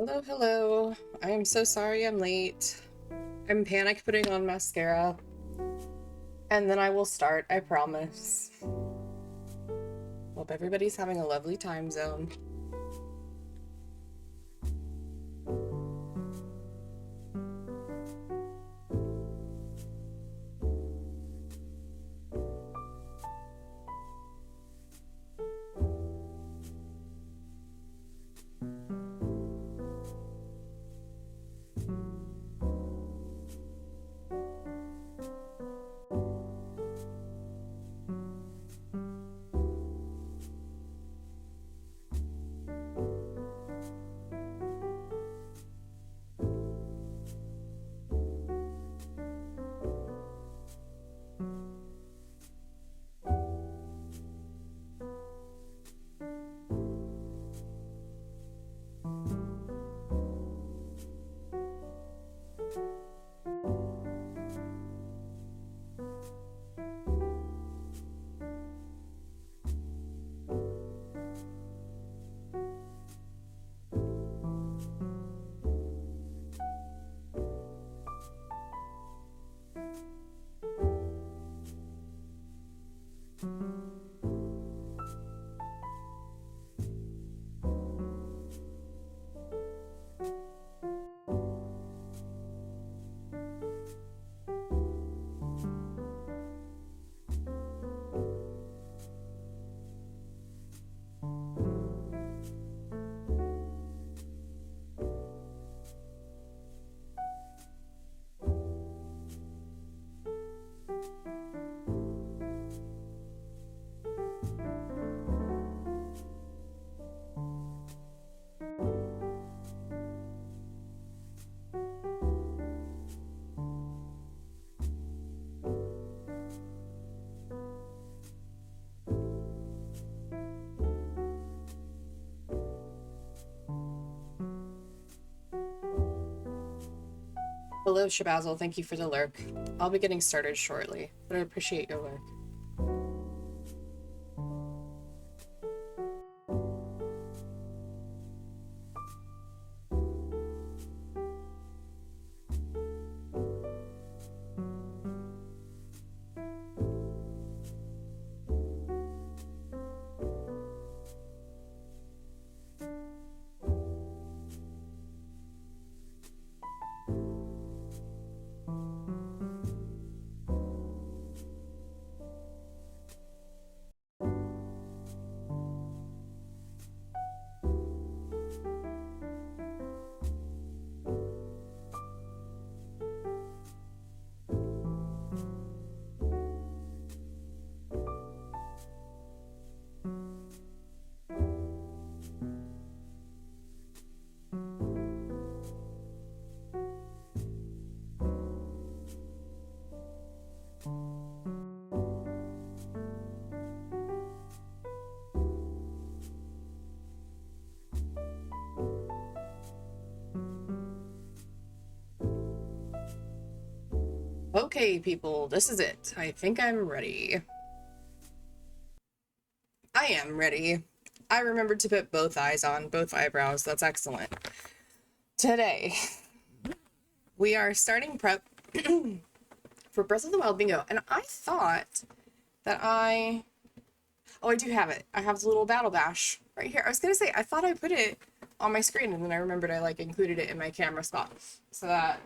Hello, hello. I am so sorry I'm late. I'm panic putting on mascara. And then I will start, I promise. Hope everybody's having a lovely time zone. Hello, Shabazzle. Thank you for the lurk. I'll be getting started shortly, but I appreciate your lurk. Okay, people, this is it. I think I'm ready. I am ready. I remembered to put both eyes on, both eyebrows. That's excellent. Today, we are starting prep for Breath of the Wild Bingo, and I thought that oh, I do have it. I have the little battle bash right here. I was gonna say, I thought I put it on my screen, and then I remembered I, included it in my camera spot so that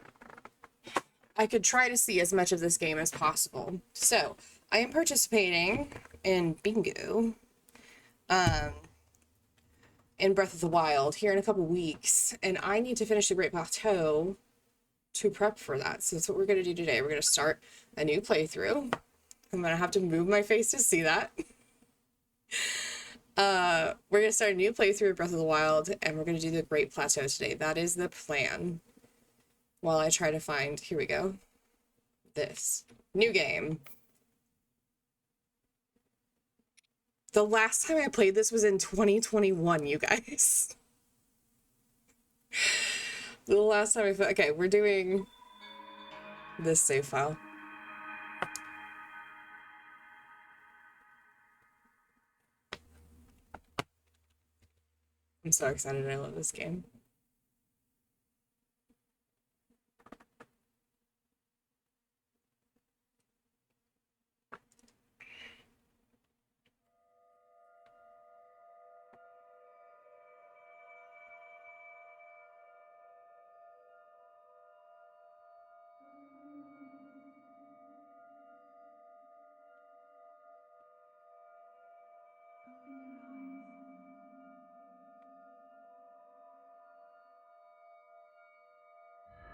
I could try to see as much of this game as possible. So, I am participating in Bingo, um, in Breath of the Wild here in a couple weeks, and I need to finish the Great Plateau to prep for that. So that's what we're going to do today. We're going to start a new playthrough. I'm going to have to move my face to see that. We're going to start a new playthrough of Breath of the Wild, and we're going to do the Great Plateau today. That is the plan. While I try to find, here we go, this new game. The last time I played this was in 2021, you guys. The last time I played, okay, we're doing this save file. I'm so excited. I love this game.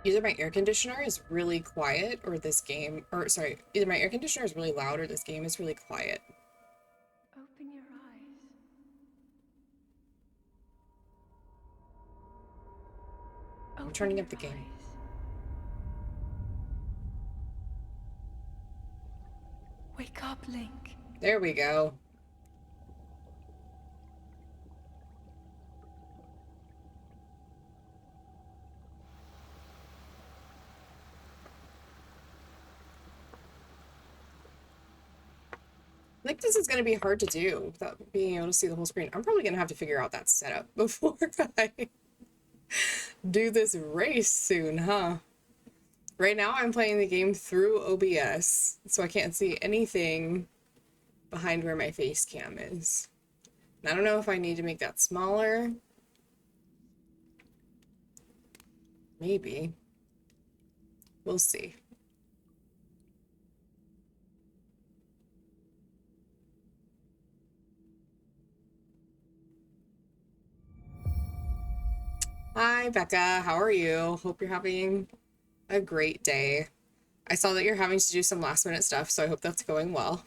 Either my air conditioner is really quiet or this game, or sorry, either my air conditioner is really loud or this game is really quiet. Open your eyes. I'm turning up the game. Wake up, Link. There we go. I think this is going to be hard to do without being able to see the whole screen. I'm probably going to have to figure out that setup before I do this race soon, huh? Right now I'm playing the game through OBS, so I can't see anything behind where my face cam is. And I don't know if I need to make that smaller. Maybe. We'll see. Hi, Becca. How are you? Hope you're having a great day. I saw that you're having to do some last minute stuff, so I hope that's going well.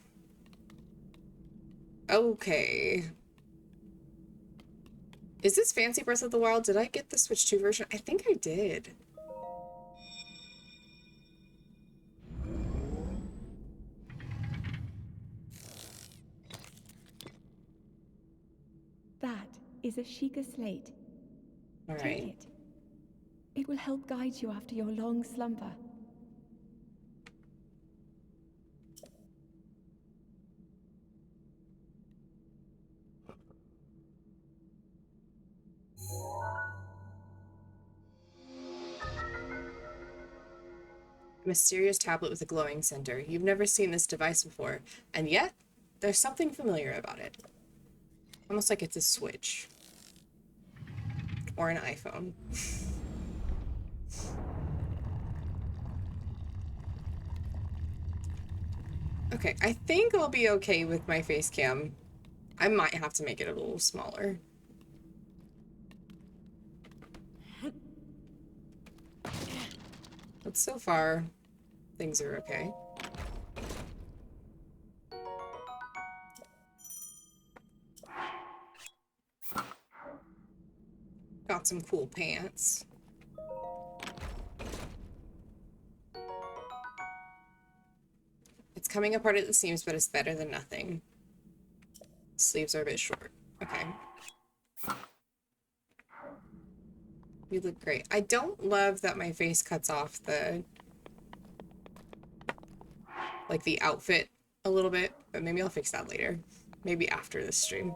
Okay. Is this Fancy Breath of the Wild? Did I get the Switch 2 version? I think I did. That is a Sheikah slate. All Take right. it. It will help guide you after your long slumber. A mysterious tablet with a glowing center. You've never seen this device before, and yet there's something familiar about it. Almost like it's a Switch. Or an iPhone. Okay, I think I'll be okay with my face cam. I might have to make it a little smaller. But so far, things are okay. Got some cool pants. It's coming apart at the seams, but it's better than nothing. Sleeves are a bit short. Okay. You look great. I don't love that my face cuts off the, like, the outfit a little bit, but maybe I'll fix that later. Maybe after this stream.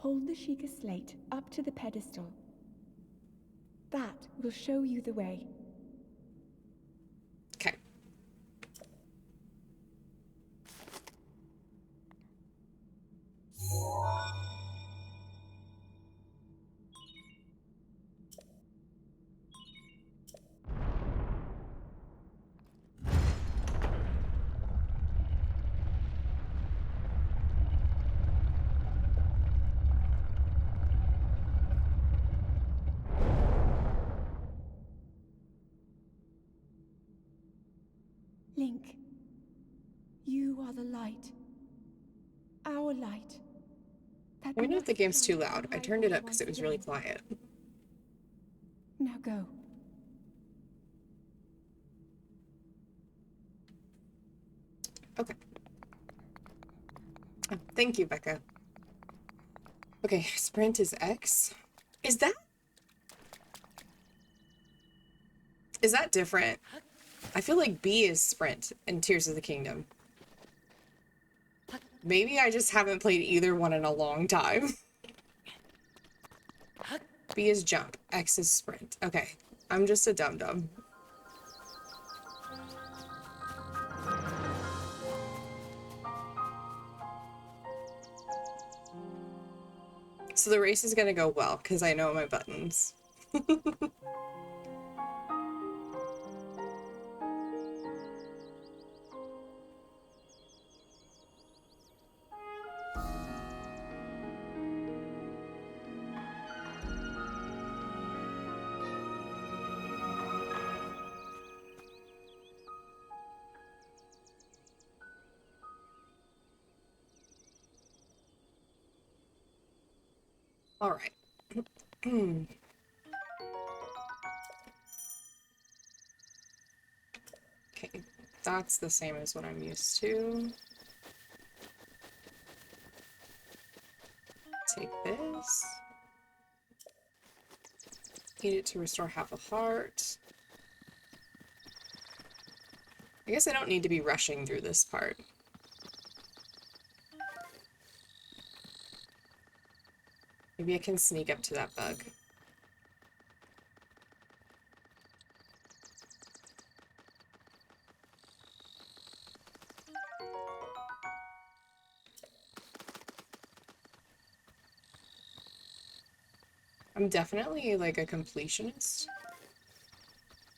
Hold the Sheikah slate up to the pedestal. That will show you the way. Okay. Link, you are the light. Our light. I wonder if the game's too loud. I turned it up because it was really quiet. Now go. Okay. Oh, thank you, Becca. Okay, sprint is X. Is that different? I feel like B is sprint in Tears of the Kingdom. Maybe I just haven't played either one in a long time. B is jump. X is sprint. Okay. I'm just a dum-dum. So the race is gonna go well, because I know my buttons. All right. Okay, that's the same as what I'm used to. Take this. Eat it to restore half a heart. I guess I don't need to be rushing through this part. Maybe I can sneak up to that bug. I'm definitely like a completionist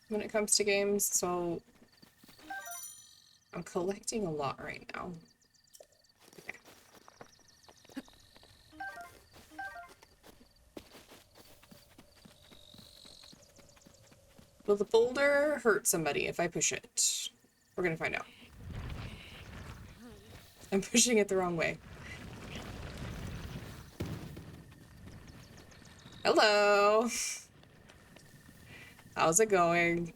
when it comes to games, so I'm collecting a lot right now. Okay. Will the boulder hurt somebody if I push it? We're gonna find out. I'm pushing it the wrong way. Hello! How's it going?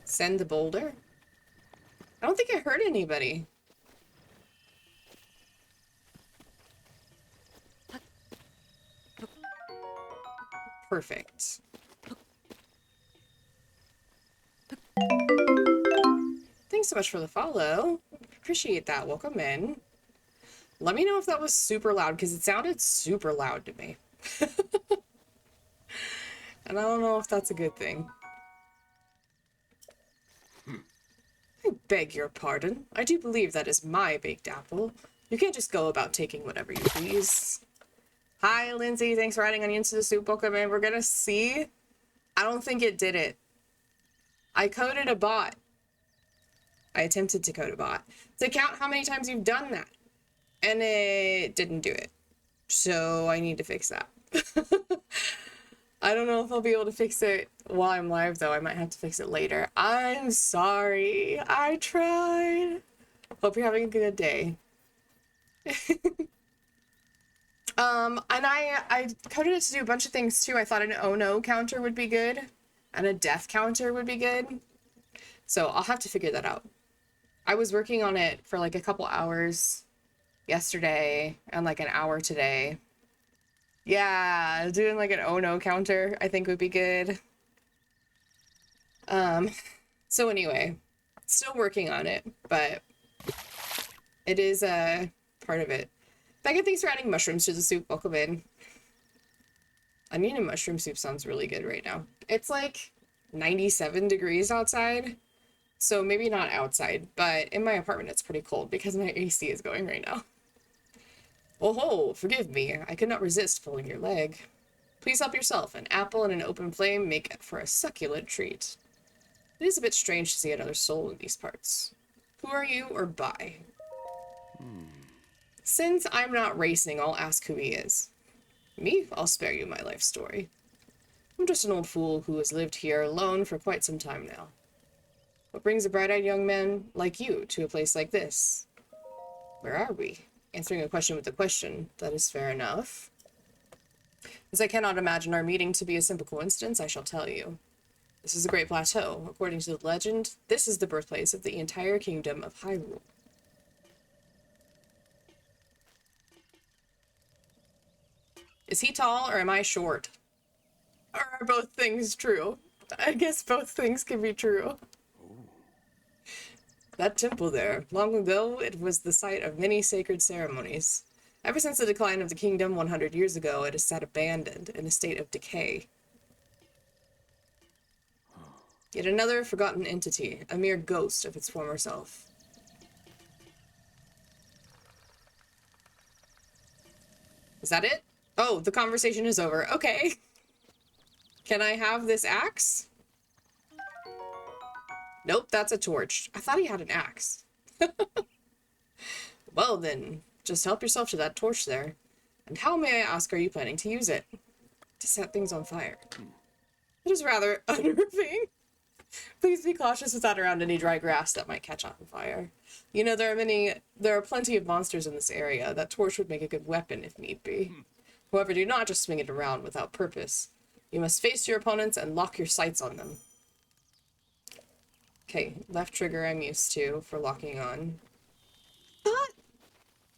Send the boulder? I don't think I hurt anybody. Perfect. Thanks so much for the follow. Appreciate that. Welcome in. Let me know if that was super loud, because it sounded super loud to me. And I don't know if that's a good thing. I beg your pardon. I do believe that is my baked apple. You can't just go about taking whatever you please. Hi, Lindsay. Thanks for adding onions to the soup. Welcome in. We're gonna see. I don't think it did it. I coded a bot. I attempted to code a bot to count how many times you've done that. And it didn't do it. So I need to fix that. I don't know if I'll be able to fix it while I'm live, though. I might have to fix it later. I'm sorry. I tried. Hope you're having a good day. And I coded it to do a bunch of things, too. I thought an oh no counter would be good. And a death counter would be good. So I'll have to figure that out. I was working on it for like a couple hours yesterday and like an hour today. Yeah, doing like an oh no counter I think would be good. So anyway, still working on it, but it is a part of it. Becca, thanks for adding mushrooms to the soup. Welcome in. Onion and mushroom soup sounds really good right now. It's like 97 degrees outside, so maybe not outside, but in my apartment it's pretty cold because my AC is going right now. Oh ho, forgive me. I could not resist pulling your leg. Please help yourself. An apple and an open flame make for a succulent treat. It is a bit strange to see another soul in these parts. Who are you, or by? Since I'm not racing, I'll ask who he is. Me? I'll spare you my life story. I'm just an old fool who has lived here alone for quite some time now. What brings a bright-eyed young man like you to a place like this? Where are we? Answering a question with a question. That is fair enough. As I cannot imagine our meeting to be a simple coincidence, I shall tell you. This is a great plateau. According to the legend, this is the birthplace of the entire kingdom of Hyrule. Is he tall or am I short? Or are both things true? I guess both things can be true. That temple there, long ago, it was the site of many sacred ceremonies. Ever since the decline of the kingdom 100 years ago, it has sat abandoned in a state of decay. Yet another forgotten entity, a mere ghost of its former self. Is that it? Oh, the conversation is over. Okay. Can I have this axe? Nope, that's a torch. I thought he had an axe. Well then, just help yourself to that torch there. And how, may I ask, are you planning to use it? To set things on fire. It is rather unnerving. Please be cautious without around any dry grass that might catch on fire. You know, there are plenty of monsters in this area. That torch would make a good weapon if need be. However, do not just swing it around without purpose. You must face your opponents and lock your sights on them. Okay, left trigger I'm used to for locking on.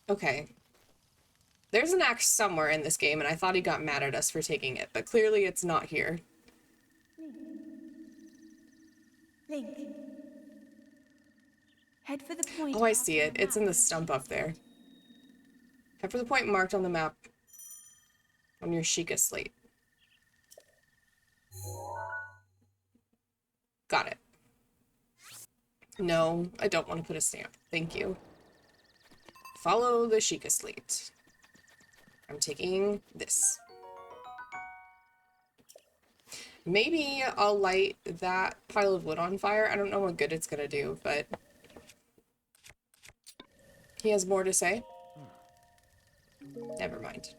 Okay. There's an axe somewhere in this game, and I thought he got mad at us for taking it, but clearly it's not here. Link. Head for the point. Oh, I see it. It's in the stump up there. Head for the point marked on the map on your Sheikah slate. Got it. No, I don't want to put a stamp. Thank you. Follow the Sheikah slate. I'm taking this. Maybe I'll light that pile of wood on fire. I don't know what good it's gonna do, but he has more to say. Never mind.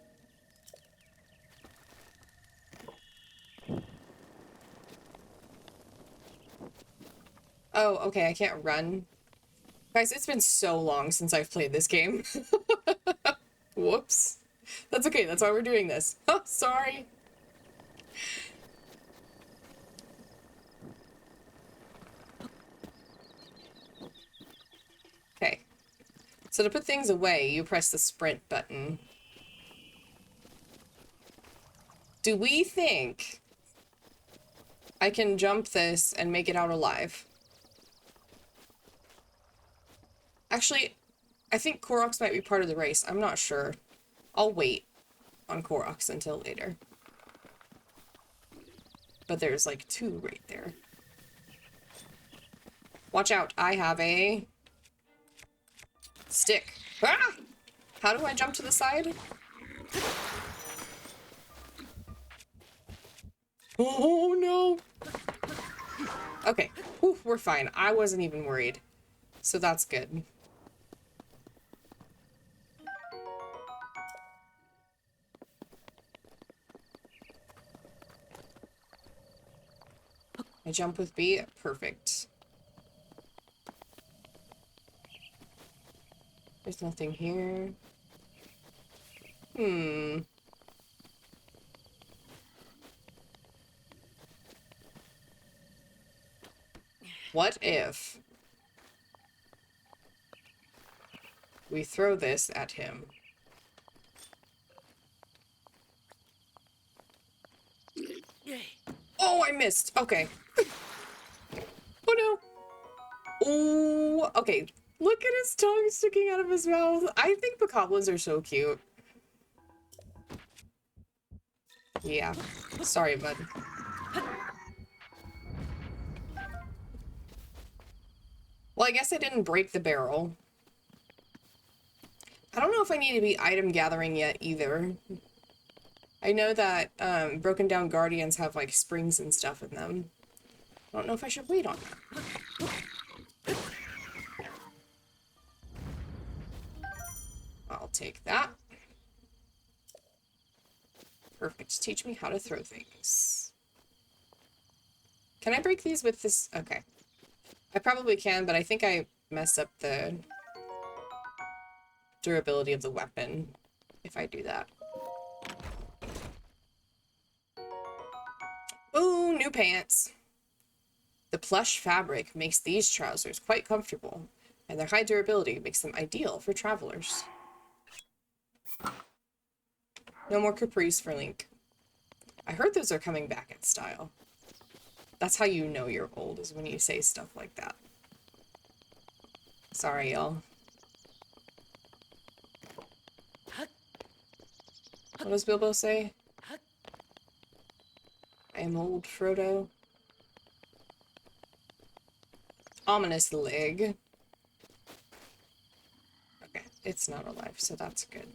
Oh, okay, I can't run. Guys, it's been so long since I've played this game. Whoops. That's okay, that's why we're doing this. Oh, sorry. Okay. So to put things away, you press the sprint button. Do we think I can jump this and make it out alive? Actually, I think Koroks might be part of the race. I'm not sure. I'll wait on Koroks until later. But there's like two right there. Watch out, I have a stick. Ah! How do I jump to the side? Oh no! Okay, whew, we're fine. I wasn't even worried. So that's good. I jump with B. Perfect. There's nothing here. What if we throw this at him? Oh, I missed. Okay. Oh no. Oh, okay. Look at his tongue sticking out of his mouth. I think bokoblins are so cute. Yeah. Sorry, bud. Well, I guess I didn't break the barrel. I don't know if I need to be item gathering yet either. I know that broken down guardians have like springs and stuff in them. I don't know if I should wait on that. I'll take that. Perfect. Teach me how to throw things. Can I break these with this? Okay. I probably can, but I think I messed up the durability of the weapon if I do that. Ooh, new pants. The plush fabric makes these trousers quite comfortable, and their high durability makes them ideal for travelers. No more capris for Link. I heard those are coming back in style. That's how you know you're old, is when you say stuff like that. Sorry, y'all. What does Bilbo say? I am old, Frodo. Ominous leg. Okay, it's not alive, so that's good.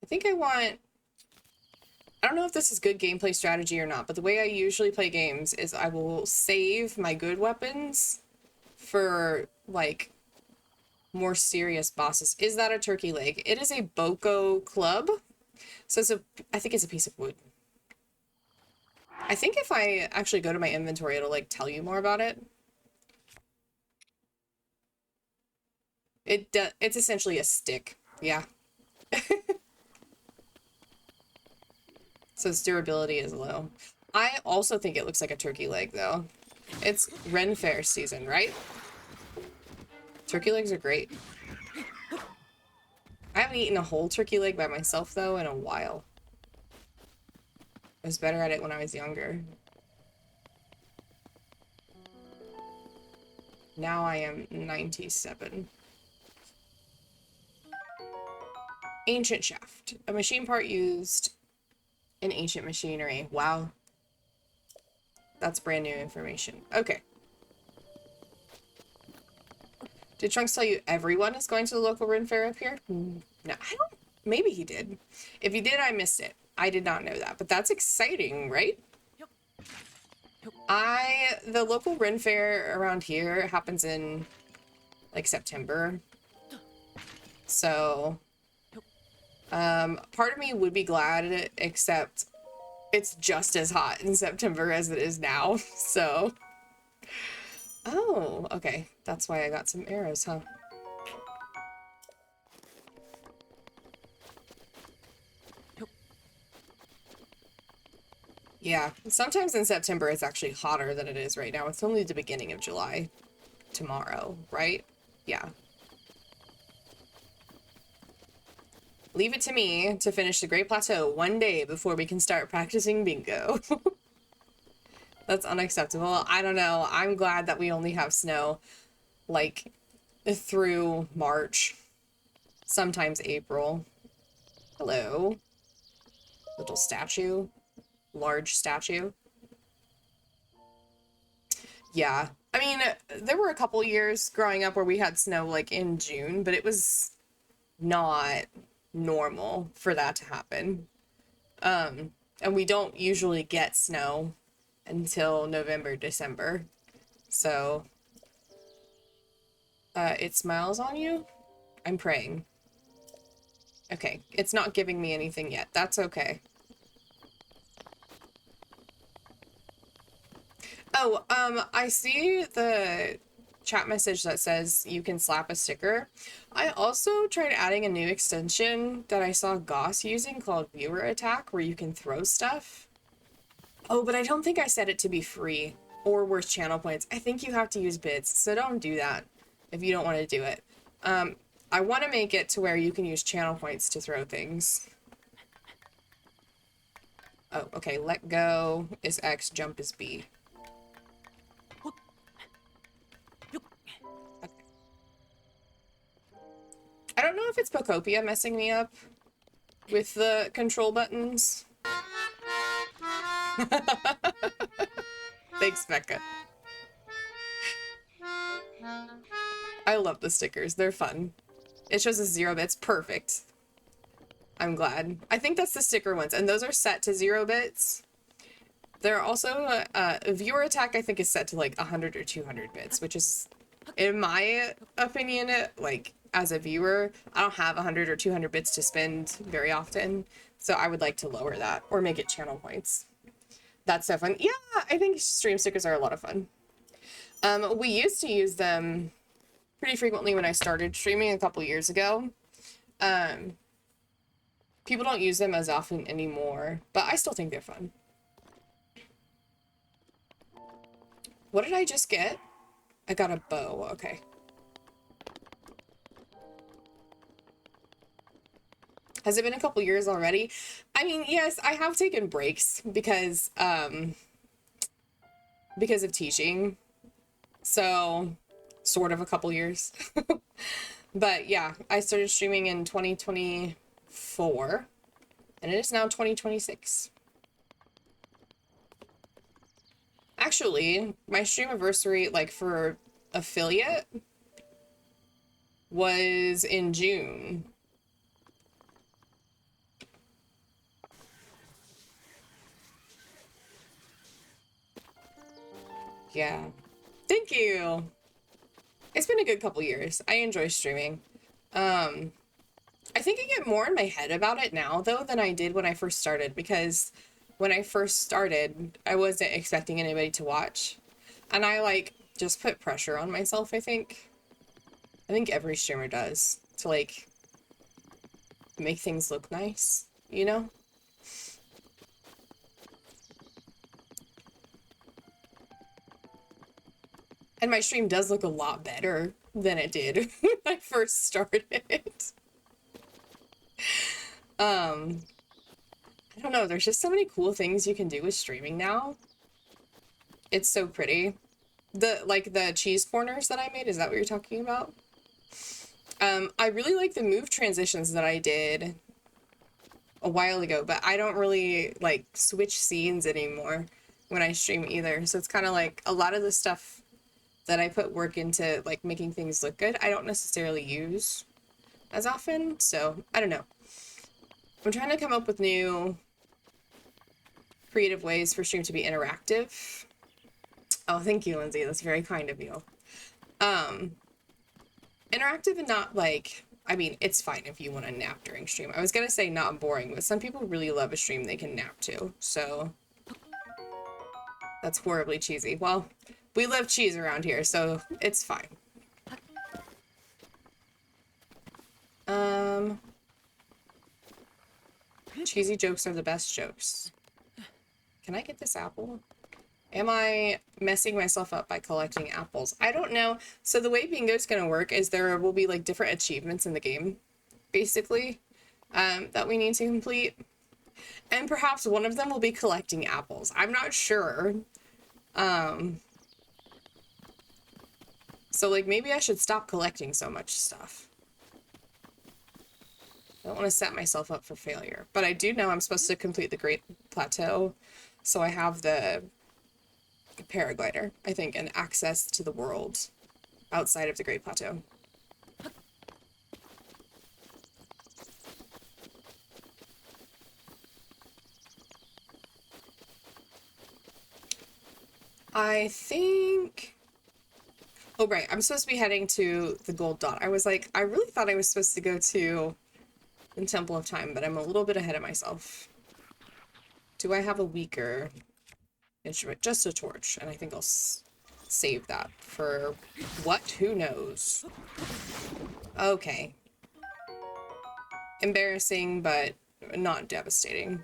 I think I want... I don't know if this is good gameplay strategy or not, but the way I usually play games is I will save my good weapons for, like, more serious bosses. Is that a turkey leg? It is a Boko club. So I think it's a piece of wood. I think if I actually go to my inventory, it'll like tell you more about it. It's essentially a stick. Yeah. So its durability is low. I also think it looks like a turkey leg though. It's Ren Fair season, right? Turkey legs are great. I haven't eaten a whole turkey leg by myself though in a while. I was better at it when I was younger. Now I am 97. Ancient shaft. A machine part used in ancient machinery. Wow. That's brand new information. Okay. Did Trunks tell you everyone is going to the local Ren Fair up here? No, I don't. Maybe he did. If he did, I missed it. I did not know that, but that's exciting, right? The local Ren Fair around here happens in like September. So, part of me would be glad, except it's just as hot in September as it is now. So, oh, okay. That's why I got some arrows, huh? Yeah, sometimes in September it's actually hotter than it is right now. It's only the beginning of July tomorrow, right? Yeah. Leave it to me to finish the Great Plateau one day before we can start practicing bingo. That's unacceptable. I don't know. I'm glad that we only have snow like through March, sometimes April. Hello, little statue, large statue. Yeah. I mean, there were a couple years growing up where we had snow like in June, but it was not normal for that to happen. And we don't usually get snow until November, December. So, it smiles on you? I'm praying. Okay, it's not giving me anything yet. That's okay. Oh, I see the chat message that says you can slap a sticker. I also tried adding a new extension that I saw Goss using called Viewer Attack, where you can throw stuff. Oh, but I don't think I set it to be free or worth channel points. I think you have to use bits, so don't do that if you don't want to do it. I want to make it to where you can use channel points to throw things. Oh, okay, let go is X, jump is B. I don't know if it's Pocopia messing me up with the control buttons. Thanks, Becca. I love the stickers. They're fun. It shows us 0 bits. Perfect. I'm glad. I think that's the sticker ones, and those are set to 0 bits. There are also a viewer attack, I think, is set to like 100 or 200 bits, which is, in my opinion, like, as a viewer, I don't have 100 or 200 bits to spend very often, so I would like to lower that or make it channel points. That's so fun. Yeah, I think stream stickers are a lot of fun. We used to use them pretty frequently when I started streaming a couple years ago. People don't use them as often anymore, but I still think they're fun. What did I just get? I got a bow. Okay. Has it been a couple years already? I mean, yes, I have taken breaks because of teaching. So, sort of a couple years. But yeah, I started streaming in 2024 and it is now 2026. Actually, my stream anniversary, like for affiliate, was in June. Yeah. Thank you. It's been a good couple years. I enjoy streaming. I think I get more in my head about it now, though, than I did when I first started, because when I first started, I wasn't expecting anybody to watch. And I, like, just put pressure on myself, I think. I think every streamer does, to, like, make things look nice, you know? And my stream does look a lot better than it did when I first started. I don't know, there's just so many cool things you can do with streaming now. It's so pretty. The cheese corners that I made, is that what you're talking about? I really like the move transitions that I did a while ago, but I don't really like switch scenes anymore when I stream either. So it's kind of like a lot of the stuff that I put work into, like making things look good, I don't necessarily use as often. So I don't know. I'm trying to come up with new creative ways for stream to be interactive. Oh, thank you, Lindsay. That's very kind of you. Interactive and not like, I mean, it's fine if you want to nap during stream. I was gonna say not boring, but some people really love a stream they can nap to, so that's horribly cheesy. Well, we love cheese around here, so it's fine. Cheesy jokes are the best jokes. Can I get this apple? Am I messing myself up by collecting apples? I don't know. So the way bingo's gonna work is there will be like different achievements in the game, basically, that we need to complete. And perhaps one of them will be collecting apples. I'm not sure. So like maybe I should stop collecting so much stuff. I don't want to set myself up for failure. But I do know I'm supposed to complete the Great Plateau. So I have the paraglider, I think, and access to the world outside of the Great Plateau. I think... Oh, right. I'm supposed to be heading to the Gold Dot. I was like, I really thought I was supposed to go to the Temple of Time, but I'm a little bit ahead of myself. Do I have a weaker instrument? Just a torch, and I think I'll save that for what? Who knows? Okay. Embarrassing, but not devastating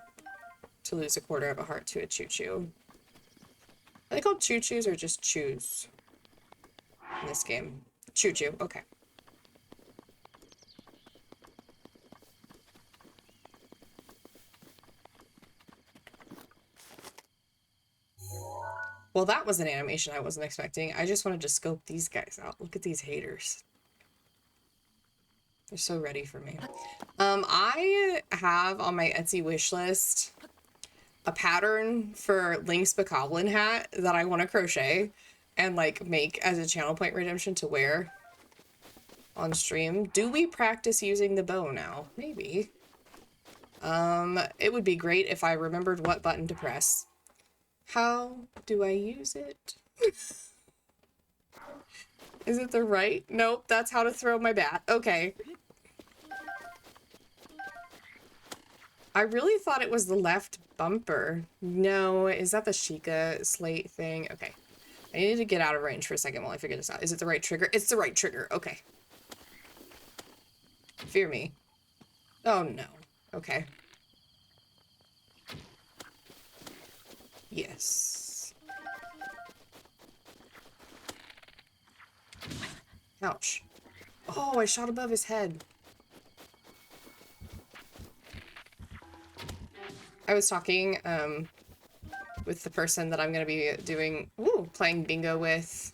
to lose a quarter of a heart to a choo-choo. Are they called choo-choos or just choos in this game? Choo-choo, okay. Well, that was an animation I wasn't expecting. I just wanted to scope these guys out. Look at these haters. They're so ready for me. I have on my Etsy wish list a pattern for Link's Bokoblin hat that I want to crochet and like make as a channel point redemption to wear on stream. Do we practice using the bow now? Maybe. It would be great if I remembered what button to press. How do I use it? Is it the right? Nope, that's how to throw my bat. Okay. I really thought it was the left bumper. No, is that the Sheikah slate thing? Okay. I needed to get out of range for a second while I figure this out. Is it the right trigger? It's the right trigger. Okay. Fear me. Oh, no. Okay. Yes. Ouch. Oh, I shot above his head. I was talking with the person that I'm going to be playing bingo with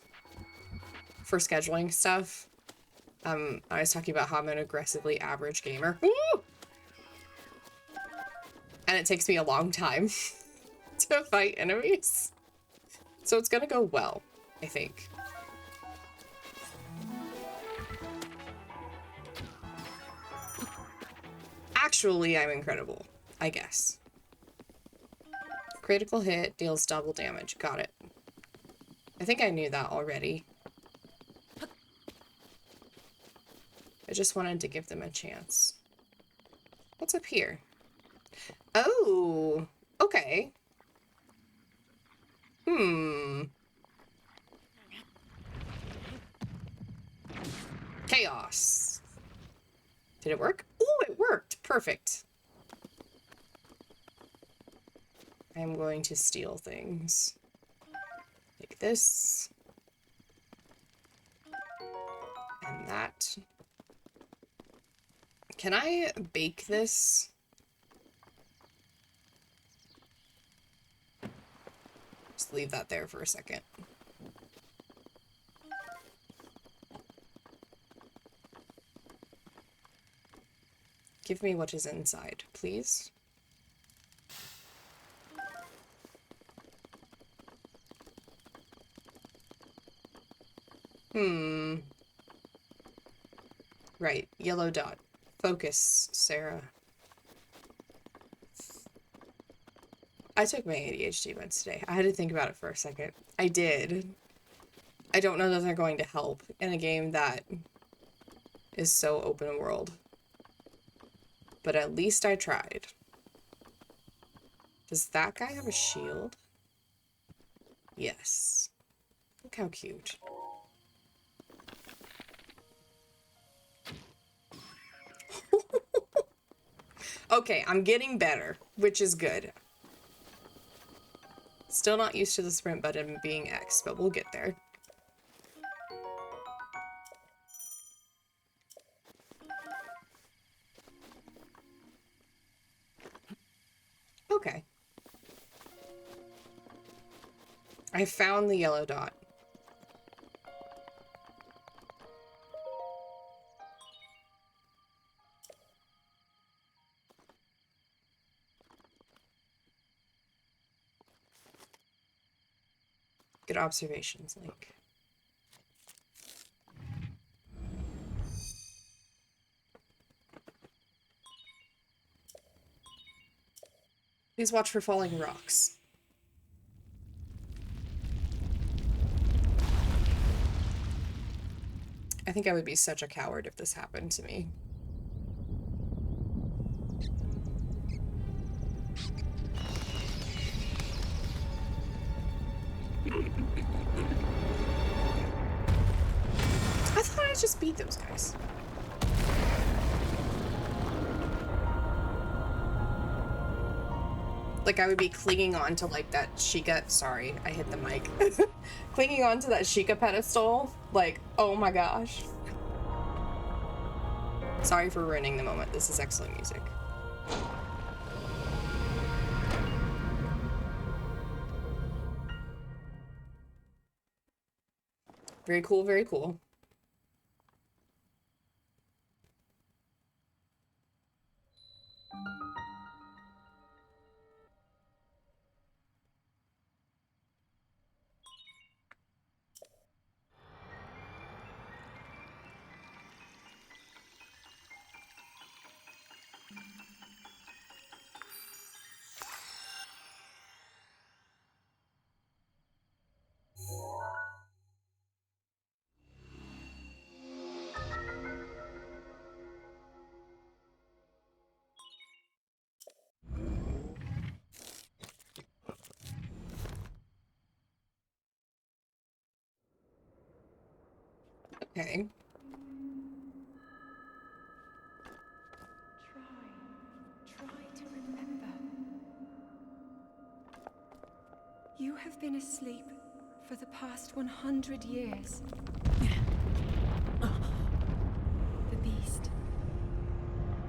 for scheduling stuff. I was talking about how I'm an aggressively average gamer. Woo! And it takes me a long time to fight enemies. So it's going to go well, I think. Actually, I'm incredible, I guess. Critical hit deals double damage. Got it. I think I knew that already. just wanted to give them a chance. What's up here? Oh, okay. Chaos. Did it work? Oh, it worked. Perfect. I'm going to steal things. Like this. And that. Can I bake this? Just leave that there for a second. Give me what is inside, please. Right, yellow dot. Focus, Sarah. I took my ADHD meds today. I had to think about it for a second. I did. I don't know that they're going to help in a game that is so open world. But at least I tried. Does that guy have a shield? Yes. Look how cute. Okay, I'm getting better, which is good. Still not used to the sprint button being X, but we'll get there. Okay. I found the yellow dot. Good observations, Link. Please watch for falling rocks. I think I would be such a coward if this happened to me. I thought I just beat those guys. Like I would be clinging on to like that Sheikah, sorry, I hit the mic. Clinging on to that Sheikah pedestal, like, oh my gosh. Sorry for ruining the moment. This is excellent music. Very cool, very cool. Okay. Try to remember. You have been asleep for the past 100 years. The beast.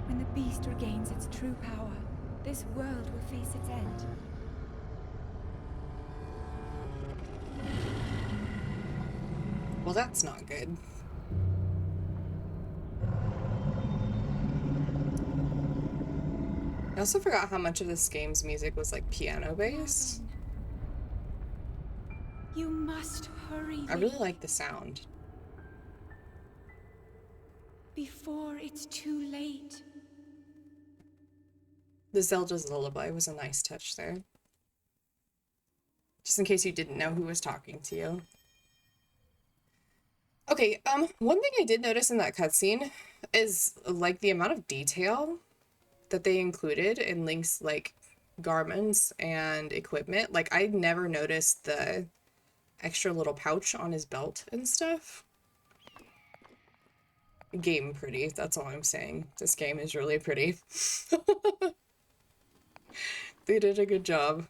When the beast regains its true power, this world will face its end. Well, that's not good. I also forgot how much of this game's music was like piano based. You must hurry. I really like the sound. Before it's too late. The Zelda's lullaby was a nice touch there. Just in case you didn't know who was talking to you. Okay, one thing I did notice in that cutscene, is like the amount of detail that they included in Link's like garments and equipment. Like I never noticed the extra little pouch on his belt and stuff. Game pretty, that's all I'm saying. This game is really pretty. They did a good job.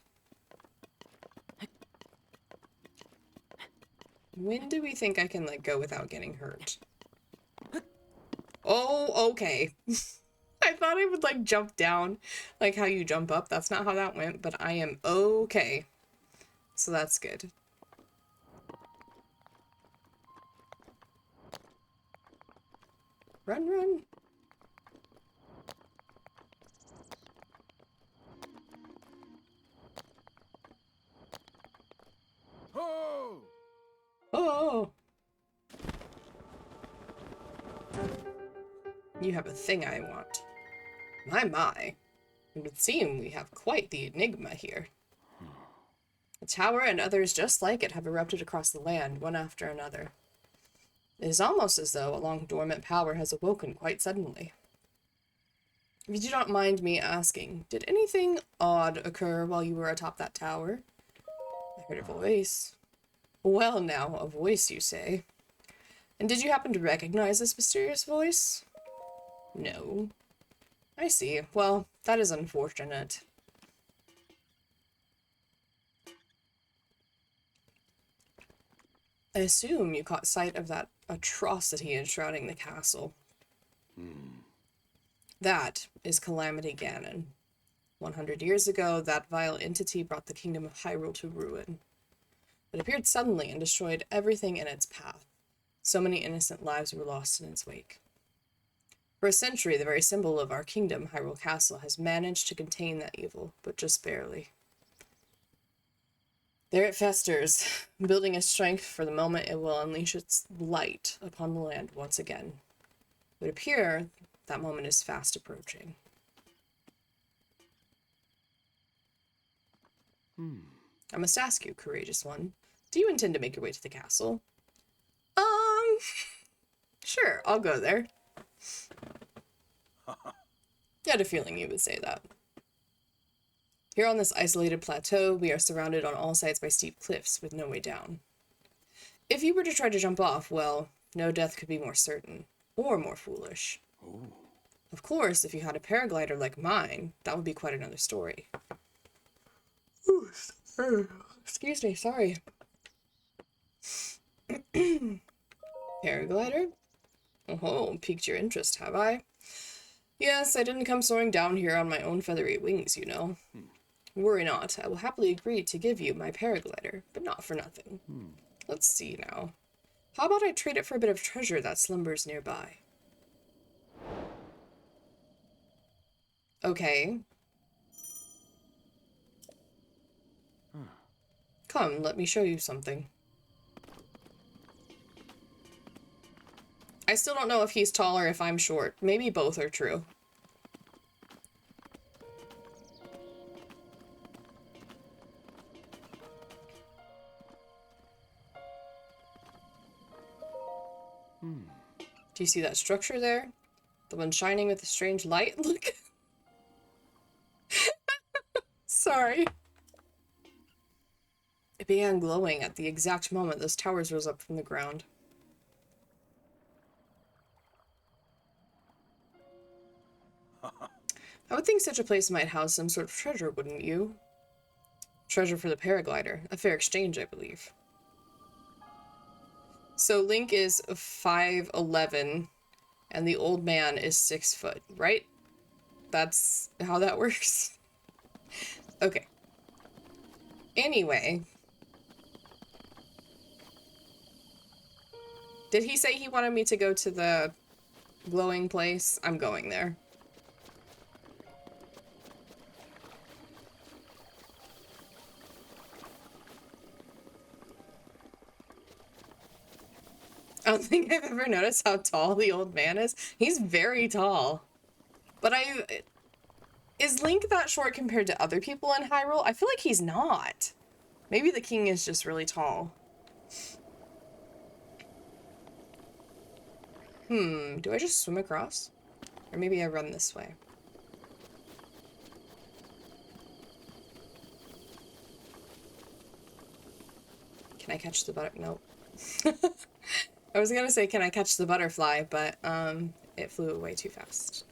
When do we think I can like go without getting hurt? Oh, okay. I thought I would like jump down like how you jump up. That's not how that went, but I am okay. So that's good. Run, run. Oh! Oh. You have a thing I want. My. It would seem we have quite the enigma here. The tower and others just like it have erupted across the land, one after another. It is almost as though a long dormant power has awoken quite suddenly. If you do not mind me asking, did anything odd occur while you were atop that tower? I heard a voice. Well now, a voice you say. And did you happen to recognize this mysterious voice? No. I see. Well, that is unfortunate. I assume you caught sight of that atrocity enshrouding the castle. That is Calamity Ganon. 100 years ago, that vile entity brought the kingdom of Hyrule to ruin. It appeared suddenly and destroyed everything in its path. So many innocent lives were lost in its wake. For a century, the very symbol of our kingdom, Hyrule Castle, has managed to contain that evil, but just barely. There it festers, building its strength for the moment it will unleash its light upon the land once again. It would appear that moment is fast approaching. I must ask you, courageous one, do you intend to make your way to the castle? Sure, I'll go there. I had a feeling you would say that. Here on this isolated plateau, we are surrounded on all sides by steep cliffs with no way down. If you were to try to jump off, well, no death could be more certain, or more foolish. Ooh. Of course, if you had a paraglider like mine, that would be quite another story. Ooh, excuse me, sorry. Paraglider? Oh, piqued your interest, have I? Yes, I didn't come soaring down here on my own feathery wings, you know. Worry not, I will happily agree to give you my paraglider, but not for nothing. Let's see now. How about I trade it for a bit of treasure that slumbers nearby? Okay. Come, let me show you something. I still don't know if he's tall or if I'm short. Maybe both are true. Do you see that structure there? The one shining with a strange light? Look. Sorry. It began glowing at the exact moment those towers rose up from the ground. I would think such a place might house some sort of treasure, wouldn't you? Treasure for the paraglider. A fair exchange, I believe. So Link is 5'11", and the old man is 6 foot, right? That's how that works. Okay. Anyway. Did he say he wanted me to go to the glowing place? I'm going there. I don't think I've ever noticed how tall the old man is. He's very tall. But is Link that short compared to other people in Hyrule? I feel like he's not. Maybe the king is just really tall. Do I just swim across? Or maybe I run this way. Can I catch the butter? Nope. I was gonna say, can I catch the butterfly, but it flew away too fast.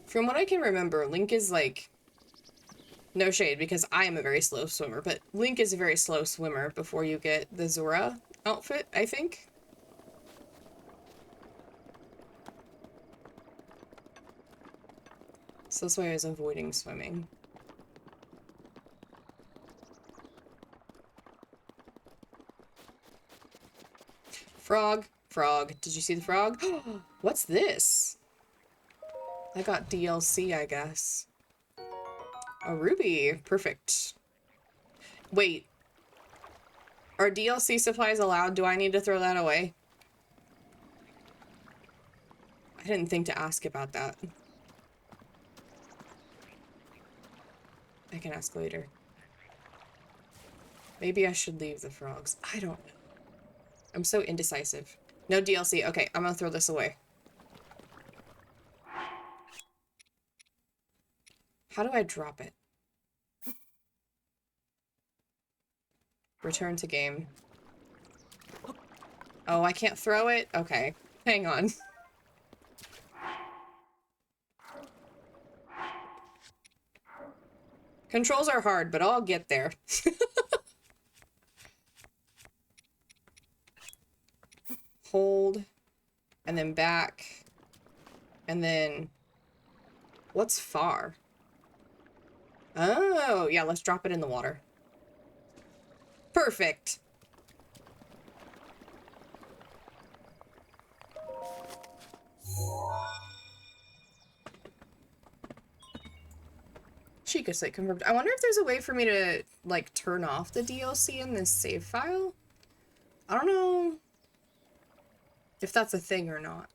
From what I can remember, Link is like, no shade because I am a very slow swimmer, but Link is a very slow swimmer before you get the Zora outfit, I think. So that's why I was avoiding swimming. Frog. Frog. Did you see the frog? What's this? I got DLC, I guess. A ruby. Perfect. Wait. Are DLC supplies allowed? Do I need to throw that away? I didn't think to ask about that. I can ask later. Maybe I should leave the frogs. I don't know. I'm so indecisive. No DLC. Okay, I'm gonna throw this away. How do I drop it? Return to game. Oh, I can't throw it? Okay. Hang on. Controls are hard, but I'll get there. Hold. And then back. And then... What's far? Oh, yeah, let's drop it in the water. Perfect. Chica site confirmed. I wonder if there's a way for me to, like, turn off the DLC in this save file? I don't know if that's a thing or not.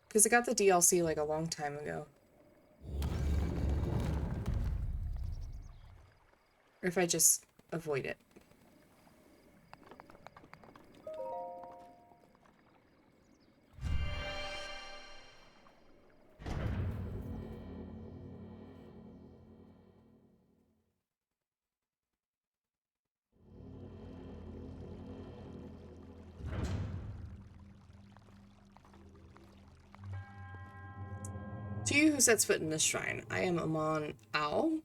Because I got the DLC, like, a long time ago. Or if I just avoid it. To you who sets foot in this shrine, I am Amon Ao.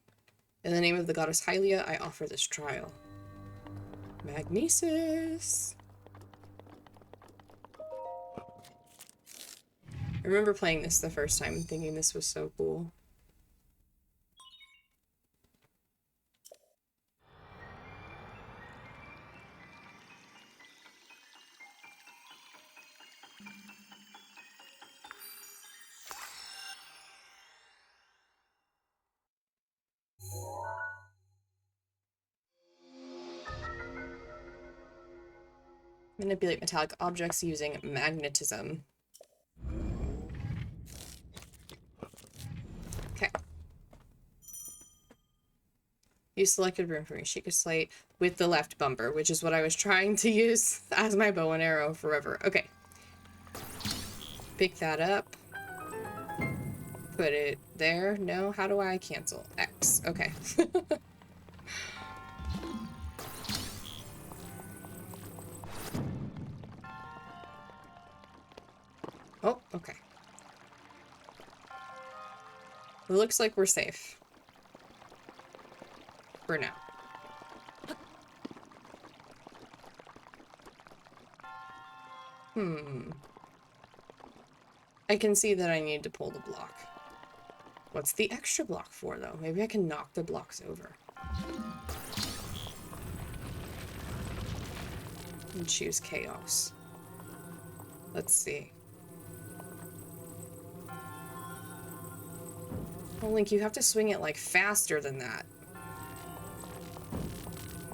In the name of the goddess Hylia, I offer this trial. Magnesis. I remember playing this the first time and thinking this was so cool. Manipulate metallic objects using magnetism. Okay. You selected room for Sheikah Slate with the left bumper, which is what I was trying to use as my bow and arrow forever. Okay. Pick that up. Put it there. No, how do I cancel? X. Okay. Oh, okay. It looks like we're safe. For now. I can see that I need to pull the block. What's the extra block for, though? Maybe I can knock the blocks over. And choose chaos. Let's see. Oh, Link, you have to swing it, like, faster than that.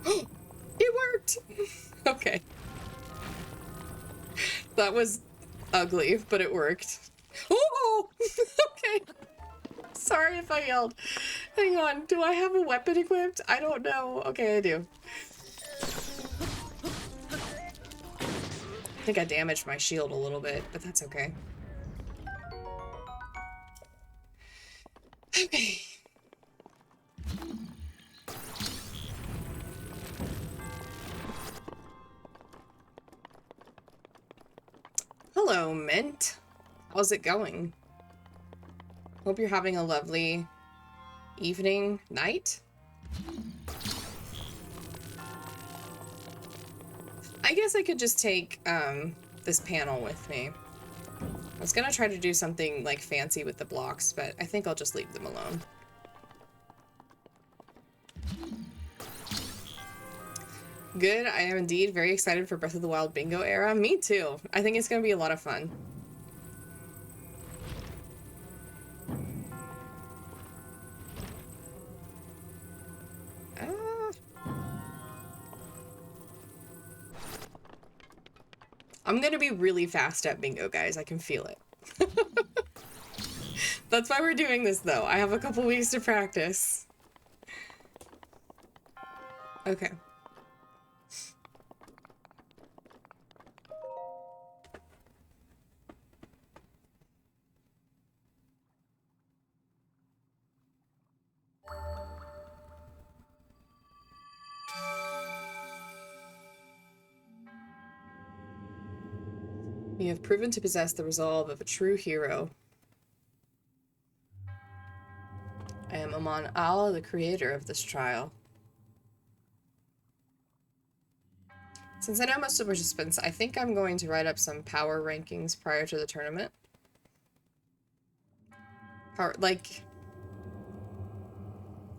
It worked! Okay. That was ugly, but it worked. Oh! Okay. Sorry if I yelled. Hang on, do I have a weapon equipped? I don't know. Okay, I do. I think I damaged my shield a little bit, but that's okay. Okay. Hello, Mint. How's it going? Hope you're having a lovely evening, night? I guess I could just take this panel with me. I was gonna try to do something like fancy with the blocks, but I think I'll just leave them alone. Good, I am indeed very excited for Breath of the Wild bingo era. Me too. I think it's gonna be a lot of fun. I'm gonna be really fast at bingo, guys. I can feel it. That's why we're doing this, though. I have a couple weeks to practice. Okay. You have proven to possess the resolve of a true hero. I am Amon Al, the creator of this trial. Since I know most of the participants, I think I'm going to write up some power rankings prior to the tournament. Power, like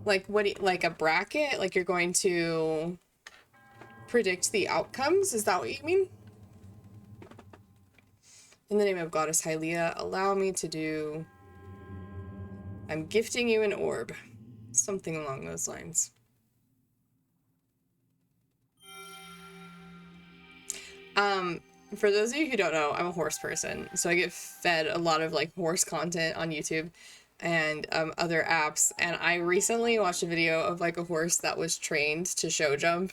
what? Like a bracket? Like you're going to predict the outcomes? Is that what you mean? In the name of Goddess Hylia, allow me to do... I'm gifting you an orb. Something along those lines. For those of you who don't know, I'm a horse person. So I get fed a lot of like horse content on YouTube and other apps. And I recently watched a video of like a horse that was trained to show jump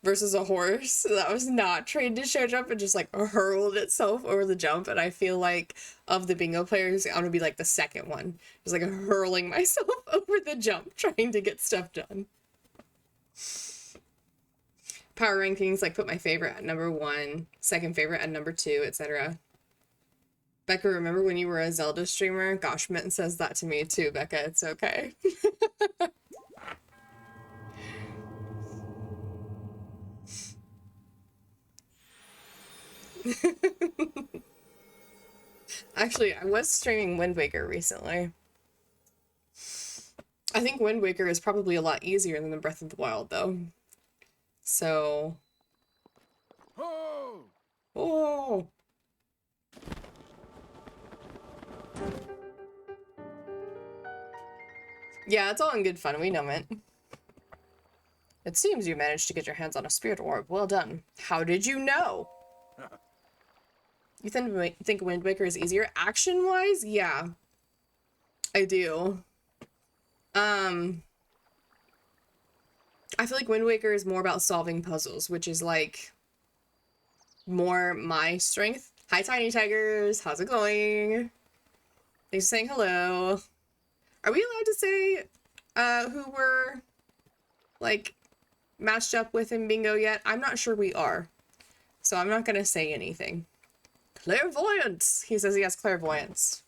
versus a horse that was not trained to show jump and just like hurled itself over the jump. And I feel like of the bingo players, I'm gonna be like the second one, just like hurling myself over the jump trying to get stuff done. Power rankings, like put my favorite at number 1, second favorite at number 2, etc. Becca, remember when you were a Zelda streamer? Gosh, Mitten says that to me too, Becca. It's okay. Actually, I was streaming Wind Waker recently. I think Wind Waker is probably a lot easier than the Breath of the Wild, though. So... Oh! Oh! Yeah, it's all in good fun. We know it. It seems you managed to get your hands on a spirit orb. Well done. How did you know? You think Wind Waker is easier? Action-wise? Yeah. I do. I feel like Wind Waker is more about solving puzzles, which is like more my strength. Hi, Tiny Tigers. How's it going? Thanks for saying hello. Are we allowed to say who we're like matched up with in bingo yet? I'm not sure we are. So I'm not gonna say anything. Clairvoyance! He says he has clairvoyance.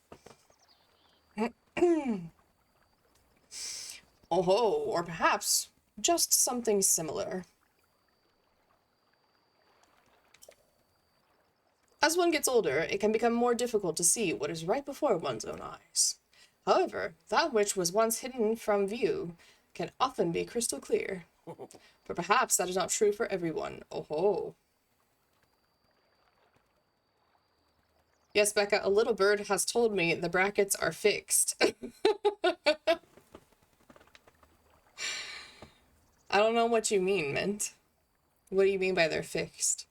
Oh, or perhaps just something similar. As one gets older, it can become more difficult to see what is right before one's own eyes. However, that which was once hidden from view can often be crystal clear. But perhaps that is not true for everyone. Oh ho. Yes, Becca, a little bird has told me the brackets are fixed. I don't know what you mean, Mint. What do you mean by they're fixed?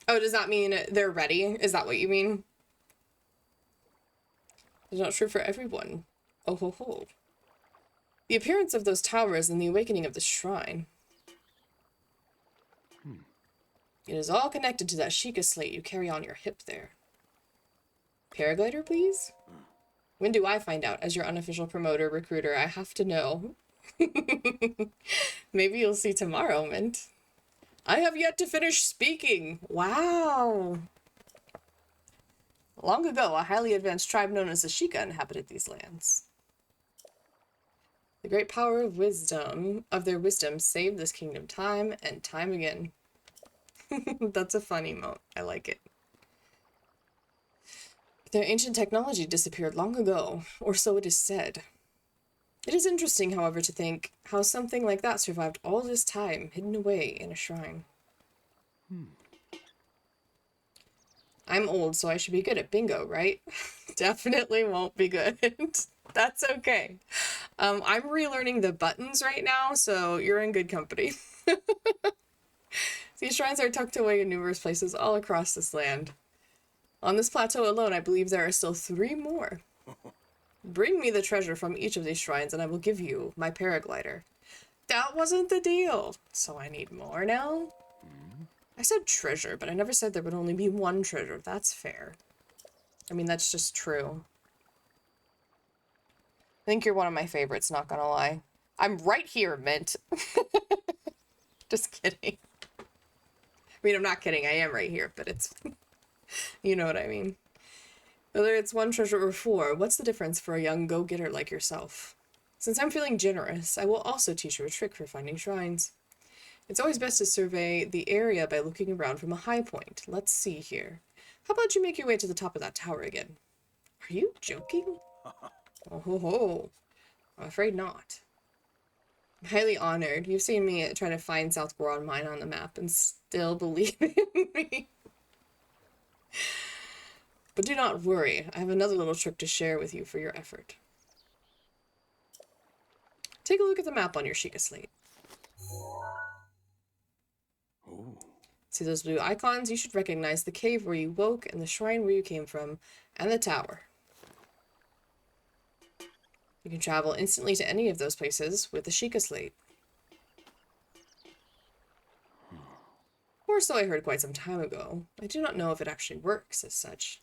Oh, does that mean they're ready? Is that what you mean? It's not true for everyone. Oh ho ho. The appearance of those towers and the awakening of the shrine. It is all connected to that Sheikah slate you carry on your hip there. Paraglider, please? When do I find out? As your unofficial promoter, recruiter, I have to know. Maybe you'll see tomorrow, Mint. I have yet to finish speaking. Wow. Long ago, a highly advanced tribe known as the Sheikah inhabited these lands. The great power of their wisdom, saved this kingdom time and time again. That's a funny emote. I like it. Their ancient technology disappeared long ago, or so it is said. It is interesting, however, to think how something like that survived all this time, hidden away in a shrine. I'm old, so I should be good at bingo, right? Definitely won't be good. That's okay. I'm relearning the buttons right now, so you're in good company. These shrines are tucked away in numerous places all across this land. On this plateau alone, I believe there are still 3 more. Bring me the treasure from each of these shrines, and I will give you my paraglider. That wasn't the deal. So I need more now? I said treasure, but I never said there would only be 1 treasure. That's fair. I mean, that's just true. I think you're one of my favorites, not gonna lie. I'm right here, Mint. Just kidding. I mean, I'm not kidding. I am right here, but it's... you know what I mean. Whether it's 1 treasure or 4, what's the difference for a young go-getter like yourself? Since I'm feeling generous, I will also teach you a trick for finding shrines. It's always best to survey the area by looking around from a high point. Let's see here. How about you make your way to the top of that tower again? Are you joking? Oh ho ho. I'm afraid not. I'm highly honored. You've seen me try to find South Goron Mine on the map and still believe in me. But do not worry. I have another little trick to share with you for your effort. Take a look at the map on your Sheikah slate. Oh. See those blue icons? You should recognize the cave where you woke and the shrine where you came from and the tower. You can travel instantly to any of those places with the Sheikah slate. Or so I heard quite some time ago. I do not know if it actually works as such.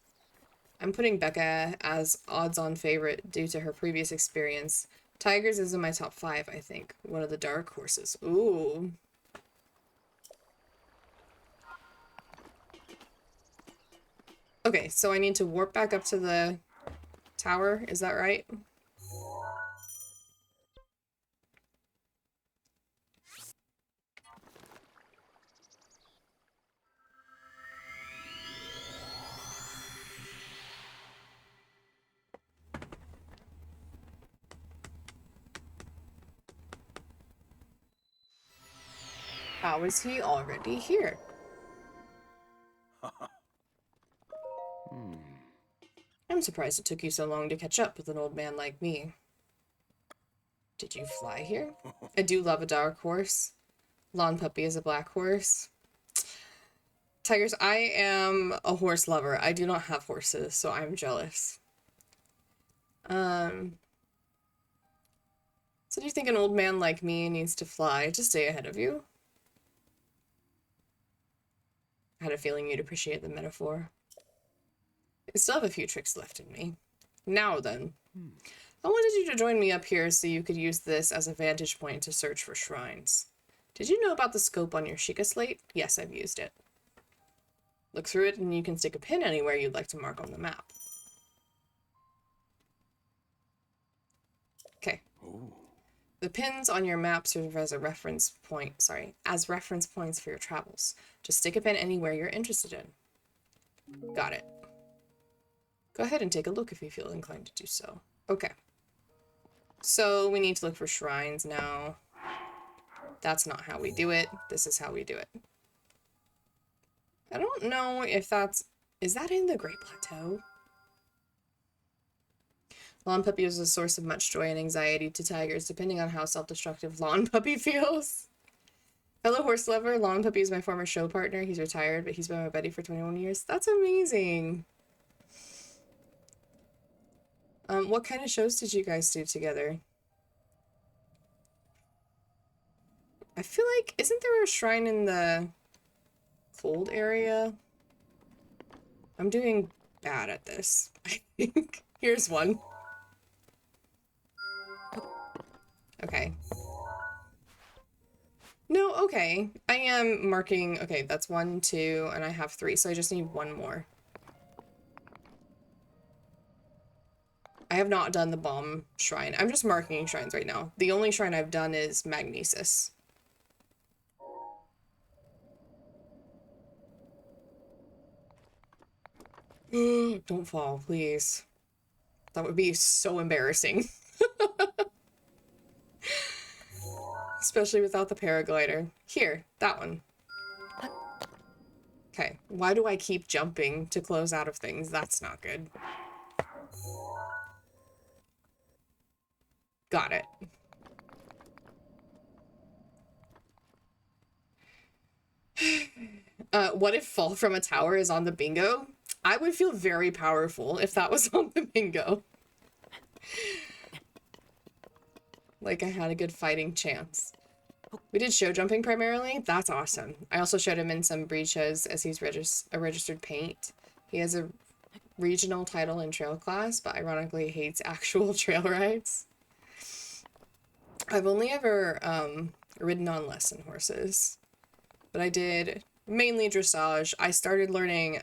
I'm putting Becca as odds-on favorite due to her previous experience. Tigers is in my top 5, I think. One of the dark horses. Ooh. Okay, so I need to warp back up to the tower, is that right? How is he already here? I'm surprised it took you so long to catch up with an old man like me. Did you fly here? I do love a dark horse. Lawn Puppy is a black horse. Tigers, I am a horse lover. I do not have horses, so I'm jealous. So do you think an old man like me needs to fly to stay ahead of you? I had a feeling you'd appreciate the metaphor. I still have a few tricks left in me. Now then. I wanted you to join me up here so you could use this as a vantage point to search for shrines. Did you know about the scope on your Sheikah slate? Yes, I've used it. Look through it and you can stick a pin anywhere you'd like to mark on the map. Okay. Oh. The pins on your map serve as a reference point, as reference points for your travels. Just stick a pin anywhere you're interested in. Got it. Go ahead and take a look if you feel inclined to do so. Okay. So we need to look for shrines now. That's not how we do it. This is how we do it. I don't know if that's... Is that in the Great Plateau? Lawn Puppy is a source of much joy and anxiety to tigers, depending on how self-destructive Lawn Puppy feels. Fellow horse lover, Lawn Puppy is my former show partner. He's retired, but he's been my buddy for 21 years. That's amazing. What kind of shows did you guys do together? I feel like, isn't there a shrine in the cold area? I'm doing bad at this, I think. Here's one. Okay. No, okay. I am marking, okay, that's 1, 2, and I have 3, so I just need 1 more. I have not done the bomb shrine. I'm just marking shrines right now. The only shrine I've done is Magnesis. Don't fall, please. That would be so embarrassing. Especially without the paraglider. Here, that one. Okay, why do I keep jumping to close out of things? That's not good. Got it. What if fall from a tower is on the bingo? I would feel very powerful if that was on the bingo. Like I had a good fighting chance. We did show jumping primarily. That's awesome. I also showed him in some breaches as he's a registered paint. He has a regional title in trail class, but ironically hates actual trail rides. I've only ever ridden on lesson horses, but I did mainly dressage. I started learning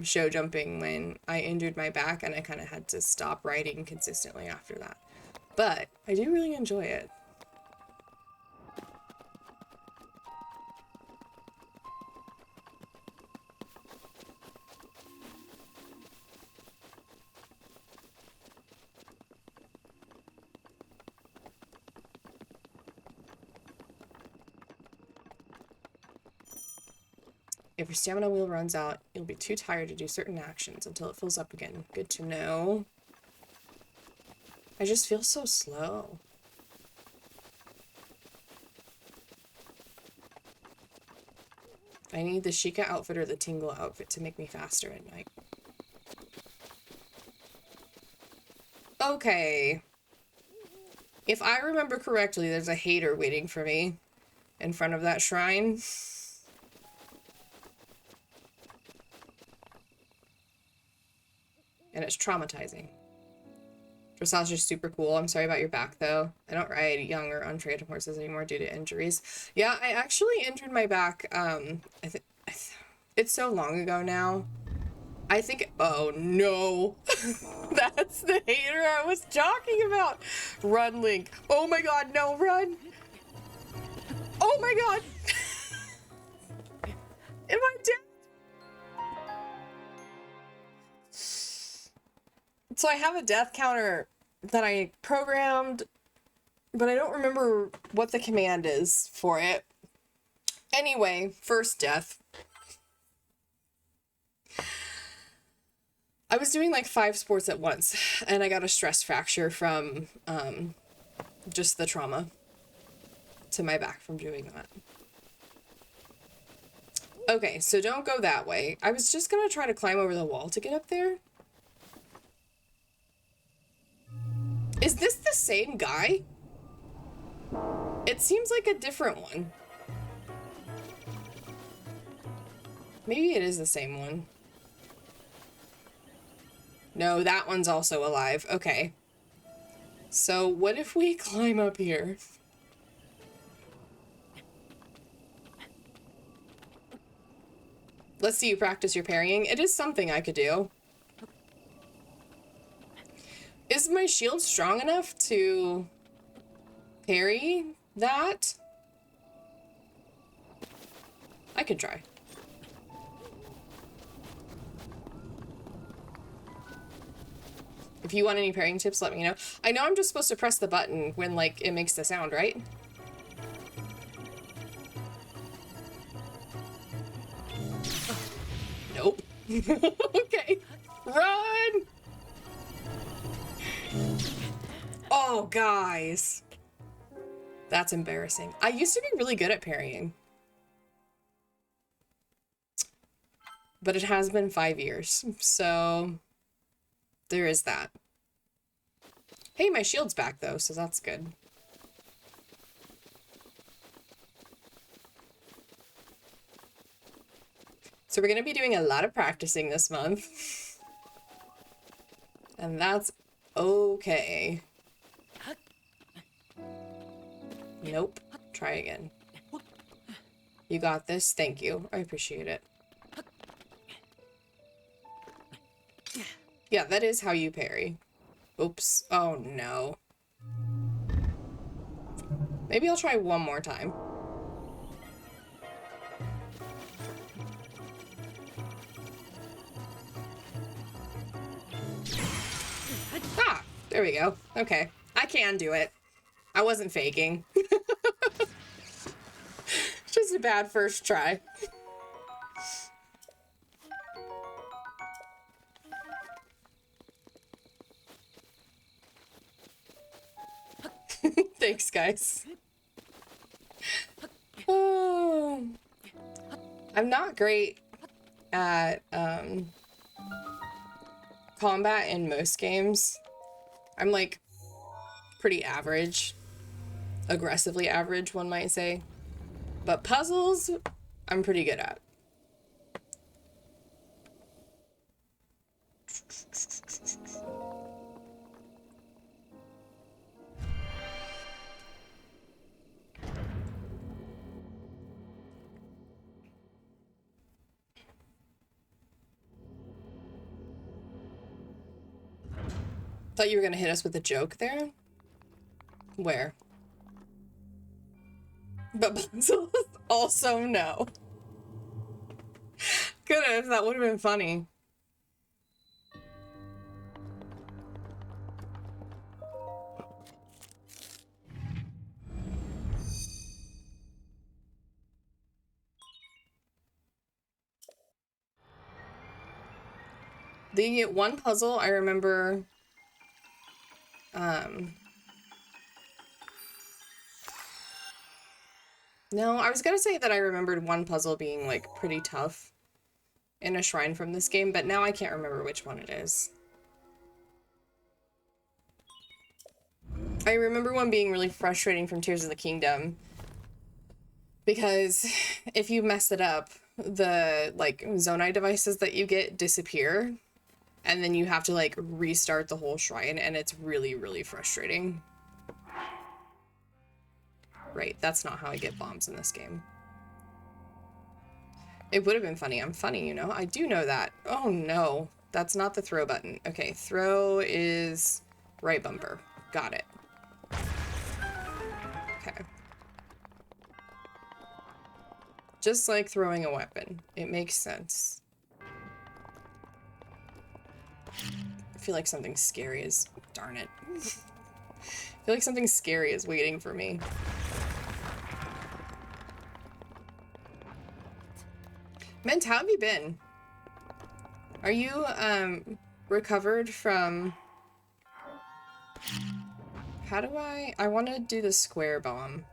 show jumping when I injured my back, and I kind of had to stop riding consistently after that. But I do really enjoy it. If your stamina wheel runs out, you'll be too tired to do certain actions until it fills up again. Good to know. I just feel so slow. I need the Sheikah outfit or the Tingle outfit to make me faster at night. Okay. If I remember correctly, there's a hater waiting for me in front of that shrine. And it's traumatizing. Dressage is super cool. I'm sorry about your back, though. I don't ride young or untrained horses anymore due to injuries. Yeah, I actually injured my back. It's so long ago now. I think, oh no, that's the hater I was talking about. Run, Link. Oh my god, no, run. Oh my god. Am I dead? So I have a death counter that I programmed, but I don't remember what the command is for it. Anyway, first death. I was doing like 5 sports at once, and I got a stress fracture from just the trauma to my back from doing that. Okay, so don't go that way. I was just gonna try to climb over the wall to get up there. Is this the same guy? It seems like a different one. Maybe it is the same one. No, that one's also alive. Okay. So what if we climb up here? Let's see you practice your parrying. It is something I could do. Is my shield strong enough to parry that? I could try. If you want any parrying tips, let me know. I know I'm just supposed to press the button when, like, it makes the sound, right? Nope. Okay. Run! Oh, guys. That's embarrassing. I used to be really good at parrying. But it has been 5 years, so there is that. Hey, my shield's back though, so that's good. So we're going to be doing a lot of practicing this month. And that's okay. Nope. Try again. You got this. Thank you. I appreciate it. Yeah, that is how you parry. Oops. Oh, no. Maybe I'll try one more time. Ah, there we go. Okay. I can do it. I wasn't faking. Just a bad first try. Thanks, guys. Oh. I'm not great at combat in most games. I'm like pretty average. Aggressively average, one might say. But puzzles, I'm pretty good at. Thought you were gonna hit us with a joke there? Where? But puzzles also no. Could've, that would have been funny. The one puzzle I remember, no, I was gonna say that I remembered one puzzle being like pretty tough in a shrine from this game, but now I can't remember which one it is. I remember one being really frustrating from Tears of the Kingdom because if you mess it up, the like Zonai devices that you get disappear and then you have to like restart the whole shrine and it's really, really frustrating. Right, that's not how I get bombs in this game. It would have been funny. I'm funny, you know? I do know that. Oh no, that's not the throw button. Okay, throw is right bumper. Got it. Okay. Just like throwing a weapon. It makes sense. I feel like something scary is... Darn it. I feel like something scary is waiting for me. Mint, how have you been? Are you, recovered from... How do I want to do the square bomb.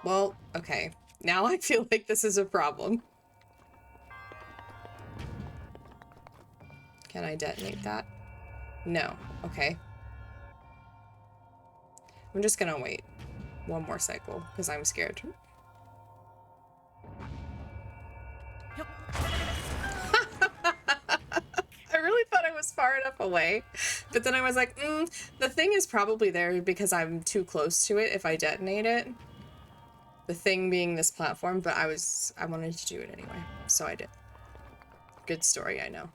Well, okay. Now I feel like this is a problem. Can I detonate that? No. Okay. I'm just gonna wait one more cycle because I'm scared. I really thought I was far enough away, but then I was like, the thing is probably there because I'm too close to it if I detonate it. The thing being this platform, but I wanted to do it anyway, so I did. Good story, I know.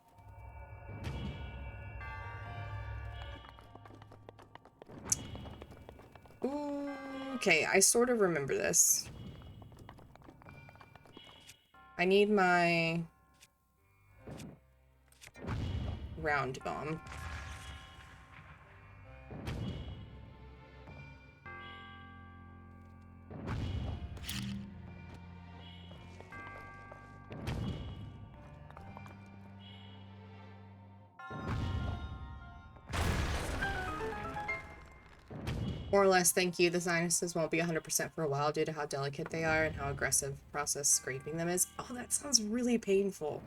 Ooh, okay, I sort of remember this. I need my round bomb. More or less, thank you. The sinuses won't be 100% for a while due to how delicate they are and how aggressive process scraping them is. Oh, that sounds really painful.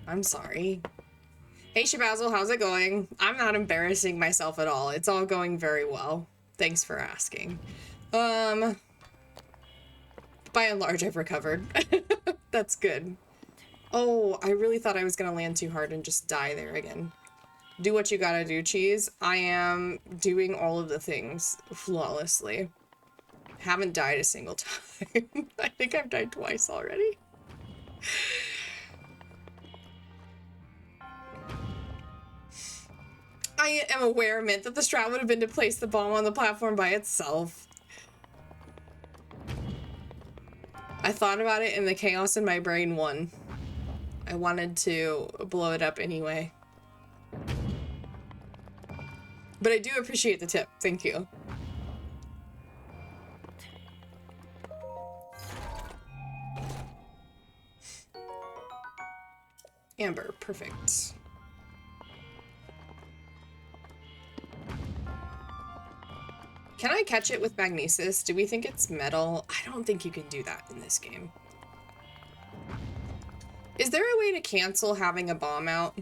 I'm sorry. Hey Shabazzle, how's it going? I'm not embarrassing myself at all. It's all going very well. Thanks for asking. By and large, I've recovered. That's good. Oh, I really thought I was gonna land too hard and just die there again. Do what you gotta do, Cheese. I am doing all of the things flawlessly. Haven't died a single time. I think I've died twice already. I am aware meant that the strat would have been to place the bomb on the platform by itself. I thought about it and the chaos in my brain won. I wanted to blow it up anyway. But I do appreciate the tip. Thank you. Amber, perfect. Can I catch it with magnesis? Do we think it's metal? I don't think you can do that in this game. Is there a way to cancel having a bomb out?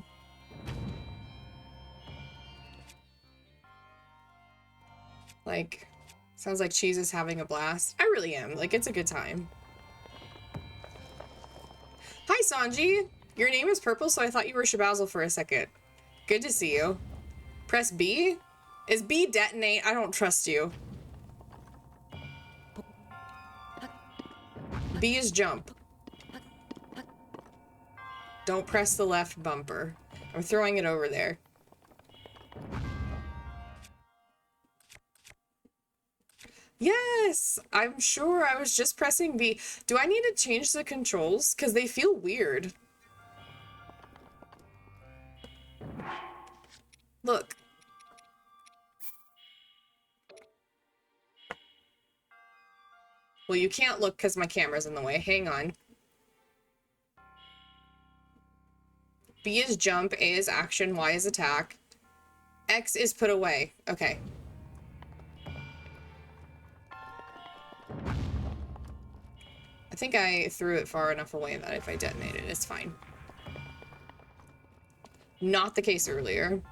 Like, sounds like Cheese is having a blast. I really am. Like, it's a good time. Hi, Sanji. Your name is purple, so I thought you were Shabazzle for a second. Good to see you. Press B? Is B detonate? I don't trust you. B is jump. Don't press the left bumper. I'm throwing it over there. Yes! I'm sure I was just pressing B. Do I need to change the controls? Because they feel weird. Look. Well, you can't look because my camera's in the way. Hang on. B is jump, A is action, Y is attack. X is put away. Okay. I think I threw it far enough away that if I detonate it, it's fine. Not the case earlier.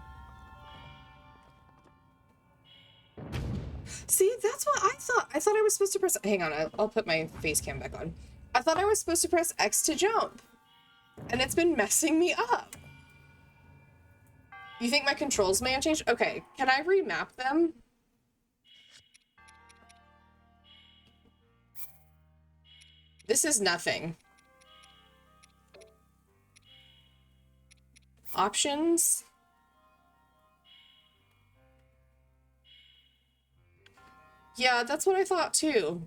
See, that's what I thought. I thought I was supposed to press... Hang on, I'll put my face cam back on. I thought I was supposed to press X to jump. And it's been messing me up. You think my controls may have changed? Okay, can I remap them? This is nothing. Options. Yeah, that's what I thought too.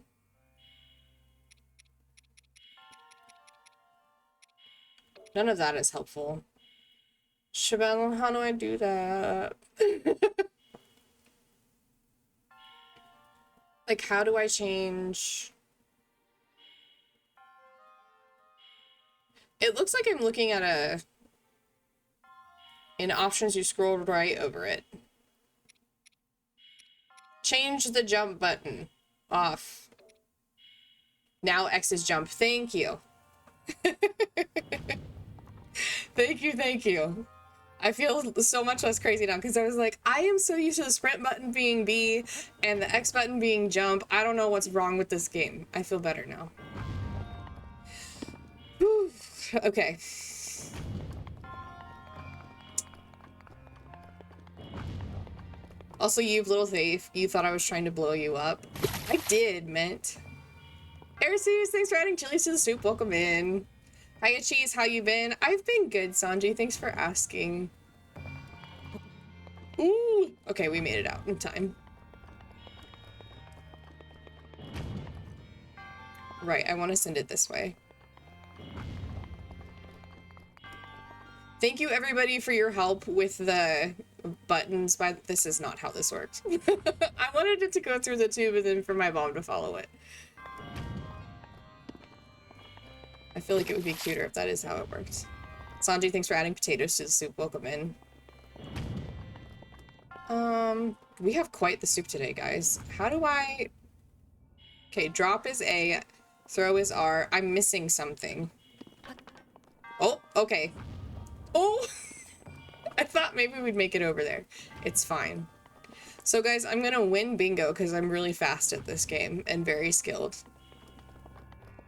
None of that is helpful. Shabelle, how do I do that? Like, how do I change? It looks like I'm looking at a... In options, you scroll right over it. Change the jump button. Off. Now X is jump. Thank you. Thank you, thank you. I feel so much less crazy now because I was like, I am so used to the sprint button being B and the X button being jump. I don't know what's wrong with this game. I feel better now. Whew. Okay. Also, you little thief, you thought I was trying to blow you up. I did, Mint. Airseas, thanks for adding chilies to the soup. Welcome in. Hiya, Cheese, how you been? I've been good, Sanji. Thanks for asking. Ooh. Okay, we made it out in time. Right, I want to send it this way. Thank you, everybody, for your help with the buttons. This is not how this works. I wanted it to go through the tube and then for my mom to follow it. I feel like it would be cuter if that is how it works. Sanji, thanks for adding potatoes to the soup. Welcome in. We have quite the soup today, guys. How do I... Okay, drop is A, throw is R. I'm missing something. Oh, okay. Oh! I thought maybe we'd make it over there. It's fine. So guys, I'm gonna win bingo because I'm really fast at this game and very skilled.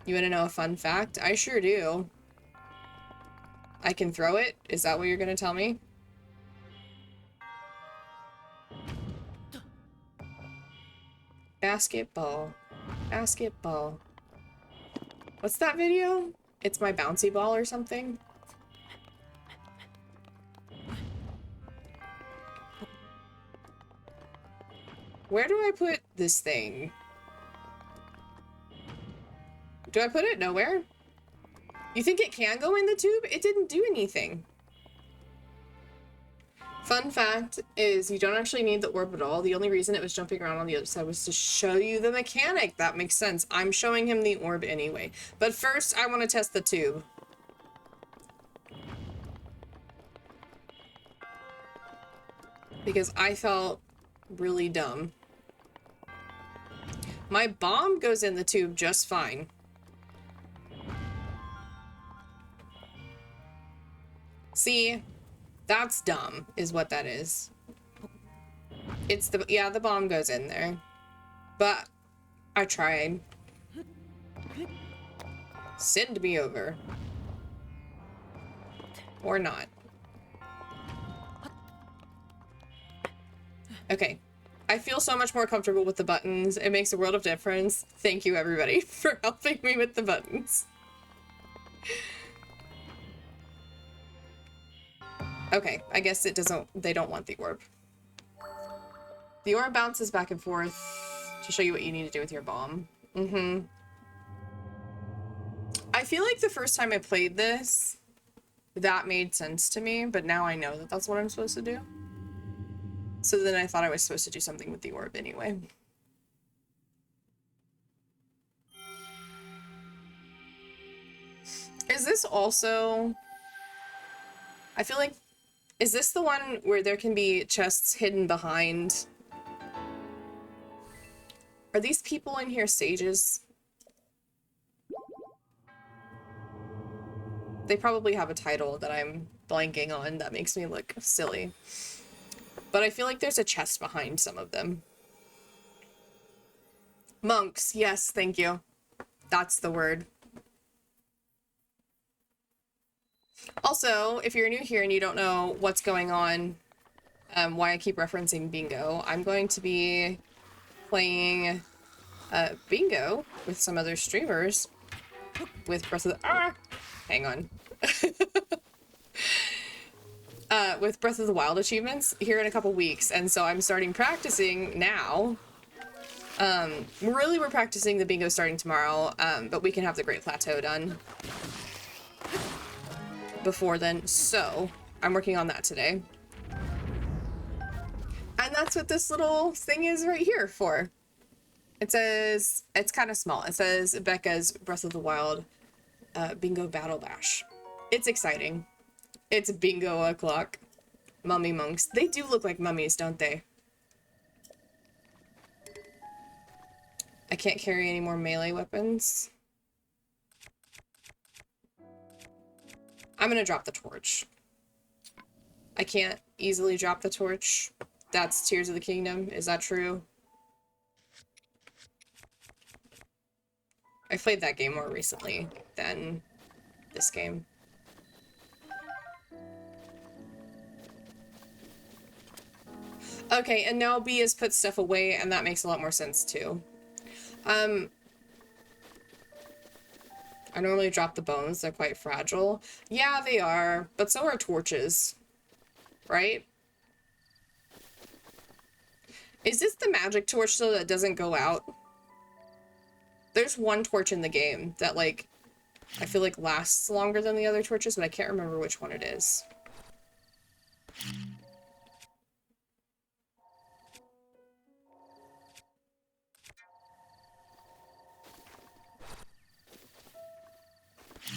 You wanna know a fun fact? I sure do. I can throw it? Is that what you're gonna tell me? Basketball. Basketball. What's that video? It's my bouncy ball or something? Where do I put this thing? Do I put it nowhere? You think it can go in the tube? It didn't do anything. Fun fact is you don't actually need the orb at all. The only reason it was jumping around on the other side was to show you the mechanic. That makes sense. I'm showing him the orb anyway. But first, I want to test the tube. Because I felt really dumb. My bomb goes in the tube just fine. See? That's dumb, is what that is. It's the, yeah, the bomb goes in there. But I tried. Send me over. Or not. Okay. I feel so much more comfortable with the buttons. It makes a world of difference. Thank you, everybody, for helping me with the buttons. Okay, I guess it doesn't, they don't want the orb. The orb bounces back and forth to show you what you need to do with your bomb. Mm-hmm. I feel like the first time I played this, that made sense to me, but now I know that that's what I'm supposed to do. So then I thought I was supposed to do something with the orb anyway. Is this also... I feel like... Is this the one where there can be chests hidden behind? Are these people in here sages? They probably have a title that I'm blanking on that makes me look silly. But I feel like there's a chest behind some of them. Monks, yes, thank you. That's the word. Also, if you're new here and you don't know what's going on, why I keep referencing bingo, I'm going to be playing bingo with some other streamers with Breath of the... hang on. With Breath of the Wild achievements here in a couple weeks, and so I'm starting practicing now. We're practicing the bingo starting tomorrow, but we can have the Great Plateau done before then, so I'm working on that today. And that's what this little thing is right here for. It says, it's kind of small. It says Becca's Breath of the Wild Bingo Battle Bash. It's exciting. It's bingo o'clock. Mummy monks. They do look like mummies, don't they? I can't carry any more melee weapons. I'm gonna drop the torch. I can't easily drop the torch. That's Tears of the Kingdom. Is that true? I played that game more recently than this game. Okay, and now B has put stuff away, and that makes a lot more sense too. I normally drop the bones, they're quite fragile. Yeah, they are, but so are torches, right? Is this the magic torch though that doesn't go out? There's one torch in the game that like, I feel like lasts longer than the other torches, but I can't remember which one it is.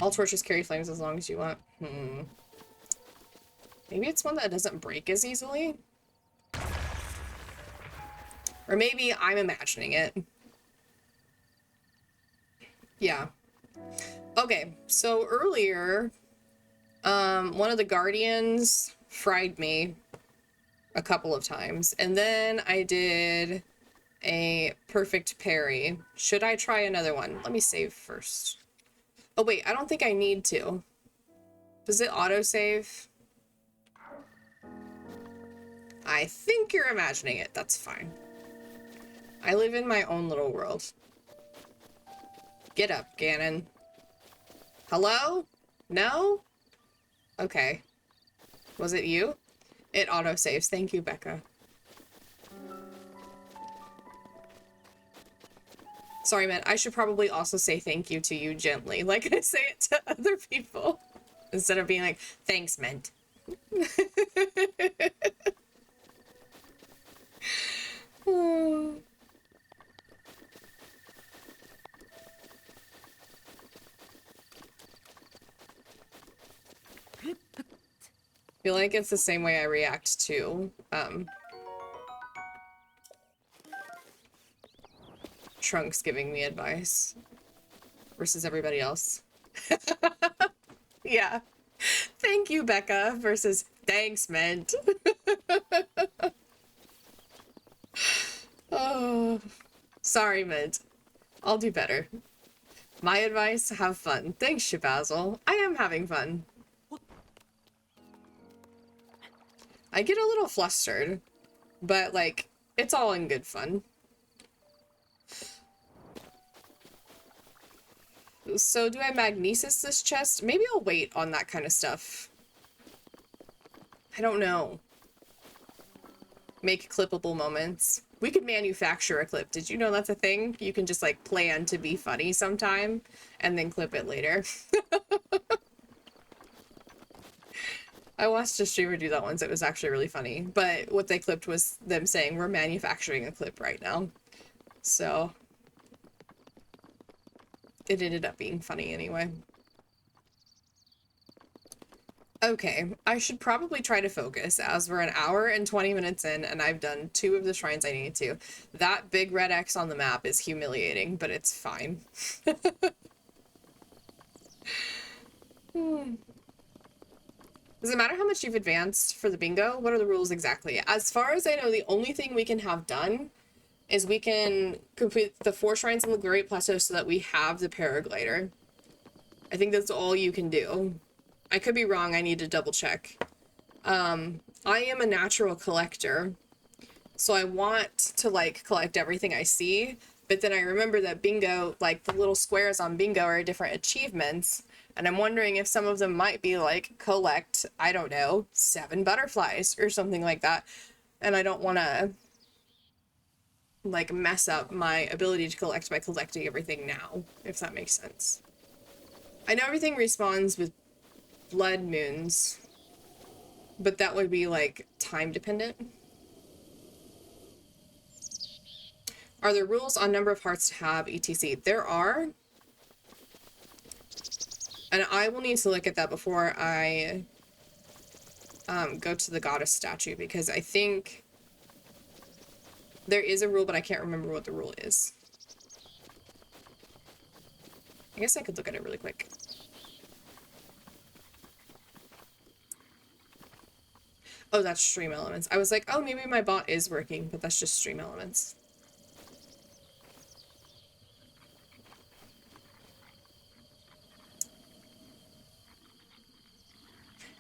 All torches carry flames as long as you want. Maybe it's one that doesn't break as easily? Or maybe I'm imagining it. Yeah. Okay, so earlier, One of the guardians fried me a couple of times, and then I did a perfect parry. Should I try another one? Let me save first. Oh wait, I don't think I need to. Does it autosave? I think you're imagining it. That's fine. I live in my own little world. Get up, Ganon. Hello? No? Okay. Was it you? It autosaves. Thank you, Becca. Sorry, man. I should probably also say thank you to you gently, like I say it to other people. Instead of being like, thanks, Mint. Oh. I feel like it's the same way I react to Trunks giving me advice versus everybody else. Yeah. Thank you, Becca, versus thanks, Mint. Oh, sorry, Mint. I'll do better. My advice, have fun. Thanks, Shabazzle. I am having fun. I get a little flustered, but, like, it's all in good fun. So do I magnesis this chest? Maybe I'll wait on that kind of stuff. I don't know. Make clippable moments. We could manufacture a clip. Did you know that's a thing? You can just like plan to be funny sometime and then clip it later. I watched a streamer do that once. It was actually really funny. But what they clipped was them saying, we're manufacturing a clip right now. So it ended up being funny anyway. Okay, I should probably try to focus as we're an hour and 20 minutes in and I've done 2 of the shrines I need to. That big red X on the map is humiliating, but it's fine. Does it matter how much you've advanced for the bingo? What are the rules exactly? As far as I know, the only thing we can have done is we can complete the 4 shrines in the Great Plateau so that we have the paraglider. I think that's all you can do. I could be wrong. I need to double check. I am a natural collector, so I want to like collect everything I see, but then I remember that bingo, like the little squares on bingo are different achievements, and I'm wondering if some of them might be like collect, I don't know, 7 butterflies or something like that, and I don't want to like mess up my ability to collect by collecting everything now, if that makes sense. I know everything respawns with blood moons, but that would be like time dependent. Are there rules on number of hearts to have etc? There are, and I will need to look at that before I go to the goddess statue, because I think there is a rule, but I can't remember what the rule is. I guess I could look at it really quick. Oh, that's stream elements. I was like, oh, maybe my bot is working, but that's just stream elements.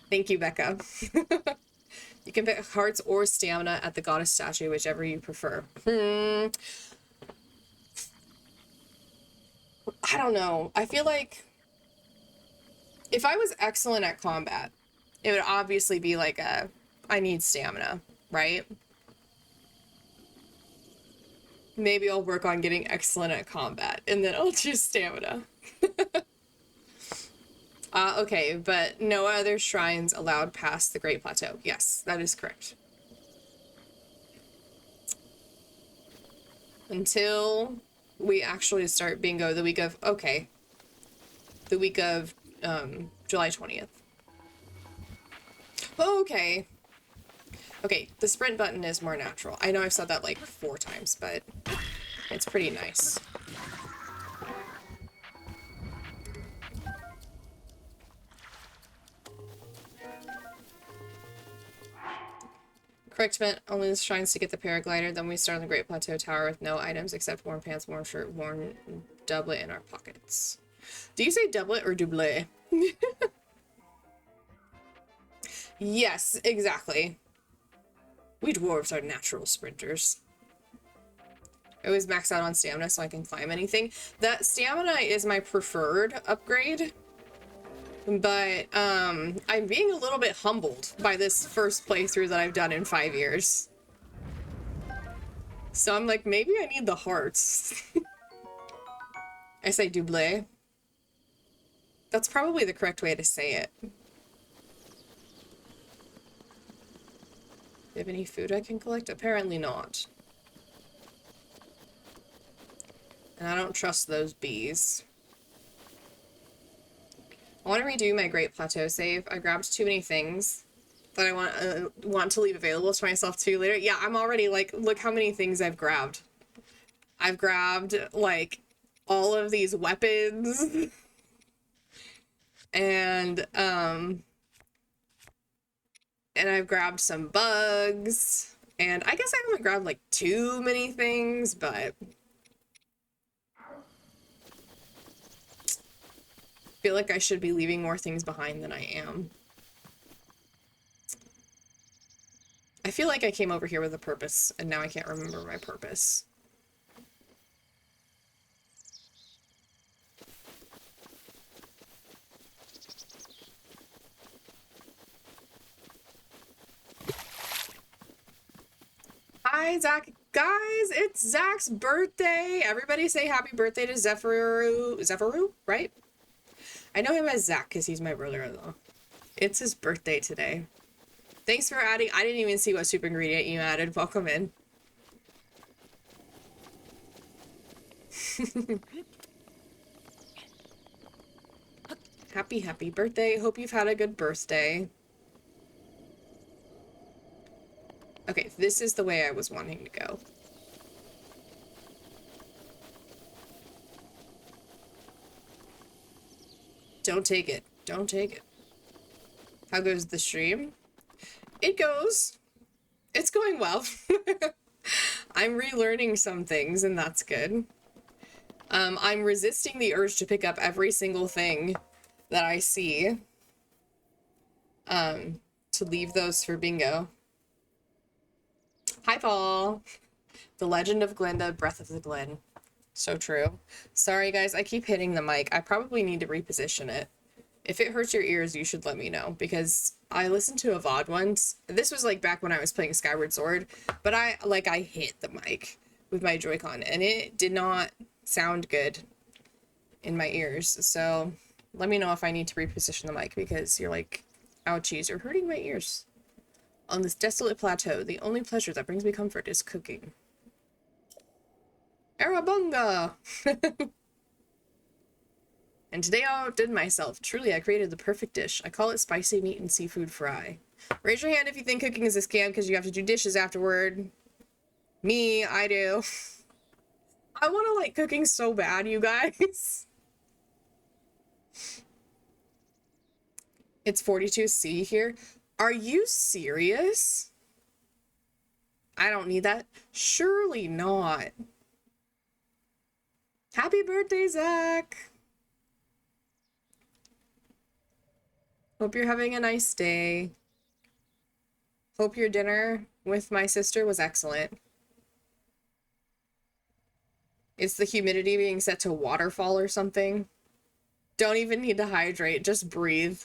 Thank you, Becca. You can pick hearts or stamina at the goddess statue, whichever you prefer. I don't know. I feel like if I was excellent at combat, it would obviously be like a, I need stamina, right? Maybe I'll work on getting excellent at combat, and then I'll choose stamina. Okay, but no other shrines allowed past the Great Plateau. Yes, that is correct. Until we actually start bingo the week of, okay, the week of July 20th. Okay. Okay, the sprint button is more natural. I know I've said that like 4 times, but it's pretty nice. Correct, meant only the shrines to get the paraglider. Then we start on the Great Plateau Tower with no items except warm pants, warm shirt, warm doublet in our pockets. Do you say doublet or doublet? Yes, exactly. We dwarves are natural sprinters. I always max out on stamina so I can climb anything. That stamina is my preferred upgrade. But I'm being a little bit humbled by this first playthrough that I've done in 5 years. So I'm like, maybe I need the hearts. I say double. That's probably the correct way to say it. Do you have any food I can collect? Apparently not. And I don't trust those bees. I want to redo my Great Plateau save. I grabbed too many things that I want to leave available to myself too later. Yeah, I'm already like, look how many things I've grabbed. I've grabbed like all of these weapons and I've grabbed some bugs, and I guess I haven't grabbed like too many things, but I feel like I should be leaving more things behind than I am. I feel like I came over here with a purpose, and now I can't remember my purpose. Hi, Zach. Guys, it's Zach's birthday. Everybody say happy birthday to Zephyru. Zephyru, right? I know him as Zach because he's my brother-in-law. It's his birthday today. Thanks for adding. I didn't even see what super ingredient you added. Welcome in. Happy birthday. Hope you've had a good birthday. Okay, this is the way I was wanting to go. Don't take it. Don't take it. How goes the stream? It goes. It's going well. I'm relearning some things, and that's good. I'm resisting the urge to pick up every single thing that I see. To leave those for bingo. Hi, Paul. The Legend of Glinda, Breath of the Glen. So true. Sorry, guys, I keep hitting the mic. I probably need to reposition it. If it hurts your ears, you should let me know, because I listened to a VOD once. This was like back when I was playing Skyward Sword, but I hit the mic with my Joy-Con, and it did not sound good in my ears. So let me know if I need to reposition the mic, because you're like, ouchies, you're hurting my ears. On this desolate plateau, the only pleasure that brings me comfort is cooking. Arabunga! And today I outdid myself. Truly, I created the perfect dish. I call it spicy meat and seafood fry. Raise your hand if you think cooking is a scam because you have to do dishes afterward. Me, I do. I want to like cooking so bad, you guys. It's 42C here. Are you serious? I don't need that. Surely not. Happy birthday, Zach. Hope you're having a nice day. Hope your dinner with my sister was excellent. Is the humidity being set to waterfall or something? Don't even need to hydrate, just breathe.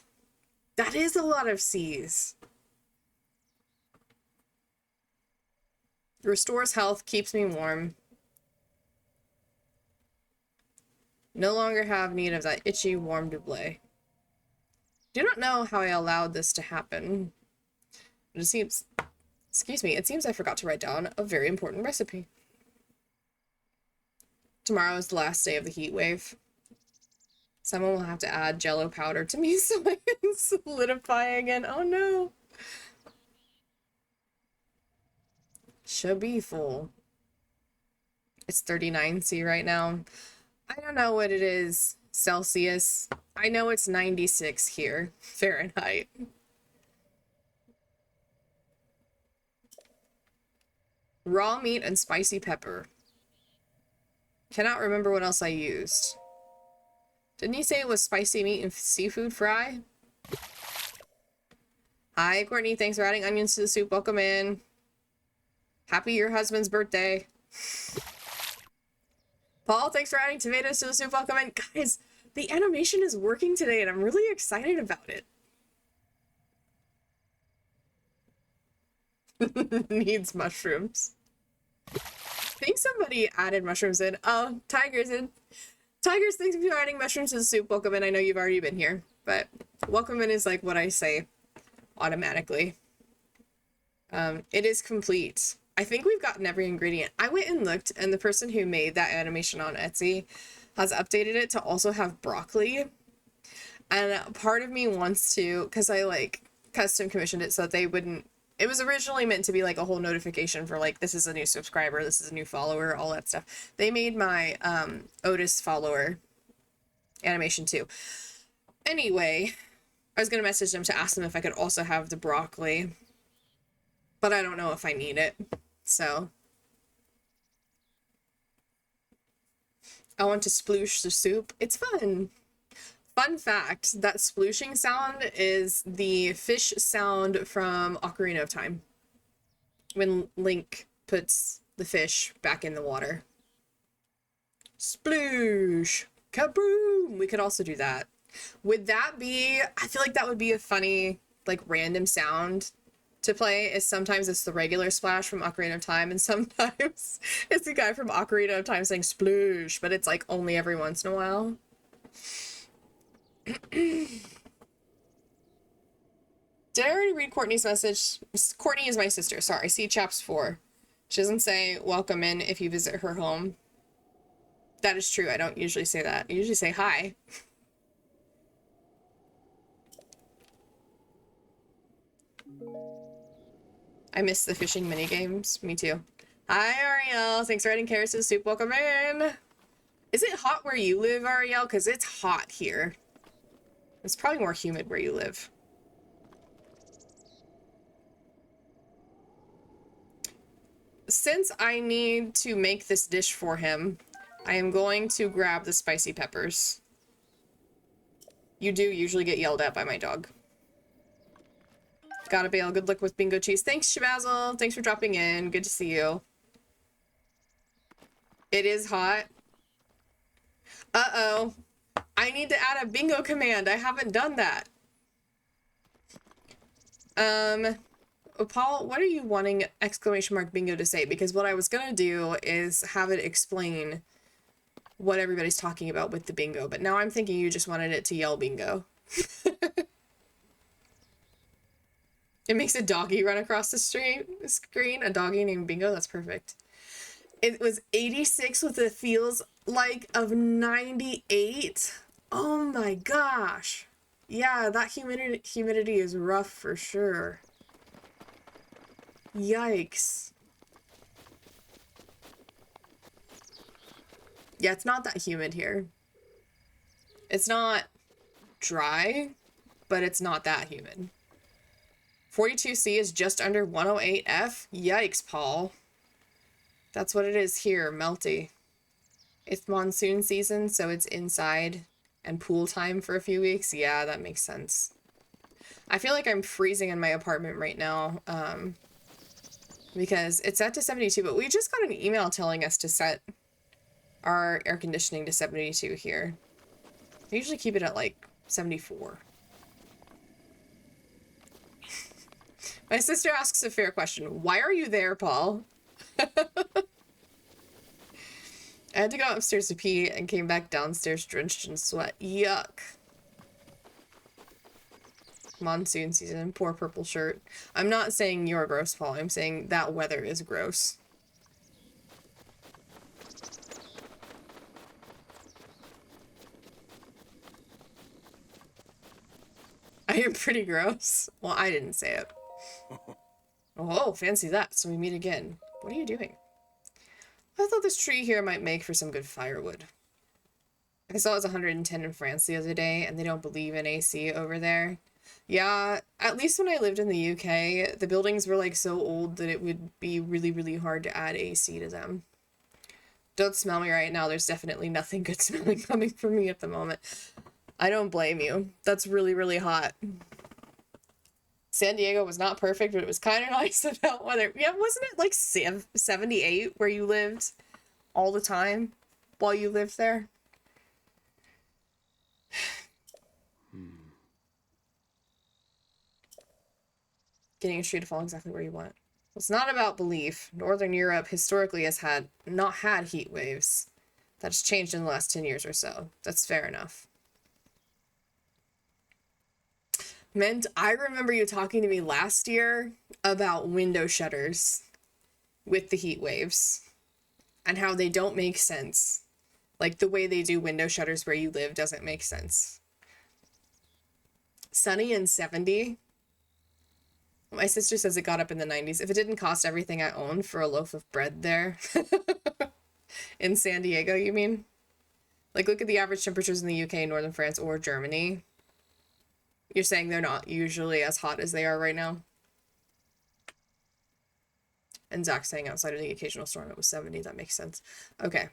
That is a lot of C's. Restores health, keeps me warm. No longer have need of that itchy, warm doublet. Do not know how I allowed this to happen. But it seems, excuse me, it seems I forgot to write down a very important recipe. Tomorrow is the last day of the heat wave. Someone will have to add Jello powder to me so I can solidify again. Oh no. Should be full. It's 39C right now. I don't know what it is Celsius. I know it's 96 here, Fahrenheit. Raw meat and spicy pepper. Cannot remember what else I used. Didn't he say it was spicy meat and seafood fry? Hi, Courtney. Thanks for adding onions to the soup. Welcome in. Happy your husband's birthday. Paul, thanks for adding tomatoes to the soup. Welcome in. Guys, the animation is working today and I'm really excited about it. Needs mushrooms. I think somebody added mushrooms in. Oh, Tiger's in. Tigers, thanks for adding mushrooms to the soup. Welcome in. I know you've already been here, but welcome in is like what I say automatically. It is complete. I think we've gotten every ingredient. I went and looked, and the person who made that animation on Etsy has updated it to also have broccoli. And part of me wants to, because I like custom commissioned it so that they wouldn't. It was originally meant to be like a whole notification for like, this is a new subscriber, this is a new follower, all that stuff. They made my Otis follower animation too. Anyway, I was going to message them to ask them if I could also have the broccoli, but I don't know if I need it. So I want to sploosh the soup. It's fun. Fun fact, that splooshing sound is the fish sound from Ocarina of Time. When Link puts the fish back in the water. Sploosh! Kaboom! We could also do that. Would that be... I feel like that would be a funny, like, random sound to play. Is sometimes it's the regular splash from Ocarina of Time, and sometimes it's the guy from Ocarina of Time saying sploosh, but it's, like, only every once in a while. Did I already read Courtney's message? Courtney is my sister. Sorry, see chaps 4. She doesn't say welcome in if you visit her home. That is true. I don't usually say that. I usually say hi. I miss the fishing mini games. Me too. Hi, Ariel. Thanks for adding carrots to the soup. Welcome in. Is it hot where you live, Ariel? Because it's hot here. It's probably more humid where you live. Since I need to make this dish for him, I am going to grab the spicy peppers. You do usually get yelled at by my dog. Gotta bail. Good luck with bingo cheese. Thanks, Shabazzle. Thanks for dropping in. Good to see you. It is hot. Uh-oh. I need to add a bingo command. I haven't done that. Paul, what are you wanting exclamation mark bingo to say? Because what I was gonna do is have it explain what everybody's talking about with the bingo, but now I'm thinking you just wanted it to yell bingo. It makes a doggy run across the screen. A doggy named Bingo. That's perfect. It was 86 with a feels like of 98. Oh my gosh. Yeah, that humidity is rough for sure. Yikes. Yeah, it's not that humid here. It's not dry, but it's not that humid. 42C is just under 108F. Yikes, Paul. That's what it is here, melty. It's monsoon season, so it's inside and pool time for a few weeks. Yeah, that makes sense. I feel like I'm freezing in my apartment right now, because it's set to 72, but we just got an email telling us to set our air conditioning to 72 here. I usually keep it at like 74. My sister asks a fair question. Why are you there, Paul? I had to go upstairs to pee and came back downstairs drenched in sweat. Yuck. Monsoon season. Poor purple shirt. I'm not saying you're gross, Paul. I'm saying that weather is gross. I am pretty gross. Well, I didn't say it. Oh, fancy that. So we meet again. What are you doing? I thought this tree here might make for some good firewood. I saw it was 110 in France the other day, and they don't believe in AC over there. Yeah, at least when I lived in the UK, the buildings were like so old that it would be really, really hard to add AC to them. Don't smell me right now. There's definitely nothing good smelling coming from me at the moment. I don't blame you. That's really, really hot. San Diego was not perfect, but it was kind of nice about weather. Yeah, wasn't it like 78 where you lived all the time while you lived there? Getting a tree to fall exactly where you want. It's not about belief. Northern Europe historically has not had heat waves. That's changed in the last 10 years or so. That's fair enough. Mint, I remember you talking to me last year about window shutters with the heat waves and how they don't make sense. Like the way they do window shutters where you live doesn't make sense. Sunny and 70. My sister says it got up in the 90s. If it didn't cost everything I own for a loaf of bread there. In San Diego, you mean? Like, look at the average temperatures in the UK, Northern France, or Germany. You're saying they're not usually as hot as they are right now? And Zach's saying outside of the occasional storm it was 70. That makes sense. Okay.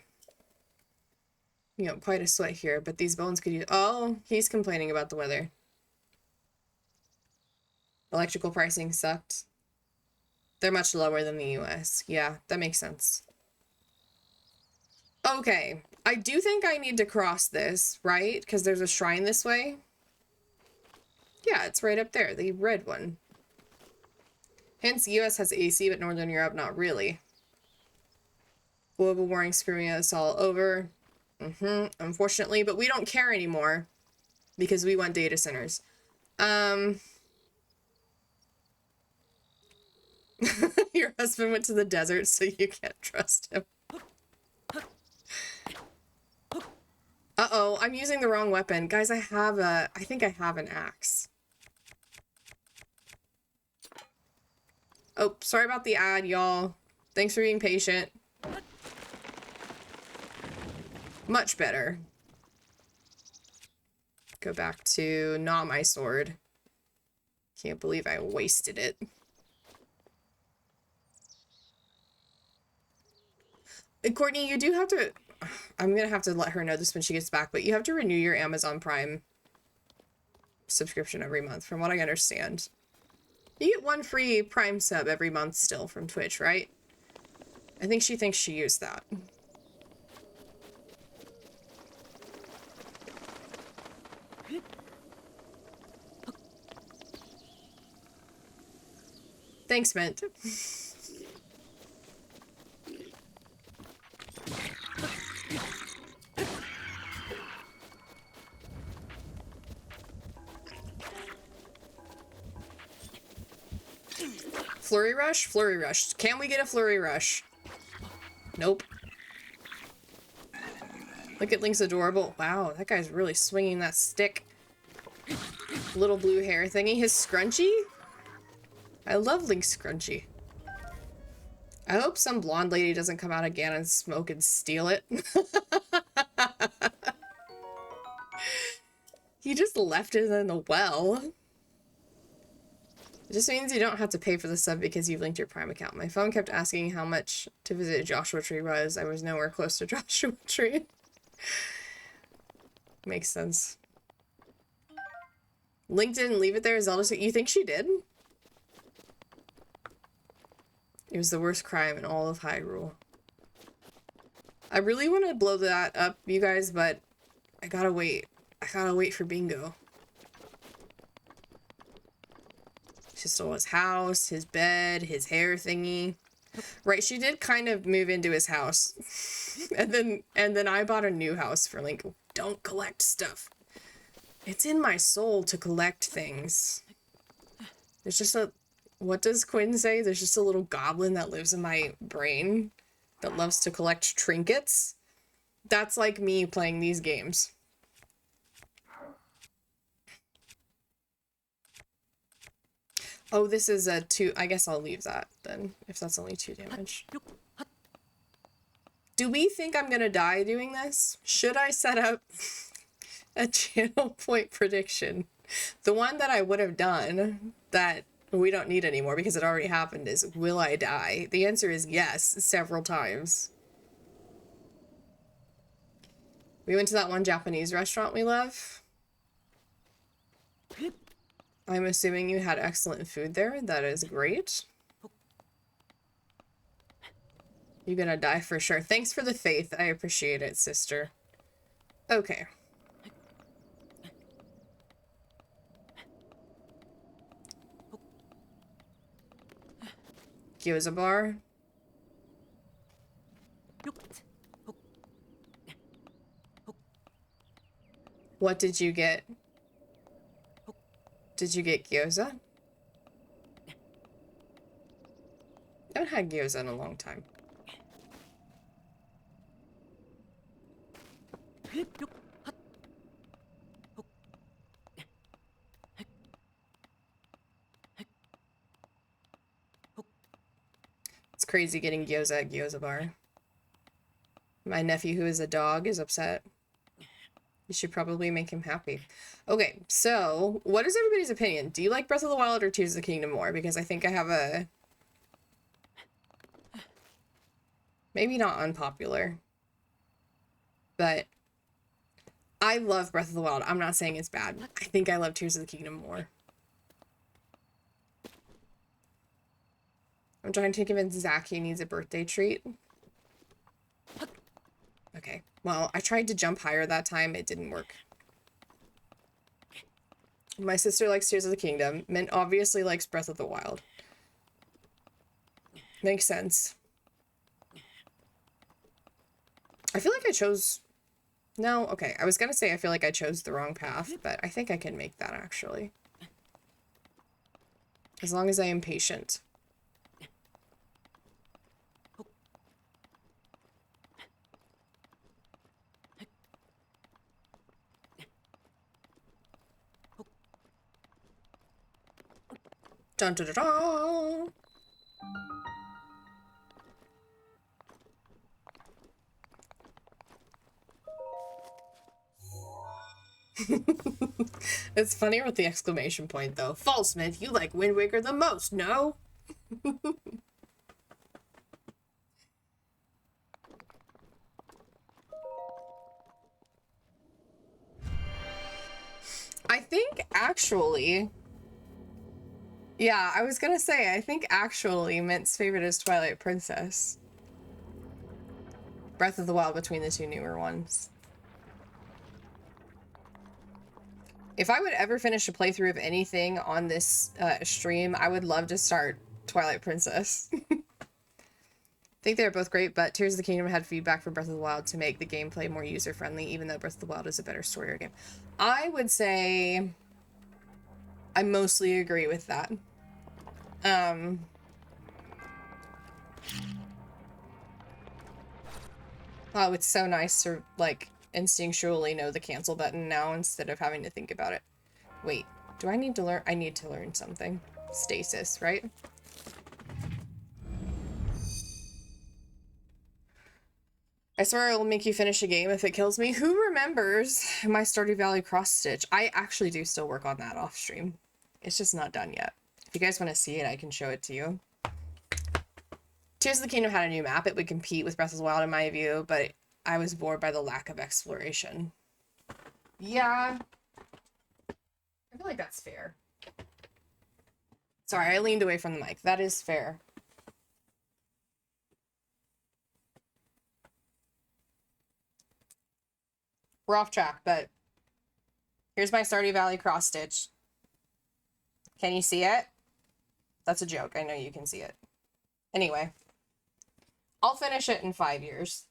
You know, quite a sweat here, but these bones could use... Oh, he's complaining about the weather. Electrical pricing sucked. They're much lower than the US. Yeah, that makes sense. Okay, I do think I need to cross this, right? Because there's a shrine this way. Yeah, it's right up there, the red one. Hence, US has AC, but Northern Europe, not really. Global warming screwing us all over. Unfortunately, but we don't care anymore because we want data centers. Your husband went to the desert, so you can't trust him. Uh-oh, I'm using the wrong weapon. Guys, I think I have an axe. Oh, sorry about the ad, y'all. Thanks for being patient. Much better. Go back to not my sword. Can't believe I wasted it. And Courtney, you do have to... I'm gonna have to let her know this when she gets back, but you have to renew your Amazon Prime subscription every month, from what I understand. You get one free Prime sub every month still from Twitch, right? I think she thinks she used that. Thanks, Mint. Flurry rush? Flurry rush. Can we get a flurry rush? Nope. Look at Link's adorable. Wow, that guy's really swinging that stick. Little blue hair thingy. His scrunchie? I love Link's scrunchie. I hope some blonde lady doesn't come out again and smoke and steal it. He just left it in the well. It just means you don't have to pay for the sub because you've linked your Prime account. My phone kept asking how much to visit Joshua Tree was. I was nowhere close to Joshua Tree. Makes sense. Link didn't leave it there. Zelda, you think she did? It was the worst crime in all of Hyrule. I really want to blow that up, you guys, but I gotta wait. I gotta wait for bingo. She stole his house, his bed, his hair thingy. Right, she did kind of move into his house. and then I bought a new house for Link. Don't collect stuff. It's in my soul to collect things. There's just a... What does Quinn say? There's just a little goblin that lives in my brain that loves to collect trinkets. That's like me playing these games. Oh, this is a 2... I guess I'll leave that then, if that's only 2 damage. Do we think I'm gonna die doing this? Should I set up A channel point prediction. The one that I would have done that we don't need anymore because it already happened is, will I die? The answer is yes, several times. We went to that one Japanese restaurant we love. I'm assuming you had excellent food there. That is great. You're gonna die for sure. Thanks for the faith. I appreciate it, sister. Okay. Gyoza bar. What did you get? Did you get gyoza? I haven't had gyoza in a long time. It's crazy getting gyoza at gyoza bar. My nephew, who is a dog, is upset. You should probably make him happy. Okay, so what is everybody's opinion? Do you like Breath of the Wild or Tears of the Kingdom more? Because I think I have a... maybe not unpopular, but I love Breath of the Wild. I'm not saying it's bad. I think I love Tears of the Kingdom more. I'm trying to convince Zach he needs a birthday treat. Okay, well, I tried to jump higher that time. It didn't work. My sister likes Tears of the Kingdom. Mint obviously likes Breath of the Wild. Makes sense. I feel like I chose... no, okay. I was gonna say I feel like I chose the wrong path, but I think I can make that, actually. As long as I am patient. Dun dun dun dun! It's funnier with the exclamation point, though. Falsmith, you like Wind Waker the most, no? I think actually... yeah, I was gonna say, I think actually Mint's favorite is Twilight Princess. Breath of the Wild between the two newer ones. If I would ever finish a playthrough of anything on this stream, I would love to start Twilight Princess. I think they're both great, but Tears of the Kingdom had feedback from Breath of the Wild to make the gameplay more user-friendly, even though Breath of the Wild is a better story game. I would say I mostly agree with that. Oh, it's so nice to, like, instinctually know the cancel button now instead of having to think about it. Wait, do I need to learn? I need to learn something. Stasis, right? I swear I will make you finish a game if it kills me. Who remembers my Stardew Valley cross-stitch? I actually do still work on that off stream. It's just not done yet. If you guys want to see it, I can show it to you. Tears of the Kingdom had a new map. It would compete with Breath of the Wild in my view, but I was bored by the lack of exploration. Yeah. I feel like that's fair. Sorry, I leaned away from the mic. That is fair. We're off track, but here's my Stardew Valley cross-stitch. Can you see it? That's a joke. I know you can see it. Anyway. I'll finish it in 5 years.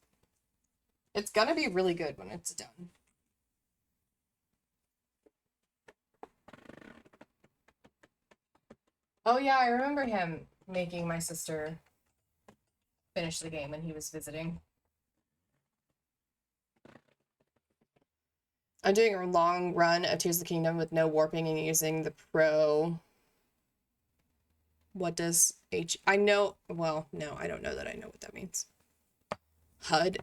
It's gonna be really good when it's done. Oh yeah, I remember him making my sister finish the game when he was visiting. I'm doing a long run of Tears of the Kingdom with no warping and using the pro... what does I know, well, no, I don't know that I know what that means. HUD.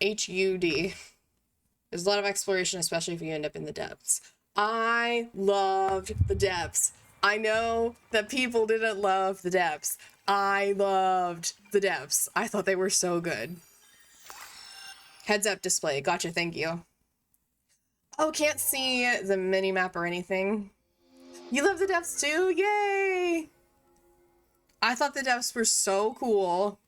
HUD. There's a lot of exploration, especially if you end up in the depths. I loved the depths. I know that people didn't love the depths. I loved the depths. I thought they were so good. Heads up display. Gotcha, thank you. Oh, can't see the mini map or anything. You love the depths too? Yay! I thought the depths were so cool.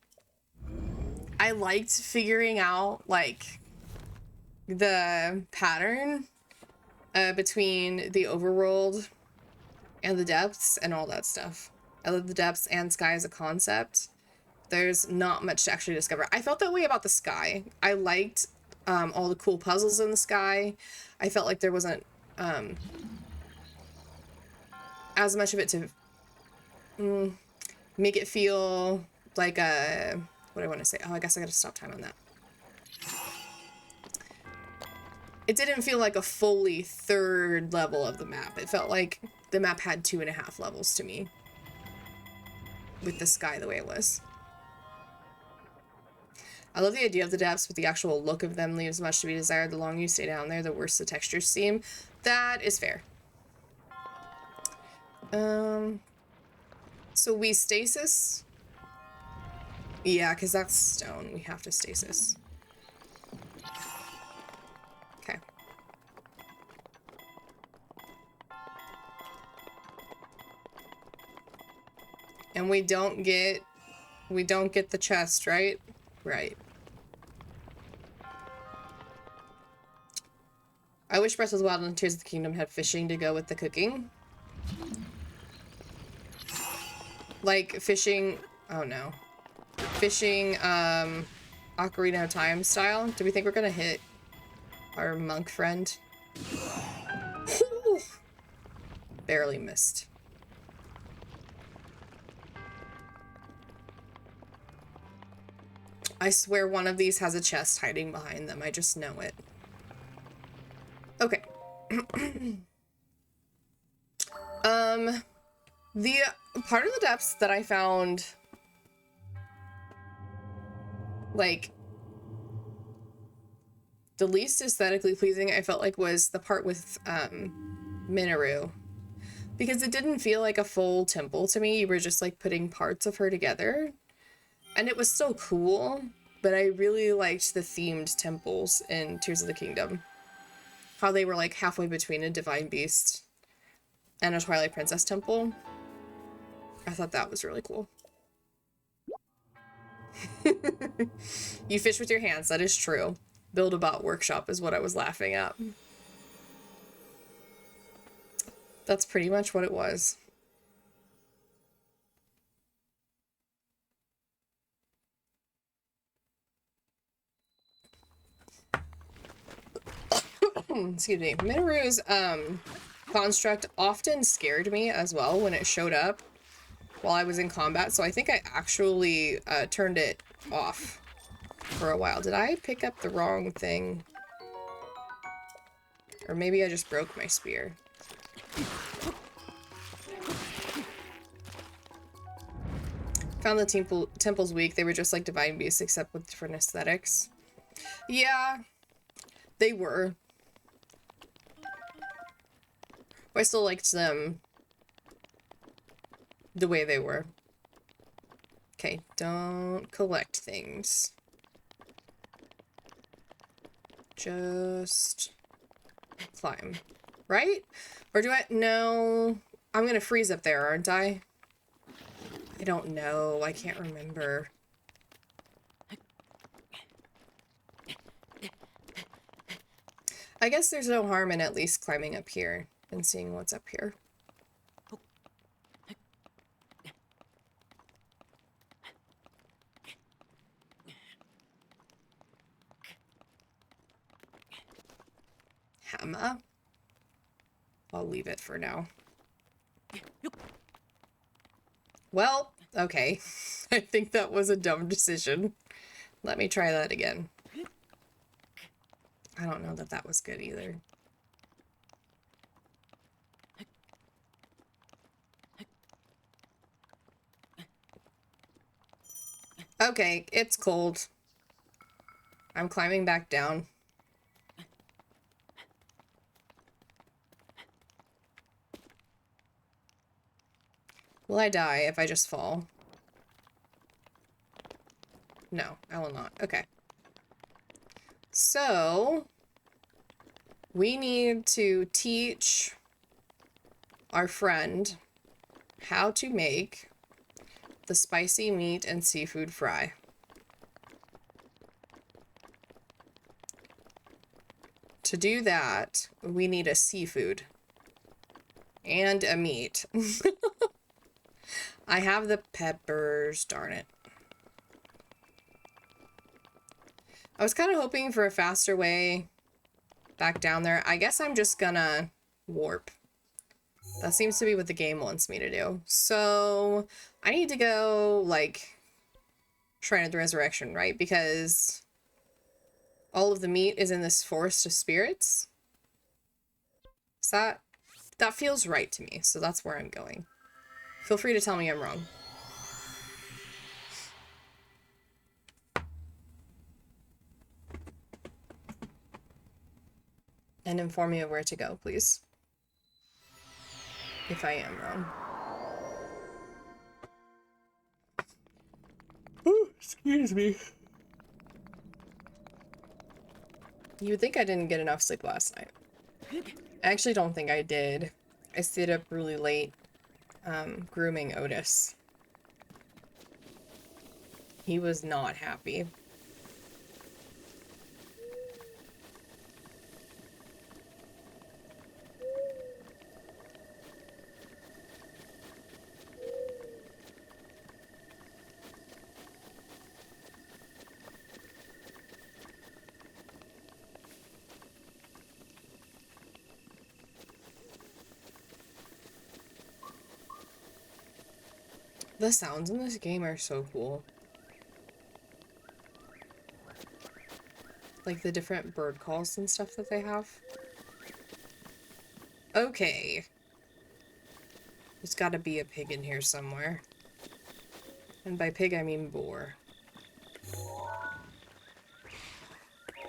I liked figuring out like the pattern between the overworld and the depths and all that stuff. I love the depths and sky as a concept. There's not much to actually discover. I felt that way about the sky. I liked all the cool puzzles in the sky. I felt like there wasn't as much of it to make it feel like a, what do I want to say? Oh, I guess I gotta stop time on that. It didn't feel like a fully third level of the map. It felt like the map had 2.5 levels to me with the sky the way it was. I love the idea of the depths, but the actual look of them leaves much to be desired. The longer you stay down there, the worse the textures seem. That is fair. So we stasis? Yeah, because that's stone. We have to stasis. Okay. And we don't get the chest, right? Right. I wish Breath of the Wild and Tears of the Kingdom had fishing to go with the cooking. Like fishing, oh no. Fishing, Ocarina of Time style. Do we think we're gonna hit our monk friend? Barely missed. I swear one of these has a chest hiding behind them. I just know it. Okay. The part of the depths that I found like the least aesthetically pleasing, I felt like, was the part with Minoru, because it didn't feel like a full temple to me. You were just like putting parts of her together, and it was still cool, but I really liked the themed temples in Tears of the Kingdom, how they were like halfway between a Divine Beast and a Twilight Princess temple. I thought that was really cool. You fish with your hands, that is true. Build-A-Bot Workshop is what I was laughing at. That's pretty much what it was. Excuse me. Minoru's construct often scared me as well when it showed up while I was in combat, so I think I actually turned it off for a while. Did I pick up the wrong thing? Or maybe I just broke my spear. Found the temples weak. They were just like Divine Beasts, except with different aesthetics. Yeah, they were. But I still liked them the way they were. Okay, don't collect things. Just climb. Right? Or do I? No. I'm gonna freeze up there, aren't I? I don't know. I can't remember. I guess there's no harm in at least climbing up here and seeing what's up here. Hammer. I'll leave it for now. Well, okay. I think that was a dumb decision. Let me try that again. I don't know that that was good either. Okay, it's cold. I'm climbing back down. Will I die if I just fall? No, I will not. Okay. So, we need to teach our friend how to make the spicy meat and seafood fry. To do that, we need a seafood and a meat. I have the peppers, darn it. I was kind of hoping for a faster way back down there. I guess I'm just gonna warp. That seems to be what the game wants me to do. So I need to go, like, Shrine of the Resurrection, right? Because all of the meat is in this forest of spirits. So that feels right to me. So that's where I'm going. Feel free to tell me I'm wrong. And inform me of where to go, please. If I am wrong. Ooh, excuse me. You would think I didn't get enough sleep last night. I actually don't think I did. I stayed up really late grooming Otis. He was not happy. The sounds in this game are so cool. Like the different bird calls and stuff that they have. Okay. There's gotta be a pig in here somewhere. And by pig, I mean boar.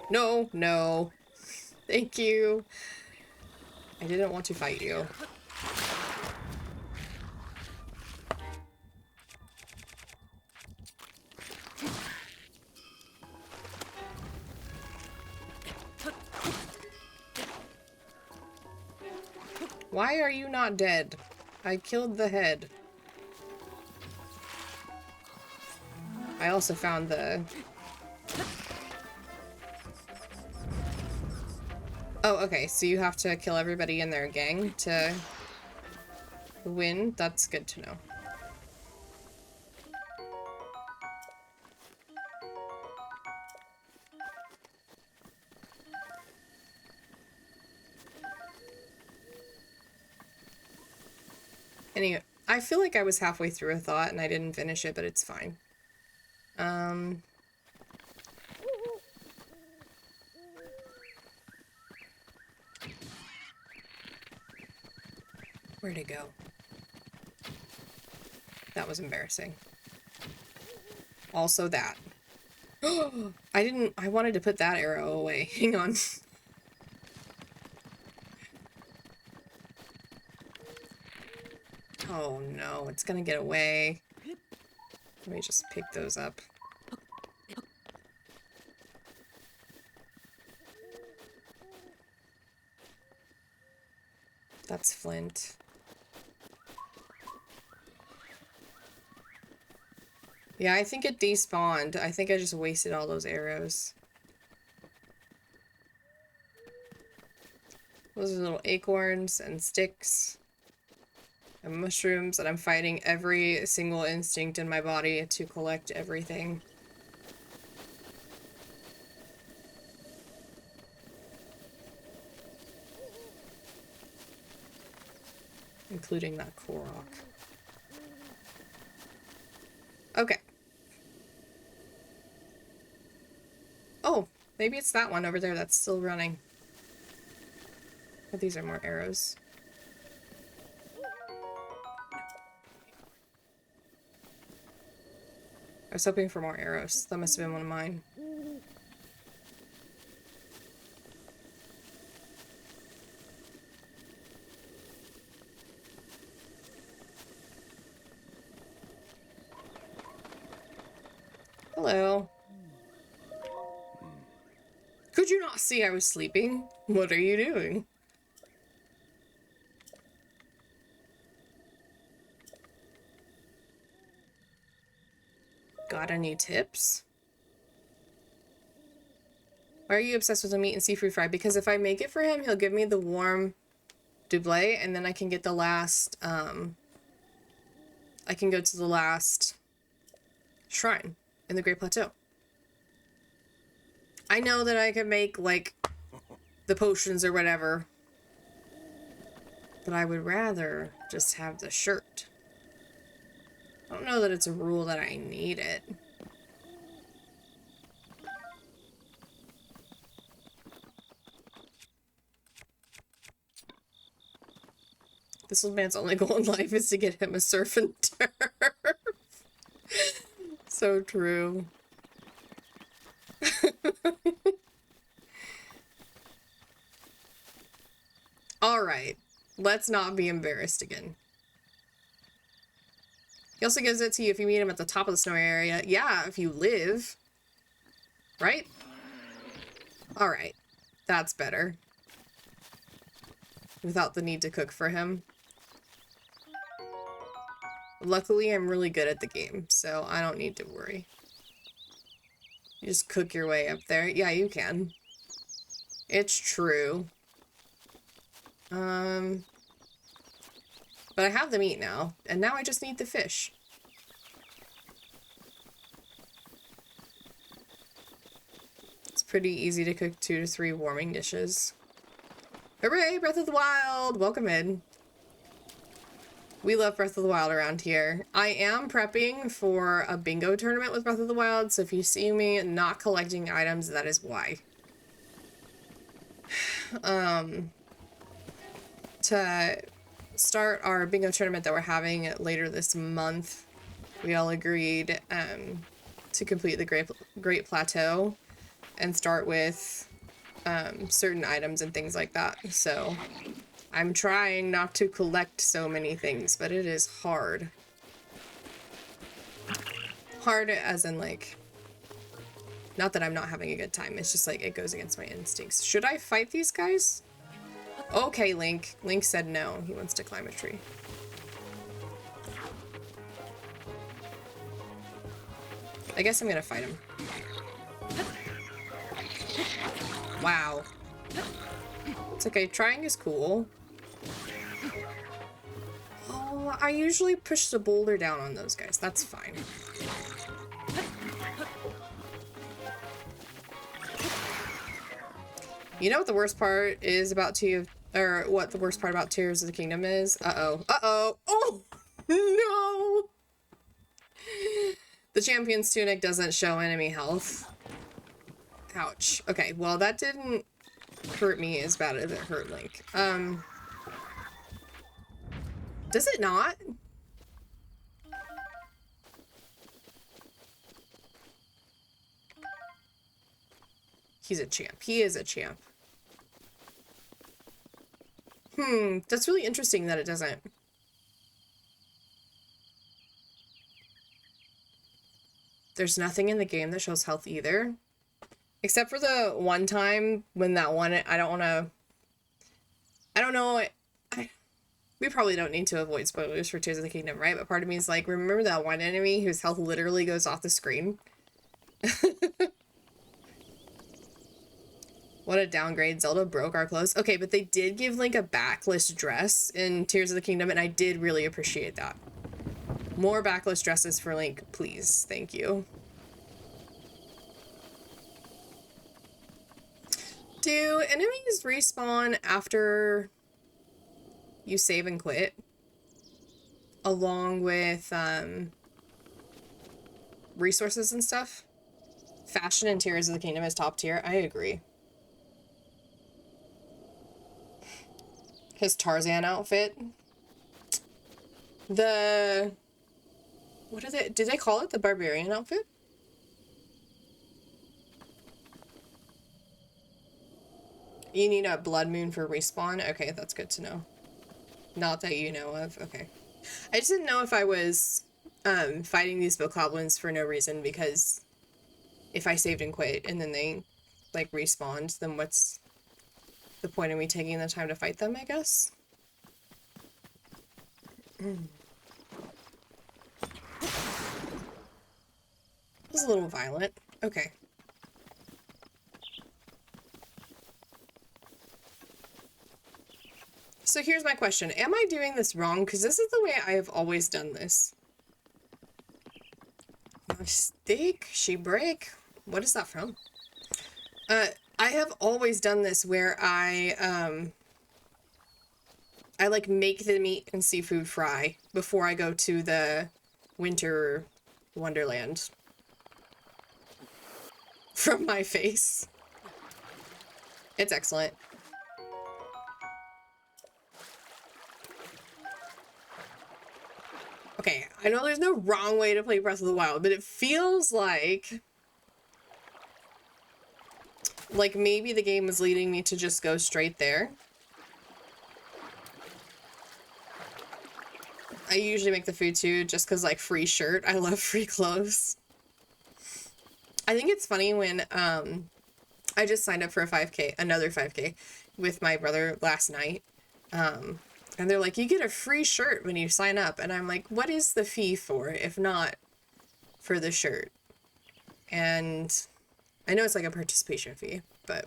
No, no. Thank you. I didn't want to fight you. Why are you not dead? I killed the head. I also found the... Oh, okay, so you have to kill everybody in their gang to win? That's good to know. Anyway, I feel like I was halfway through a thought and I didn't finish it, but it's fine. Where'd it go? That was embarrassing. Also that. I wanted to put that arrow away. Hang on. Oh no, it's gonna get away. Let me just pick those up. That's flint. Yeah, I think it despawned. I think I just wasted all those arrows. Those are little acorns and sticks and mushrooms, and I'm fighting every single instinct in my body to collect everything. Including that Korok. Okay. Oh, maybe it's that one over there that's still running. But these are more arrows. I was hoping for more arrows. That must have been one of mine. Hello. Could you not see I was sleeping? What are you doing? Got any tips? Why are you obsessed with the meat and seafood fry? Because if I make it for him, he'll give me the warm double, and then I can get the last, I can go to the last shrine in the Great Plateau. I know that I can make, like, the potions or whatever, but I would rather just have the shirt. I don't know that it's a rule that I need it. This old man's only goal in life is to get him a surf and turf. So true. Alright, let's not be embarrassed again. He also gives it to you if you meet him at the top of the snowy area. Yeah, if you live. Right? Alright, that's better. Without the need to cook for him. Luckily, I'm really good at the game, so I don't need to worry. You just cook your way up there. Yeah, you can. It's true. But I have the meat now, and now I just need the fish. It's pretty easy to cook 2 to 3 warming dishes. Hooray, Breath of the Wild! Welcome in. We love Breath of the Wild around here. I am prepping for a bingo tournament with Breath of the Wild, so if you see me not collecting items, that is why. To start our bingo tournament that we're having later this month, we all agreed to complete the Great Plateau and start with certain items and things like that. So I'm trying not to collect so many things, but it is hard. Hard as in, like, not that I'm not having a good time. It's just like it goes against my instincts. Should I fight these guys? Okay, Link. Link said no. He wants to climb a tree. I guess I'm gonna fight him. Wow. It's okay. Trying is cool. Oh, I usually push the boulder down on those guys. That's fine. You know what the worst part is about what the worst part about Tears of the Kingdom is? Uh-oh. Uh-oh. Oh! No! The Champion's Tunic doesn't show enemy health. Ouch. Okay, well, that didn't hurt me as bad as it hurt Link. Does it not? He's a champ. He is a champ. That's really interesting that it doesn't. There's nothing in the game that shows health either. Except for the one time when that one, I don't know, we probably don't need to avoid spoilers for Tears of the Kingdom, right? But part of me is like, remember that one enemy whose health literally goes off the screen? What a downgrade. Zelda broke our clothes. Okay, but they did give Link a backless dress in Tears of the Kingdom, and I did really appreciate that. More backless dresses for Link, please. Thank you. Do enemies respawn after you save and quit? Along with resources and stuff? Fashion in Tears of the Kingdom is top tier. I agree. His Tarzan outfit. What is it? Did they call it the barbarian outfit? You need a blood moon for respawn? Okay, that's good to know. Not that you know of. Okay. I just didn't know if I was fighting these bokoblins for no reason because if I saved and quit and then they like respawned, then what's the point of me taking the time to fight them, I guess? It was a little violent. Okay. So here's my question. Am I doing this wrong? Because this is the way I have always done this. Mistake? She break? What is that from? I have always done this where I like make the meat and seafood fry before I go to the winter wonderland. From my face. It's excellent. Okay, I know there's no wrong way to play Breath of the Wild, but it feels like maybe the game is leading me to just go straight there. I usually make the food too, just because, like, free shirt. I love free clothes. I think it's funny when, I just signed up for a 5K, another 5K, with my brother last night. And they're like, you get a free shirt when you sign up. And I'm like, what is the fee for, if not for the shirt? And I know it's like a participation fee, but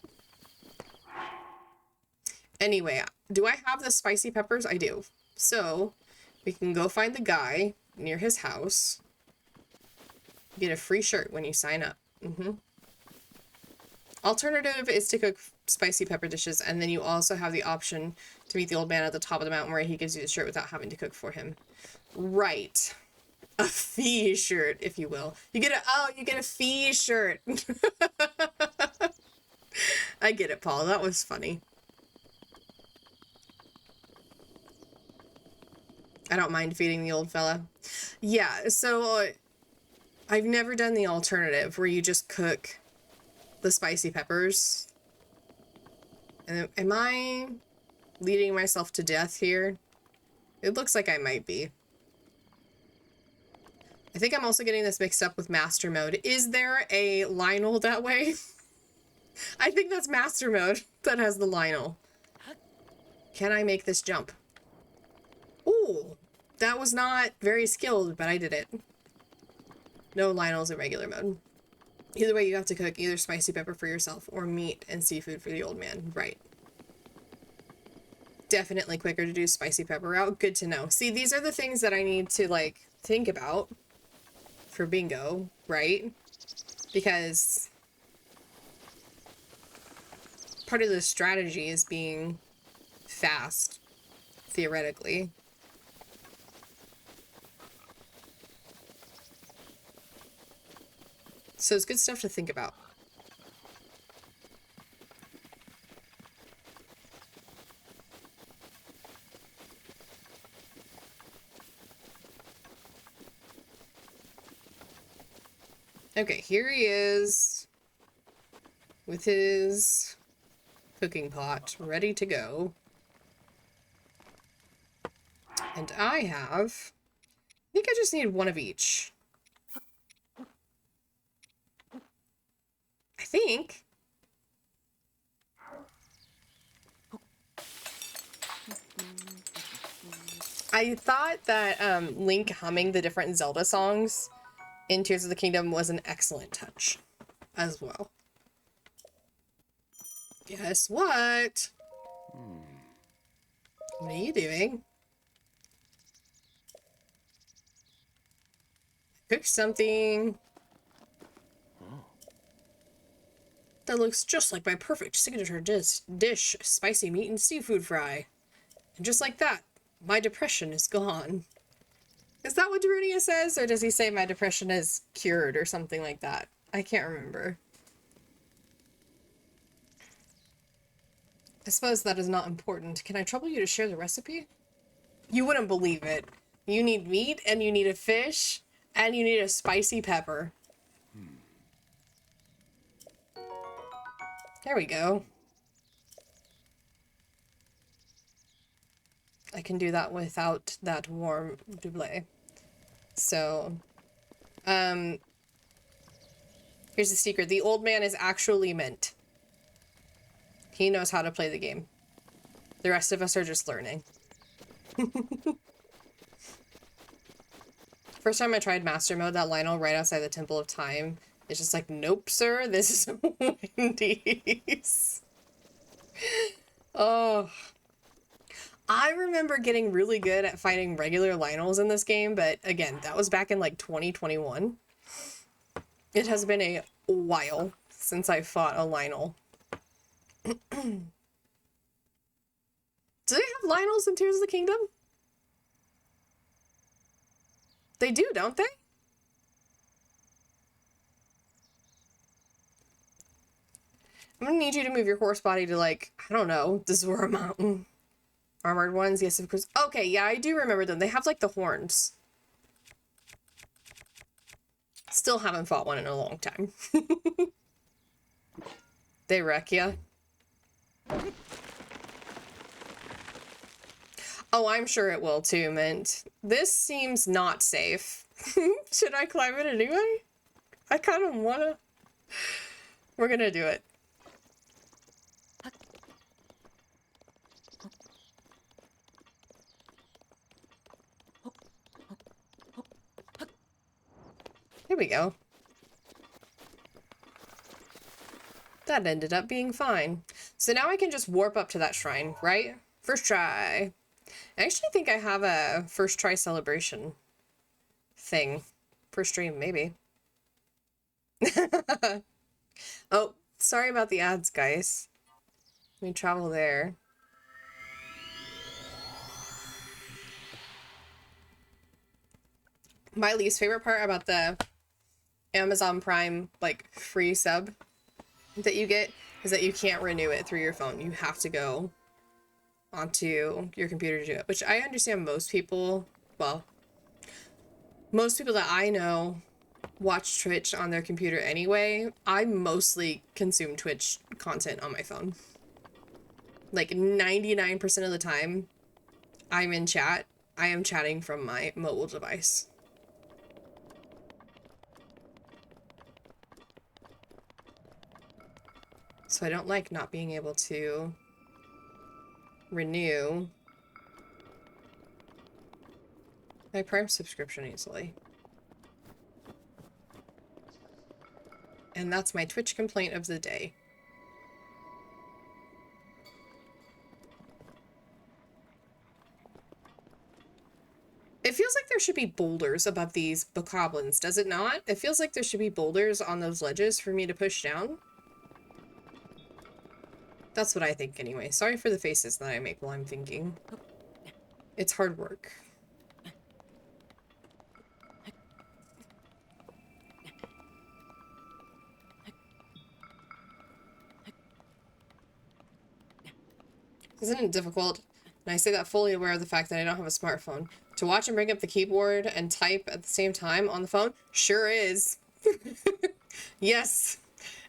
anyway, do I have the spicy peppers? I do. So we can go find the guy near his house. You get a free shirt when you sign up. Alternative is to cook spicy pepper dishes, and then you also have the option to meet the old man at the top of the mountain where he gives you the shirt without having to cook for him. Right. A fee shirt, if you will. You get a fee shirt. I get it, Paul. That was funny. I don't mind feeding the old fella. Yeah, so I've never done the alternative where you just cook the spicy peppers. And am I leading myself to death here? It looks like I might be. I think I'm also getting this mixed up with master mode. Is there a Lionel that way? I think that's master mode that has the Lionel. Can I make this jump? Ooh, that was not very skilled, but I did it. No, Lionel's in regular mode. Either way, you have to cook either spicy pepper for yourself or meat and seafood for the old man. Right. Definitely quicker to do spicy pepper route. Good to know. See, these are the things that I need to, like, think about for bingo, right? Because part of the strategy is being fast, theoretically. So it's good stuff to think about. Okay, here he is with his cooking pot ready to go. And I think I just need one of each. I think. I thought that Link humming the different Zelda songs in Tears of the Kingdom was an excellent touch as well. Guess what? What are you doing? Cook something. That looks just like my perfect signature dish, spicy meat and seafood fry. And just like that, my depression is gone. Is that what Darunia says? Or does he say my depression is cured or something like that? I can't remember. I suppose that is not important. Can I trouble you to share the recipe? You wouldn't believe it. You need meat, and you need a fish, and you need a spicy pepper. There we go. I can do that without that warm double. So, Here's the secret. The old man is actually Mint. He knows how to play the game. The rest of us are just learning. First time I tried Master Mode, that Lionel right outside the Temple of Time, it's just like, nope, sir, this is Wendy's. Oh. I remember getting really good at fighting regular Lionels in this game, but again, that was back in like 2021. It has been a while since I fought a Lionel. Do they have Lionels in Tears of the Kingdom? They do, don't they? I'm gonna need you to move your horse body to, like, I don't know, the Zora Mountain. Armored ones, yes, of course. Okay, yeah, I do remember them. They have, like, the horns. Still haven't fought one in a long time. They wreck ya. Oh, I'm sure it will too, Mint. This seems not safe. Should I climb it anyway? I kind of wanna. We're gonna do it. Here we go. That ended up being fine. So now I can just warp up to that shrine, right? First try. I actually think I have a first try celebration thing. For stream, maybe. Oh, sorry about the ads, guys. Let me travel there. My least favorite part about the Amazon Prime, like, free sub that you get is that you can't renew it through your phone. You have to go onto your computer to do it, which I understand most people, well, most people that I know watch Twitch on their computer anyway. I mostly consume Twitch content on my phone. Like 99% of the time I'm in chat, I am chatting from my mobile device. So I don't like not being able to renew my Prime subscription easily. And that's my Twitch complaint of the day. It feels like there should be boulders above these bokoblins, does it not? It feels like there should be boulders on those ledges for me to push down. That's what I think anyway. Sorry for the faces that I make while I'm thinking. It's hard work. Isn't it difficult, and I say that fully aware of the fact that I don't have a smartphone, to watch and bring up the keyboard and type at the same time on the phone? Sure is. Yes,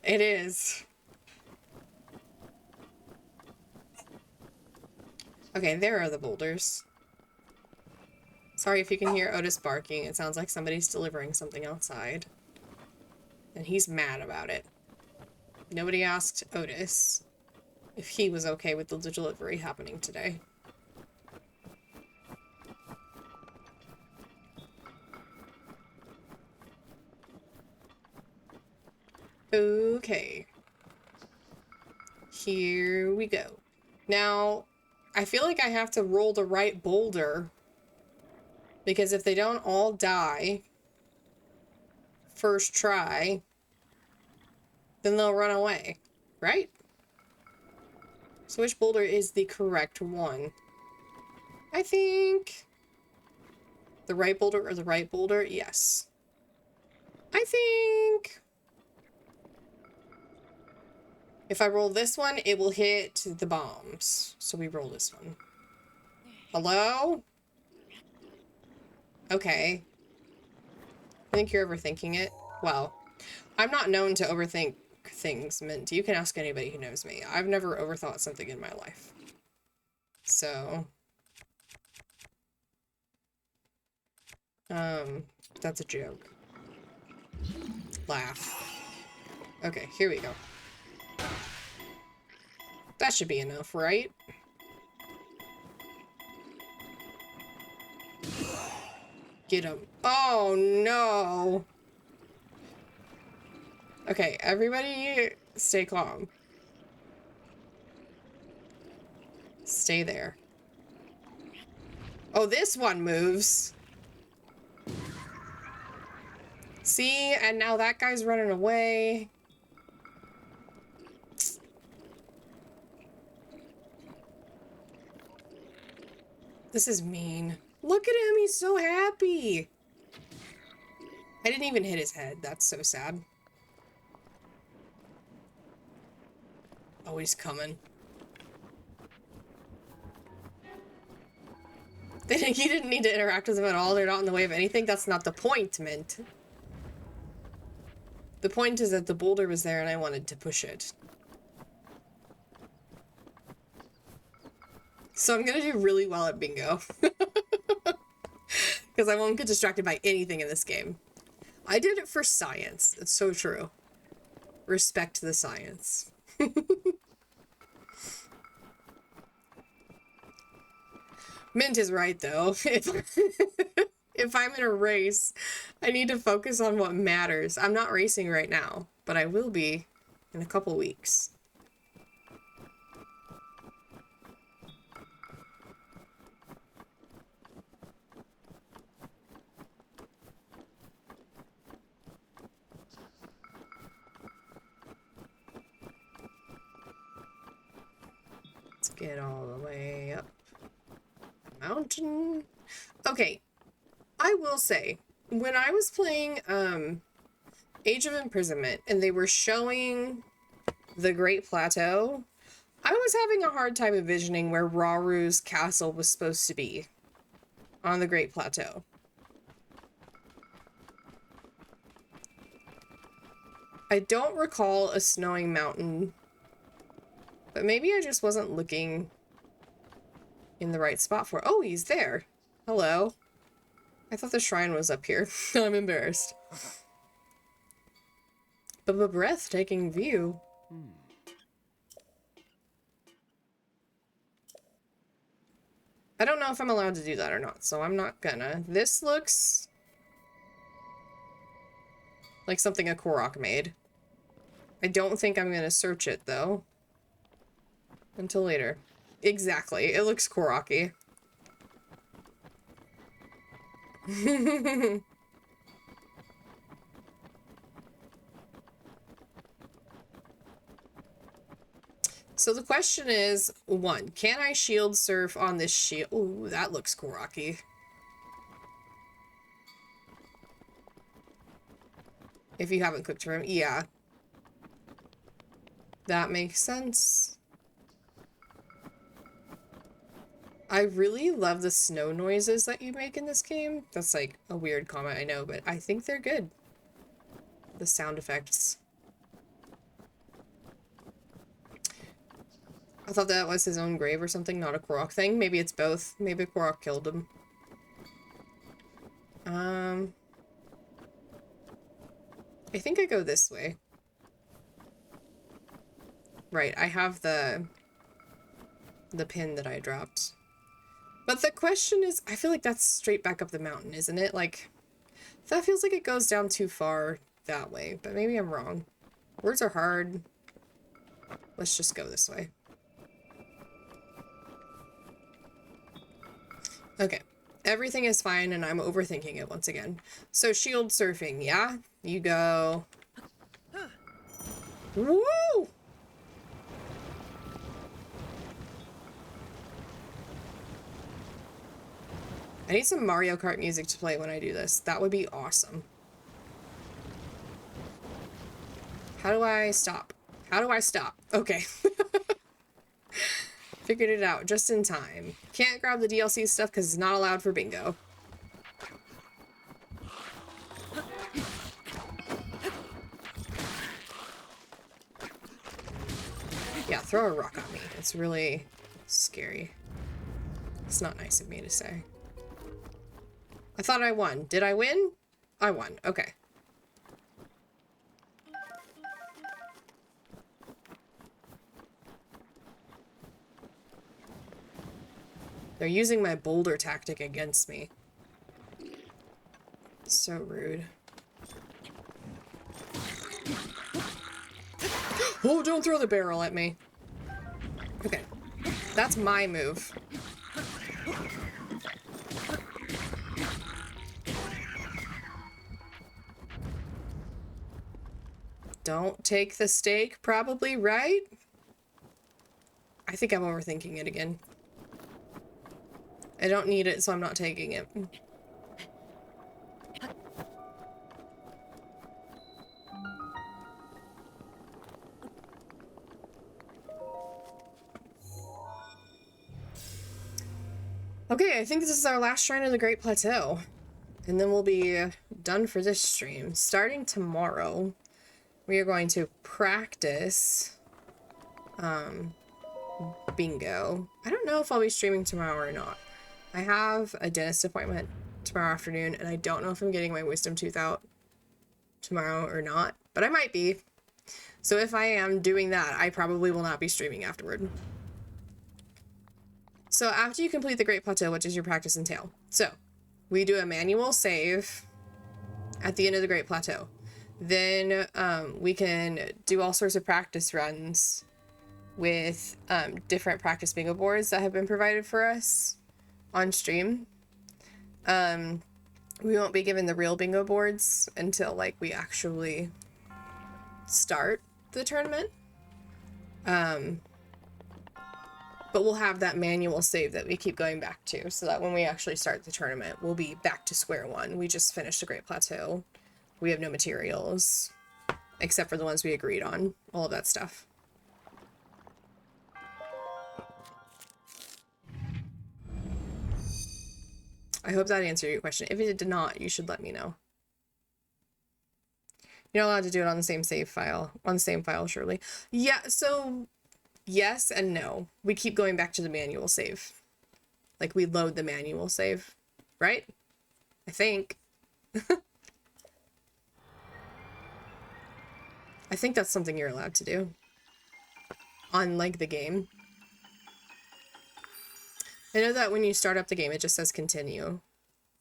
it is. Okay, there are the boulders. Sorry if you can hear Otis barking. It sounds like somebody's delivering something outside. And he's mad about it. Nobody asked Otis if he was okay with the delivery happening today. Okay. Here we go. Now, I feel like I have to roll the right boulder, because if they don't all die first try, then they'll run away, right? So which boulder is the correct one? I think the right boulder or the right boulder? Yes. I think if I roll this one, it will hit the bombs. So we roll this one. Hello? Okay. I think you're overthinking it. Well, I'm not known to overthink things, Mint. You can ask anybody who knows me. I've never overthought something in my life. So, that's a joke. Laugh. Okay, here we go. That should be enough, right? Get him. Oh, no. Okay, everybody stay calm. Stay there. Oh, this one moves. See, and now that guy's running away. This is mean. Look at him, he's so happy. I didn't even hit his head. That's so sad. Oh, he's coming. You didn't need to interact with them at all. They're not in the way of anything. That's not the point, Mint. The point is that the boulder was there and I wanted to push it. So I'm gonna do really well at bingo. Because I won't get distracted by anything in this game. I did it for science. It's so true. Respect the science. Mint is right, though. If I'm in a race, I need to focus on what matters. I'm not racing right now, but I will be in a couple weeks. Let's get all the way up the mountain. Okay, I will say, when I was playing Age of Imprisonment and they were showing the Great Plateau, I was having a hard time envisioning where Raru's castle was supposed to be on the Great Plateau. I don't recall a snowing mountain, but maybe I just wasn't looking in the right spot for it. Oh, he's there. Hello. I thought the shrine was up here. I'm embarrassed. But a breathtaking view. I don't know if I'm allowed to do that or not, so I'm not gonna. This looks like something a Korok made. I don't think I'm gonna search it, though. Until later. Exactly. It looks Korok-y. So the question is, 1, can I shield surf on this shield? Ooh, that looks Korok-y. If you haven't cooked for him, yeah. That makes sense. I really love the snow noises that you make in this game. That's like a weird comment, I know, but I think they're good. The sound effects. I thought that was his own grave or something, not a Korok thing. Maybe it's both. Maybe a Korok killed him. I think I go this way. Right, I have the pin that I dropped. But the question is, I feel like that's straight back up the mountain, isn't it? Like, that feels like it goes down too far that way, but maybe I'm wrong. Words are hard. Let's just go this way. Okay. Everything is fine, and I'm overthinking it once again. So, shield surfing, yeah? You go. Woo! I need some Mario Kart music to play when I do this. That would be awesome. How do I stop? How do I stop? Okay. Figured it out just in time. Can't grab the DLC stuff because it's not allowed for bingo. Yeah, throw a rock at me. It's really scary. It's not nice of me to say. I thought I won. Did I win? I won. Okay. They're using my boulder tactic against me. So rude. Oh, don't throw the barrel at me. Okay. That's my move. Don't take the stake, probably, right? I think I'm overthinking it again. I don't need it, so I'm not taking it. Okay, I think this is our last shrine of the Great Plateau. And then we'll be done for this stream. Starting tomorrow, we are going to practice bingo. I don't know if I'll be streaming tomorrow or not. I have a dentist appointment tomorrow afternoon, and I don't know if I'm getting my wisdom tooth out tomorrow or not, but I might be. So if I am doing that, I probably will not be streaming afterward. So after you complete the Great Plateau, what does your practice entail? So we do a manual save at the end of the Great Plateau. Then we can do all sorts of practice runs with different practice bingo boards that have been provided for us on stream. We won't be given the real bingo boards until like we actually start the tournament. But we'll have that manual save that we keep going back to, so that when we actually start the tournament, we'll be back to square one. We just finished the Great Plateau. We have no materials, except for the ones we agreed on. All of that stuff. I hope that answered your question. If it did not, you should let me know. You're not allowed to do it on the same save file. On the same file, surely. Yeah, so yes and no. We keep going back to the manual save. Like, we load the manual save, right? I think. I think that's something you're allowed to do. On, like, the game. I know that when you start up the game, it just says continue.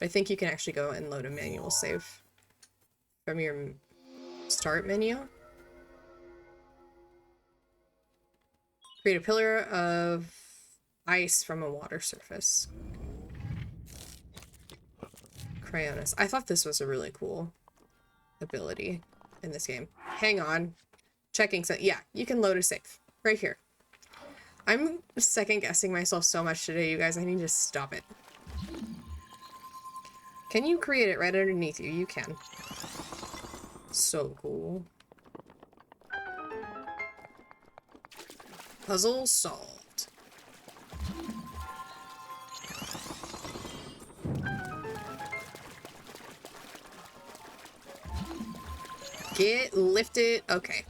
But I think you can actually go and load a manual save from your start menu. Create a pillar of ice from a water surface. Crayonus. I thought this was a really cool ability in this game. Hang on. Checking. Yeah, you can load a save. Right here. I'm second guessing myself so much today, you guys. I need to stop it. Can you create it right underneath you? You can. So cool. Puzzle solved. Get lifted. Okay.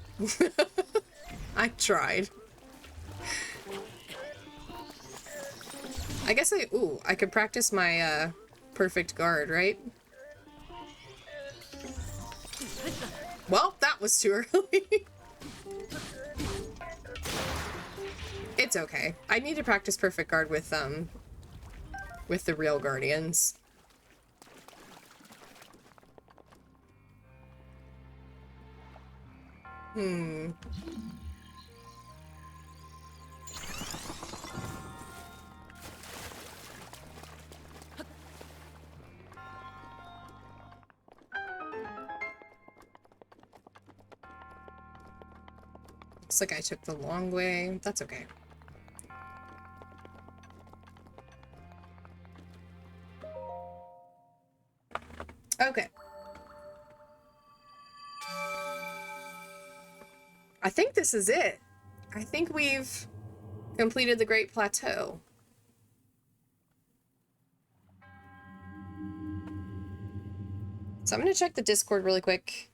I tried. I guess I could practice my perfect guard, right? Well, that was too early. It's okay. I need to practice perfect guard with the real guardians. Looks like I took the long way. That's okay. Okay. I think this is it. I think we've completed the Great Plateau. So I'm going to check the Discord really quick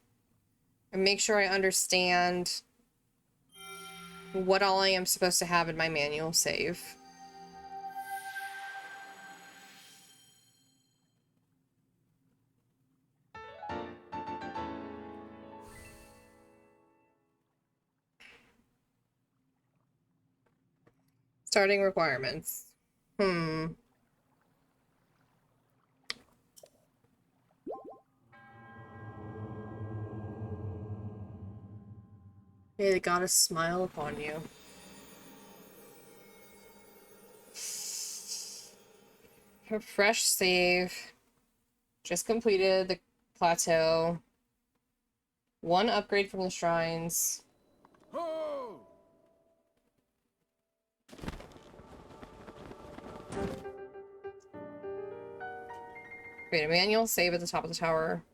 and make sure I understand what all I am supposed to have in my manual save. Starting requirements. Hmm. May the goddess smile upon you. Refresh save. Just completed the plateau. 1 upgrade from the shrines. Ho! Wait, a manual save at the top of the tower.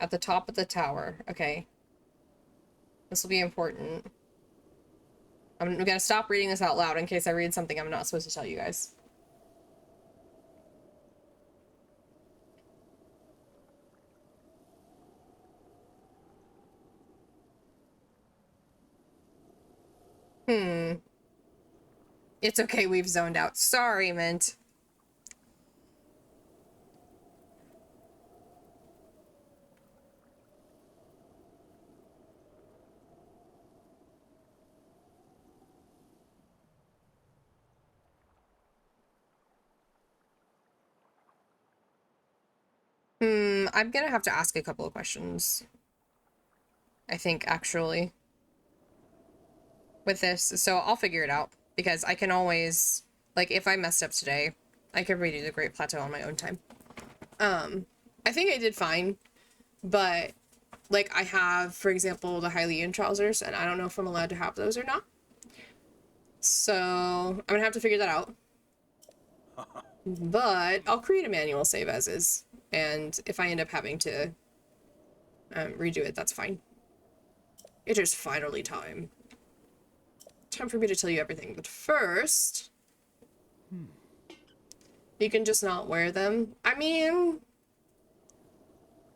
At the top of the tower. Okay. This will be important. I'm gonna stop reading this out loud in case I read something I'm not supposed to tell you guys. Hmm. It's okay, we've zoned out. Sorry, Mint. I'm gonna have to ask a couple of questions. I think, actually. With this, so I'll figure it out. Because I can always, like, if I messed up today, I could redo the Great Plateau on my own time. I think I did fine. But, like, I have, for example, the Hylian trousers, and I don't know if I'm allowed to have those or not. So, I'm gonna have to figure that out. But I'll create a manual save as is. And if I end up having to redo it, that's fine. It is finally time. Time for me to tell you everything. But first, you can just not wear them. I mean,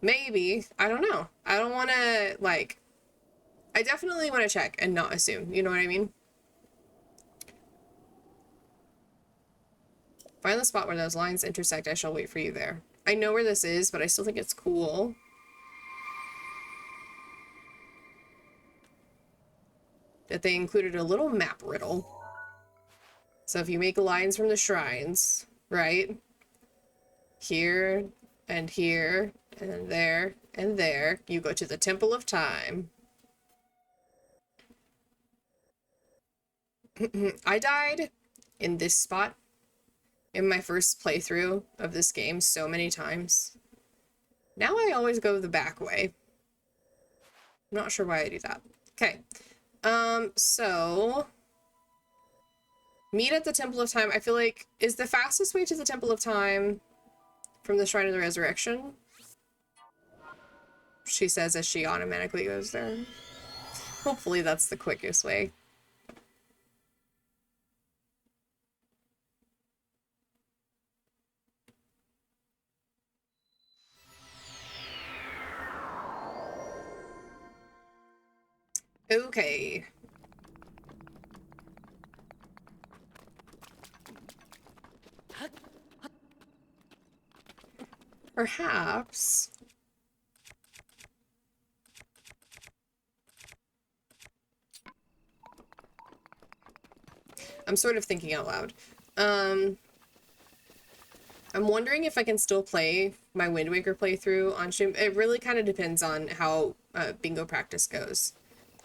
maybe. I don't know. I don't want to, like, I definitely want to check and not assume. You know what I mean? Find the spot where those lines intersect. I shall wait for you there. I know where this is, but I still think it's cool. That they included a little map riddle. So if you make lines from the shrines, right? Here and here and there and there, you go to the Temple of Time. I died in this spot in my first playthrough of this game so many times. Now I always go the back way. I'm not sure why I do that. Okay. So meet at the Temple of Time. I feel like is the fastest way to the Temple of Time from the Shrine of the Resurrection. She says as she automatically goes there. Hopefully that's the quickest way. Okay. Perhaps. I'm sort of thinking out loud. I'm wondering if I can still play my Wind Waker playthrough on stream. It really kind of depends on how bingo practice goes.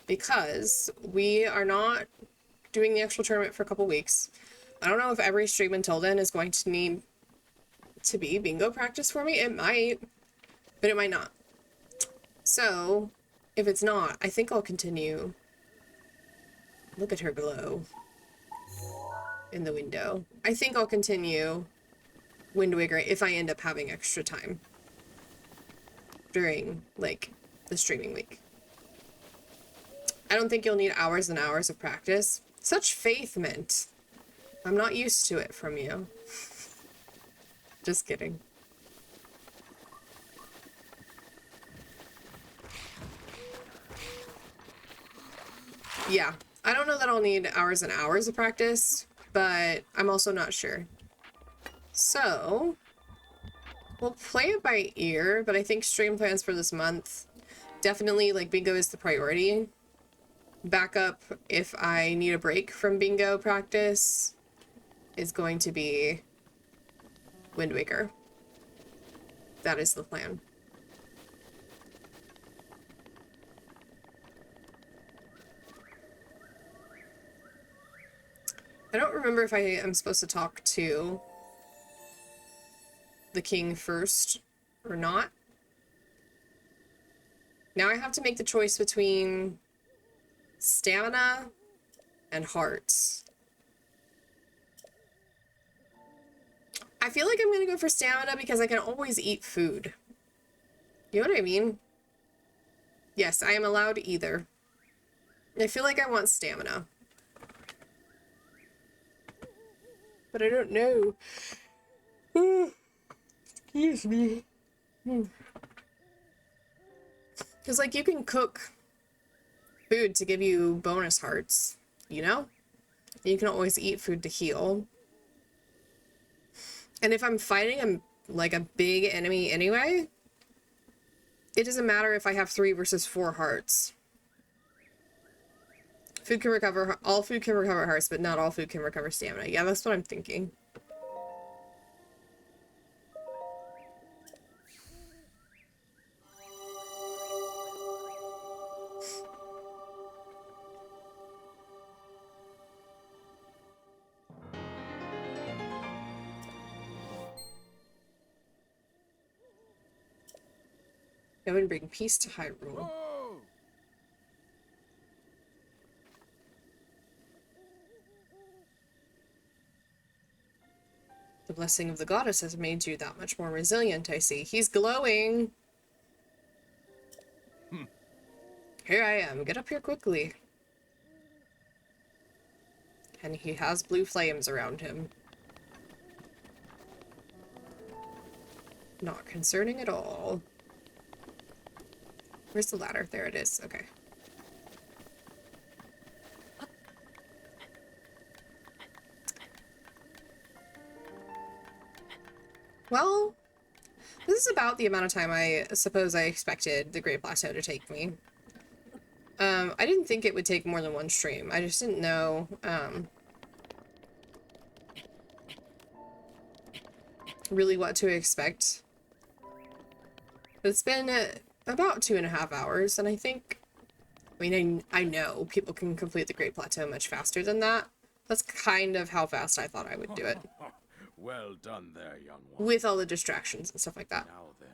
Because we are not doing the actual tournament for a couple weeks. I don't know if every stream until then is going to need to be bingo practice for me. It might, but it might not. So, if it's not, I think I'll continue. Look at her glow in the window. I think I'll continue Wind Waker if I end up having extra time during, like, the streaming week. I don't think you'll need hours and hours of practice. Such faith, Mint. I'm not used to it from you. Just kidding. Yeah, I don't know that I'll need hours and hours of practice, but I'm also not sure. So, we'll play it by ear, but I think stream plans for this month, definitely, like, bingo is the priority. Backup if I need a break from bingo practice. is going to be Wind Waker. That is the plan. I don't remember if I am supposed to talk to the king first or not. Now I have to make the choice between stamina and hearts. I feel like I'm gonna go for stamina because I can always eat food. You know what I mean? Yes, I am allowed either. I feel like I want stamina. But I don't know. Excuse me. Because, like, you can cook food to give you bonus hearts, you know? You can always eat food to heal. And if I'm fighting like a big enemy anyway, it doesn't matter if I have 3 versus 4 hearts. Food can recover, all food can recover hearts, but not all food can recover stamina. Yeah, that's what I'm thinking. Go and bring peace to Hyrule. The blessing of the goddess has made you that much more resilient, I see. He's glowing! Here I am. Get up here quickly. And he has blue flames around him. Not concerning at all. Where's the ladder? There it is. Okay. Well, this is about the amount of time I suppose I expected the Great Plateau to take me. I didn't think it would take more than one stream. I just didn't know, really what to expect. It's been about 2.5 hours, and I think, I mean, I know people can complete the Great Plateau much faster than that. That's kind of how fast I thought I would do it. Well done there, young one. With all the distractions and stuff like that. Now then,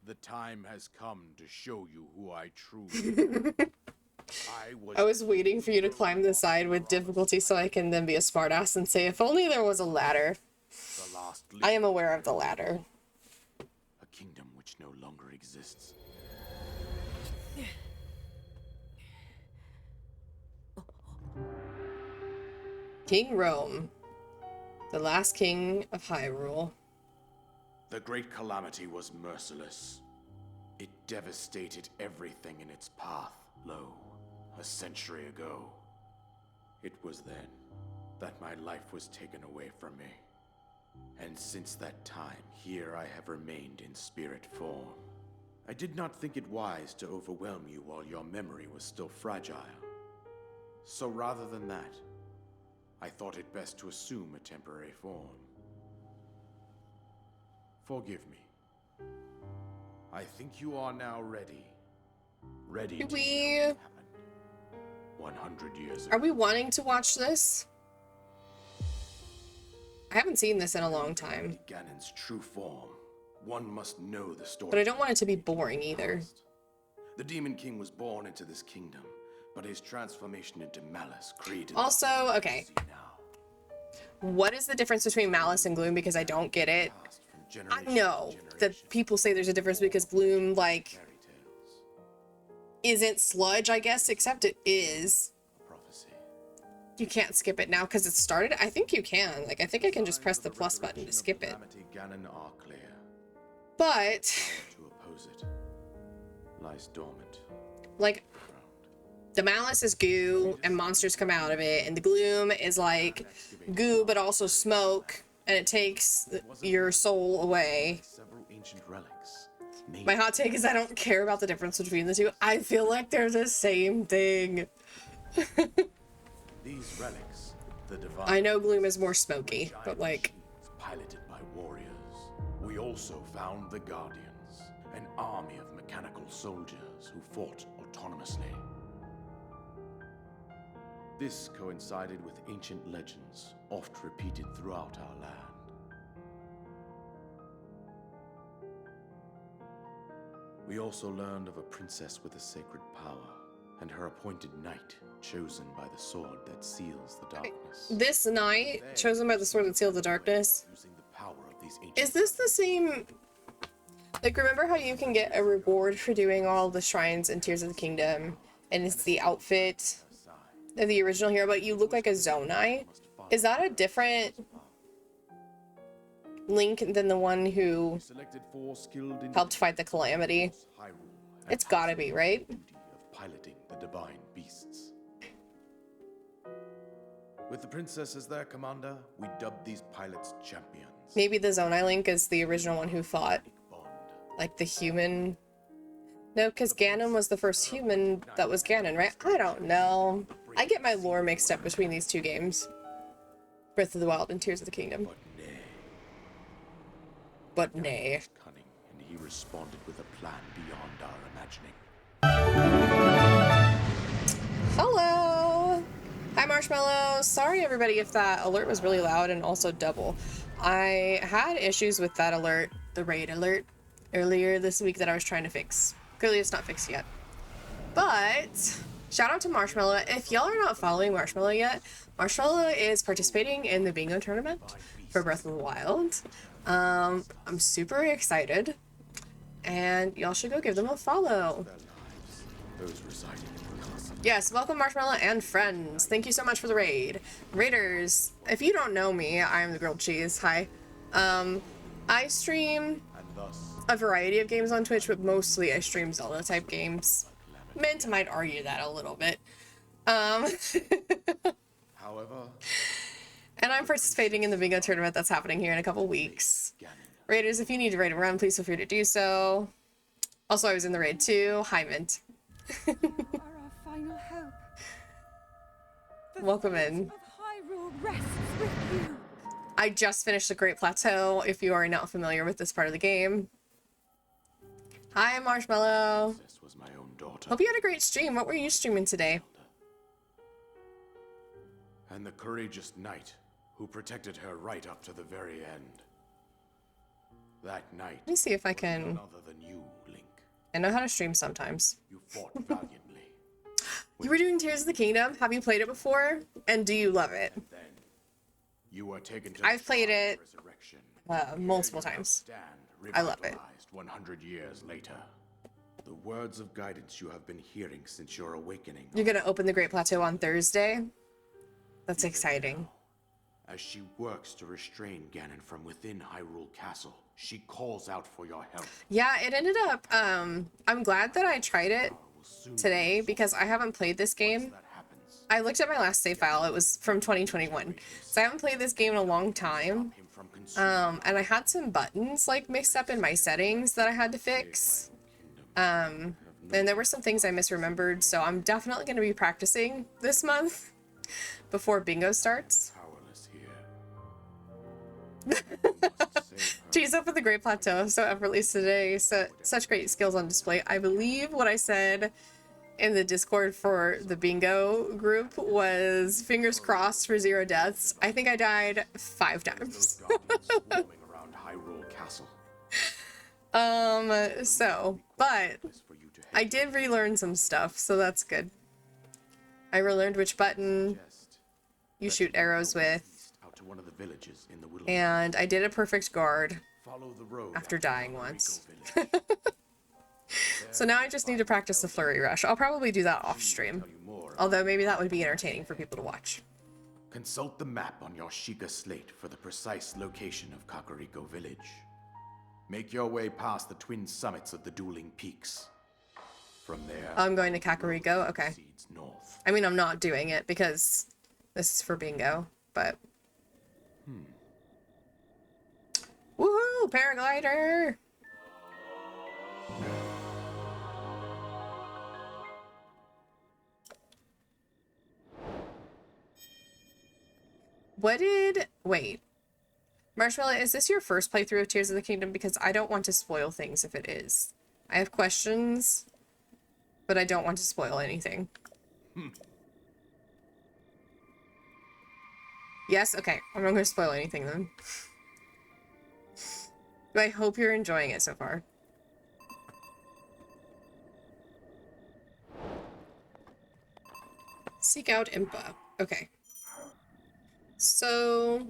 the time has come to show you who I truly am. I was waiting for you to climb the side with difficulty so I can then be a smartass and say, if only there was a ladder. I am aware of the ladder. A kingdom which no longer exists. King Rome, the last king of Hyrule. The great calamity was merciless. It devastated everything in its path. Lo, a century ago. It was then that my life was taken away from me. And since that time, here I have remained in spirit form. I did not think it wise to overwhelm you while your memory was still fragile. So rather than that, I thought it best to assume a temporary form. Forgive me. I think you are now ready. Ready to hear what happened 100 years ago. Are we wanting to watch this? I haven't seen this in a long time. Ganon's true form. One must know the story. But I don't want it to be boring either. The Demon King was born into this kingdom, but his transformation into malice created... Also, okay. What is the difference between malice and gloom? Because I don't get it. I know that people say there's a difference because gloom, like, isn't sludge, I guess, except it is. You can't skip it now because it started? I think you can. Like, I think I can just press the plus button to skip it. But, to oppose it lies dormant. like, the malice is goo and monsters come out of it, and the gloom is like goo but also smoke, and it takes your soul away. Several ancient relics. My hot take is I don't care about the difference between the two. I feel like they're the same thing. These relics The divine I know Gloom is more smoky, but like, machines piloted by warriors. We also found the Guardians, an army of mechanical soldiers who fought autonomously. This coincided with ancient legends, oft repeated throughout our land. We also learned of a princess with a sacred power, and her appointed knight, chosen by the sword that seals the darkness. this knight, chosen by the sword that sealed the darkness, Using the power of these ancient is this the same? Like, remember how you can get a reward for doing all the shrines in Tears of the Kingdom, and it's the outfit of the original hero, but you look like a Zonai? Is that a different Link than the one who selected 4 skilled helped fight the Calamity? Hyrule, It's gotta be, right? duty of piloting the divine beasts. With the princess as their commander, we dubbed these pilots champions. Maybe the Zonai Link is the original one who fought, Bond. like, the human... No, because Ganon was the first human that was Ganon, right? I don't know. I get my lore mixed up between these two games. Breath of the Wild and Tears of the Kingdom. But nay, But nay. was cunning, and he responded with a plan beyond our imagining. Hello! Hi, Marshmallow. Sorry, everybody, if that alert was really loud and also double. I had issues with that alert, the raid alert, earlier this week that I was trying to fix. Clearly, it's not fixed yet. But shout out to Marshmallow. If y'all are not following Marshmallow yet, Marshmallow is participating in the bingo tournament for Breath of the Wild. I'm super excited, and y'all should go give them a follow. Their lives, those residing in the castle. Yes, welcome Marshmallow and friends. Thank you so much for the raid. Raiders, if you don't know me, I am the grilled cheese. Hi. I stream And thus, a variety of games on Twitch, but mostly I stream Zelda type games. Mint might argue that a little bit. however, And I'm participating in the bingo tournament that's happening here in a couple weeks. Ganon. Raiders, if you need to raid and run, please feel free to do so. Also, I was in the raid too. Hi, Mint. You are our final hope. The Welcome fate in. of Hyrule rests with you. I just finished the Great Plateau, if you are not familiar with this part of the game. Hi, Marshmallow. This was my own daughter. Hope you had a great stream. What were you streaming today? And the courageous knight who protected her right up to the very end. That knight, Let me see if I can... none other than you, Link. I know how to stream sometimes. You fought valiantly. You were doing Tears of the Kingdom. Have you played it before? And do you love it? Then you were taken to I've played it resurrection. multiple times. Stand, I love it. revitalized 100 years later. The words of guidance you have been hearing since your awakening. You're gonna open the Great Plateau on Thursday? That's exciting. As she works to restrain Ganon from within Hyrule Castle, she calls out for your help. Yeah, it ended up, I'm glad that I tried it Will soon today because I haven't played this game. that happens. I looked at my last save file. It was from 2021. So I haven't played this game in a long time. Him from consuming And I had some buttons like mixed up in my settings that I had to fix. And there were some things I misremembered, so I'm definitely going to be practicing this month before bingo starts. powerless here. She's up at the Great Plateau so effortlessly today. Such great skills on display. I believe what I said in the Discord for the bingo group was fingers crossed for 0 deaths. I think I died 5 times. Those guardians swarming around Hyrule Castle. But This for you to I did relearn some stuff, so that's good. I relearned which button digest. you shoot arrows with, Out to one of the villages in the wilderness. and I did a perfect guard Follow the road after dying Kakariko once. Village. So now I just need to practice the flurry rush. I'll probably do that off stream, Tell you more. although maybe that would be entertaining for people to watch. Consult the map on your Sheikah slate for the precise location of Kakariko Village. Make your way past the twin summits of the dueling peaks. From there, I'm going to Kakariko. Okay. proceeds north. I mean, I'm not doing it because this is for bingo, but... Woohoo! Paraglider! Wait. Marshmallow, is this your first playthrough of Tears of the Kingdom? Because I don't want to spoil things if it is. I have questions, but I don't want to spoil anything. Yes? Okay. I'm not going to spoil anything then. But I hope you're enjoying it so far. Seek out Impa. Okay. So...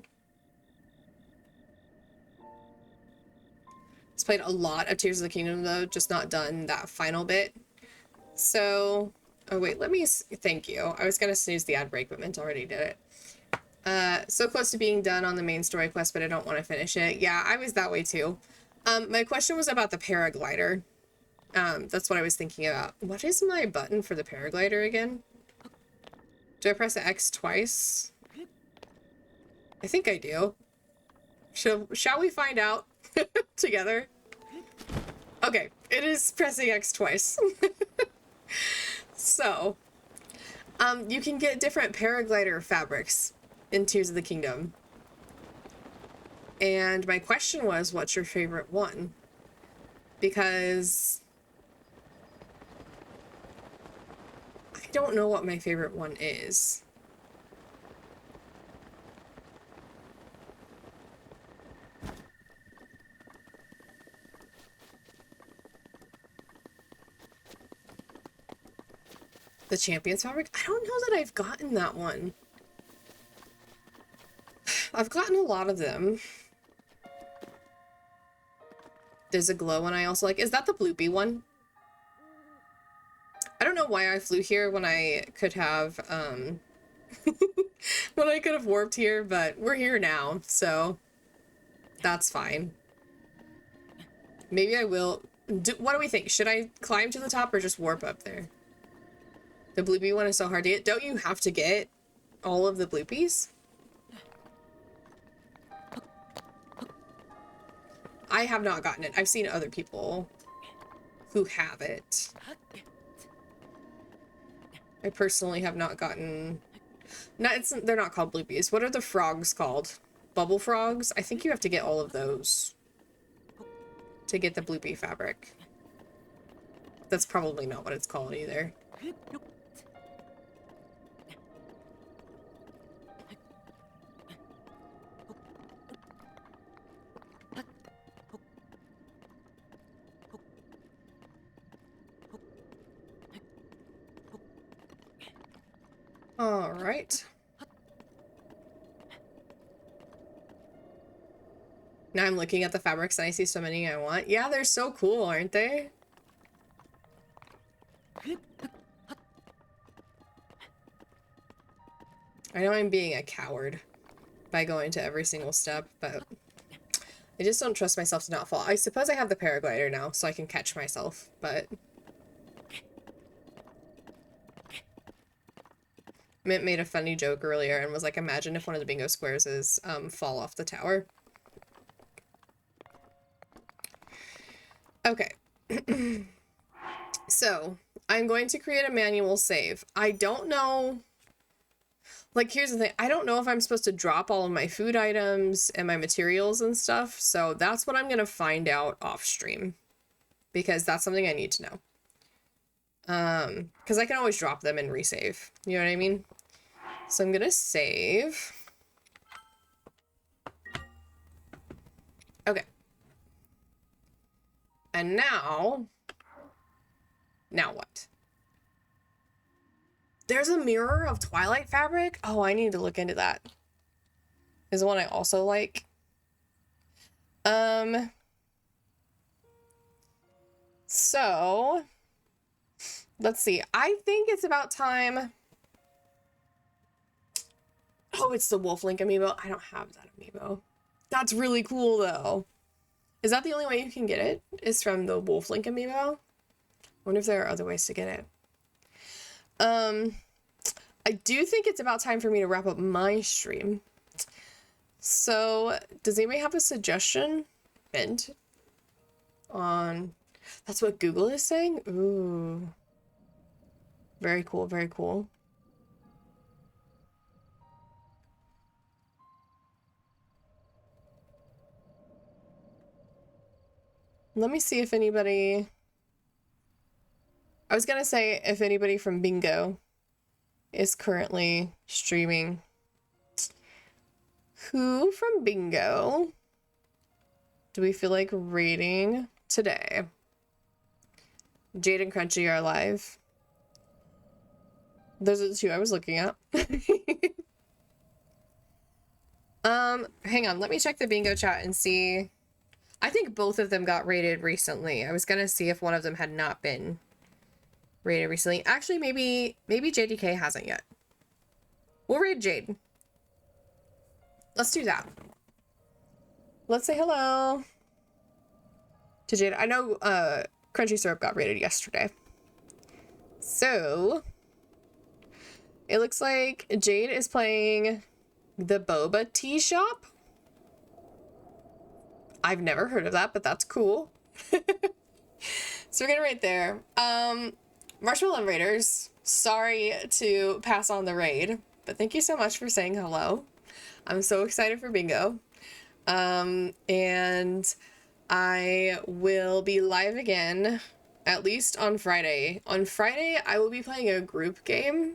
It's played a lot of Tears of the Kingdom, though, just not done that final bit. So... Oh, wait, let me... Thank you. I was going to snooze the ad break, but Mint already did it. So close to being done on the main story quest, but I don't want to finish it. Yeah, I was that way, too. My question was about the paraglider. That's what I was thinking about. What is my button for the paraglider again? Do I press X twice? I think I do. Shall we find out together? Okay, it is pressing X twice. So, you can get different paraglider fabrics in Tears of the Kingdom. And my question was, what's your favorite one? Because I don't know what my favorite one is. The Champion's fabric? I don't know that I've gotten that one. I've gotten a lot of them. There's a glow one I also like. Is that the Bloopy one? I don't know why I flew here when I could have, when I could have warped here, but we're here now, so that's fine. Maybe I will. What do we think? Should I climb to the top or just warp up there? The Bloopy one is so hard to get. Don't you have to get all of the Bloopies? I have not gotten it. I've seen other people who have it. I personally have not gotten... they're not called Bloopies. What are the frogs called? Bubble frogs? I think you have to get all of those to get the Bloopy fabric. That's probably not what it's called either. All right. Now I'm looking at the fabrics and I see so many I want. Yeah, they're so cool, aren't they? I know I'm being a coward by going to every single step, but I just don't trust myself to not fall. I suppose I have the paraglider now, so I can catch myself, but... Mint made a funny joke earlier and was like, imagine if one of the bingo squares is fall off the tower. Okay. So, I'm going to create a manual save. I don't know... Like, here's the thing. I don't know if I'm supposed to drop all of my food items and my materials and stuff, so that's what I'm going to find out off stream. Because that's something I need to know. Because I can always drop them and resave. You know what I mean? So I'm gonna save. Okay. And now what? There's a mirror of Twilight fabric? Oh, I need to look into that. Is the one I also like. So let's see. I think it's about time. Oh, it's the Wolf Link amiibo. I don't have that amiibo. That's really cool, though. Is that the only way you can get it? Is from the Wolf Link amiibo? I wonder if there are other ways to get it. I do think it's about time for me to wrap up my stream. So, does anybody have a suggestion? Mint? On... That's what Google is saying? Ooh. Very cool, very cool. let me see if anybody... I was gonna say if anybody from Bingo is currently streaming. Who from Bingo do we feel like raiding today? Jade and Crunchy are live. Those are the two I was looking at. Hang on, let me check the Bingo chat and see. I think both of them got raided recently. I was gonna see if one of them had not been raided recently. Actually, maybe JDK hasn't yet. We'll raid Jade. Let's do that. Let's say hello to Jade. I know Crunchy Syrup got raided yesterday. So it looks like Jade is playing the Boba Tea Shop. I've never heard of that, but that's cool. So we're gonna raid there. Marshmallow Raiders, sorry to pass on the raid, but thank you so much for saying hello. I'm so excited for Bingo. And I will be live again, at least on Friday. On Friday, I will be playing a group game.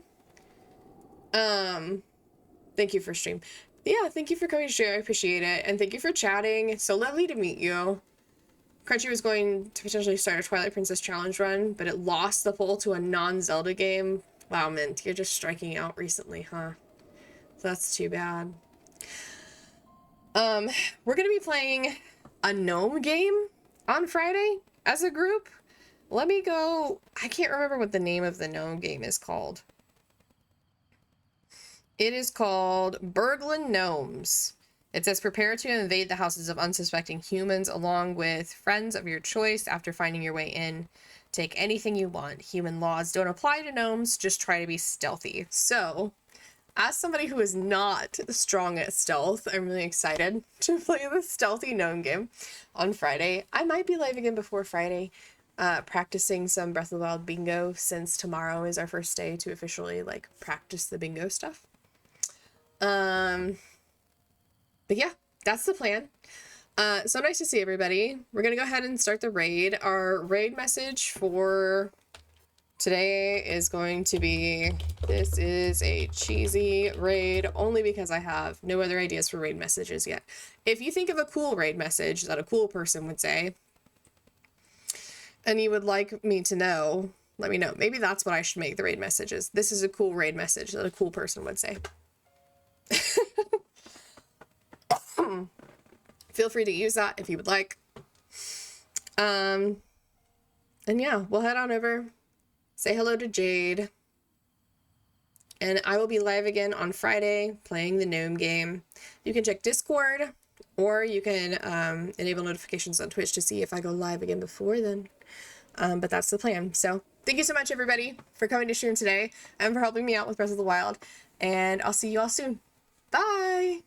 Thank you for stream. Yeah, thank you for coming to share. I appreciate it. And thank you for chatting. It's so lovely to meet you. Crunchy was going to potentially start a Twilight Princess challenge run, but it lost the poll to a non-Zelda game. Wow, Mint, you're just striking out recently, huh? So that's too bad. We're gonna be playing a gnome game on Friday as a group. Let me go. I can't remember what the name of the gnome game is called. It is called Burglin Gnomes. It says prepare to invade the houses of unsuspecting humans along with friends of your choice after finding your way in. Take anything you want. Human laws don't apply to gnomes, just try to be stealthy. So, as somebody who is not strong at stealth, I'm really excited to play the stealthy gnome game on Friday. I might be live again before Friday, practicing some Breath of the Wild bingo since tomorrow is our first day to officially like practice the bingo stuff. But yeah, that's the plan. So nice to see everybody. We're gonna go ahead and start the raid. Our raid message for today is going to be, this is a cheesy raid, only because I have no other ideas for raid messages yet. If you think of a cool raid message that a cool person would say, and you would like me to know, let me know. Maybe that's what I should make the raid messages. This is a cool raid message that a cool person would say. Feel free to use that if you would like. And yeah, we'll head on over, say hello to Jade, and I will be live again on Friday playing the gnome game. You can check Discord, or you can enable notifications on Twitch to see if I go live again before then. But that's the plan. So thank you so much, everybody, for coming to stream today and for helping me out with Breath of the Wild. And I'll see you all soon. Bye!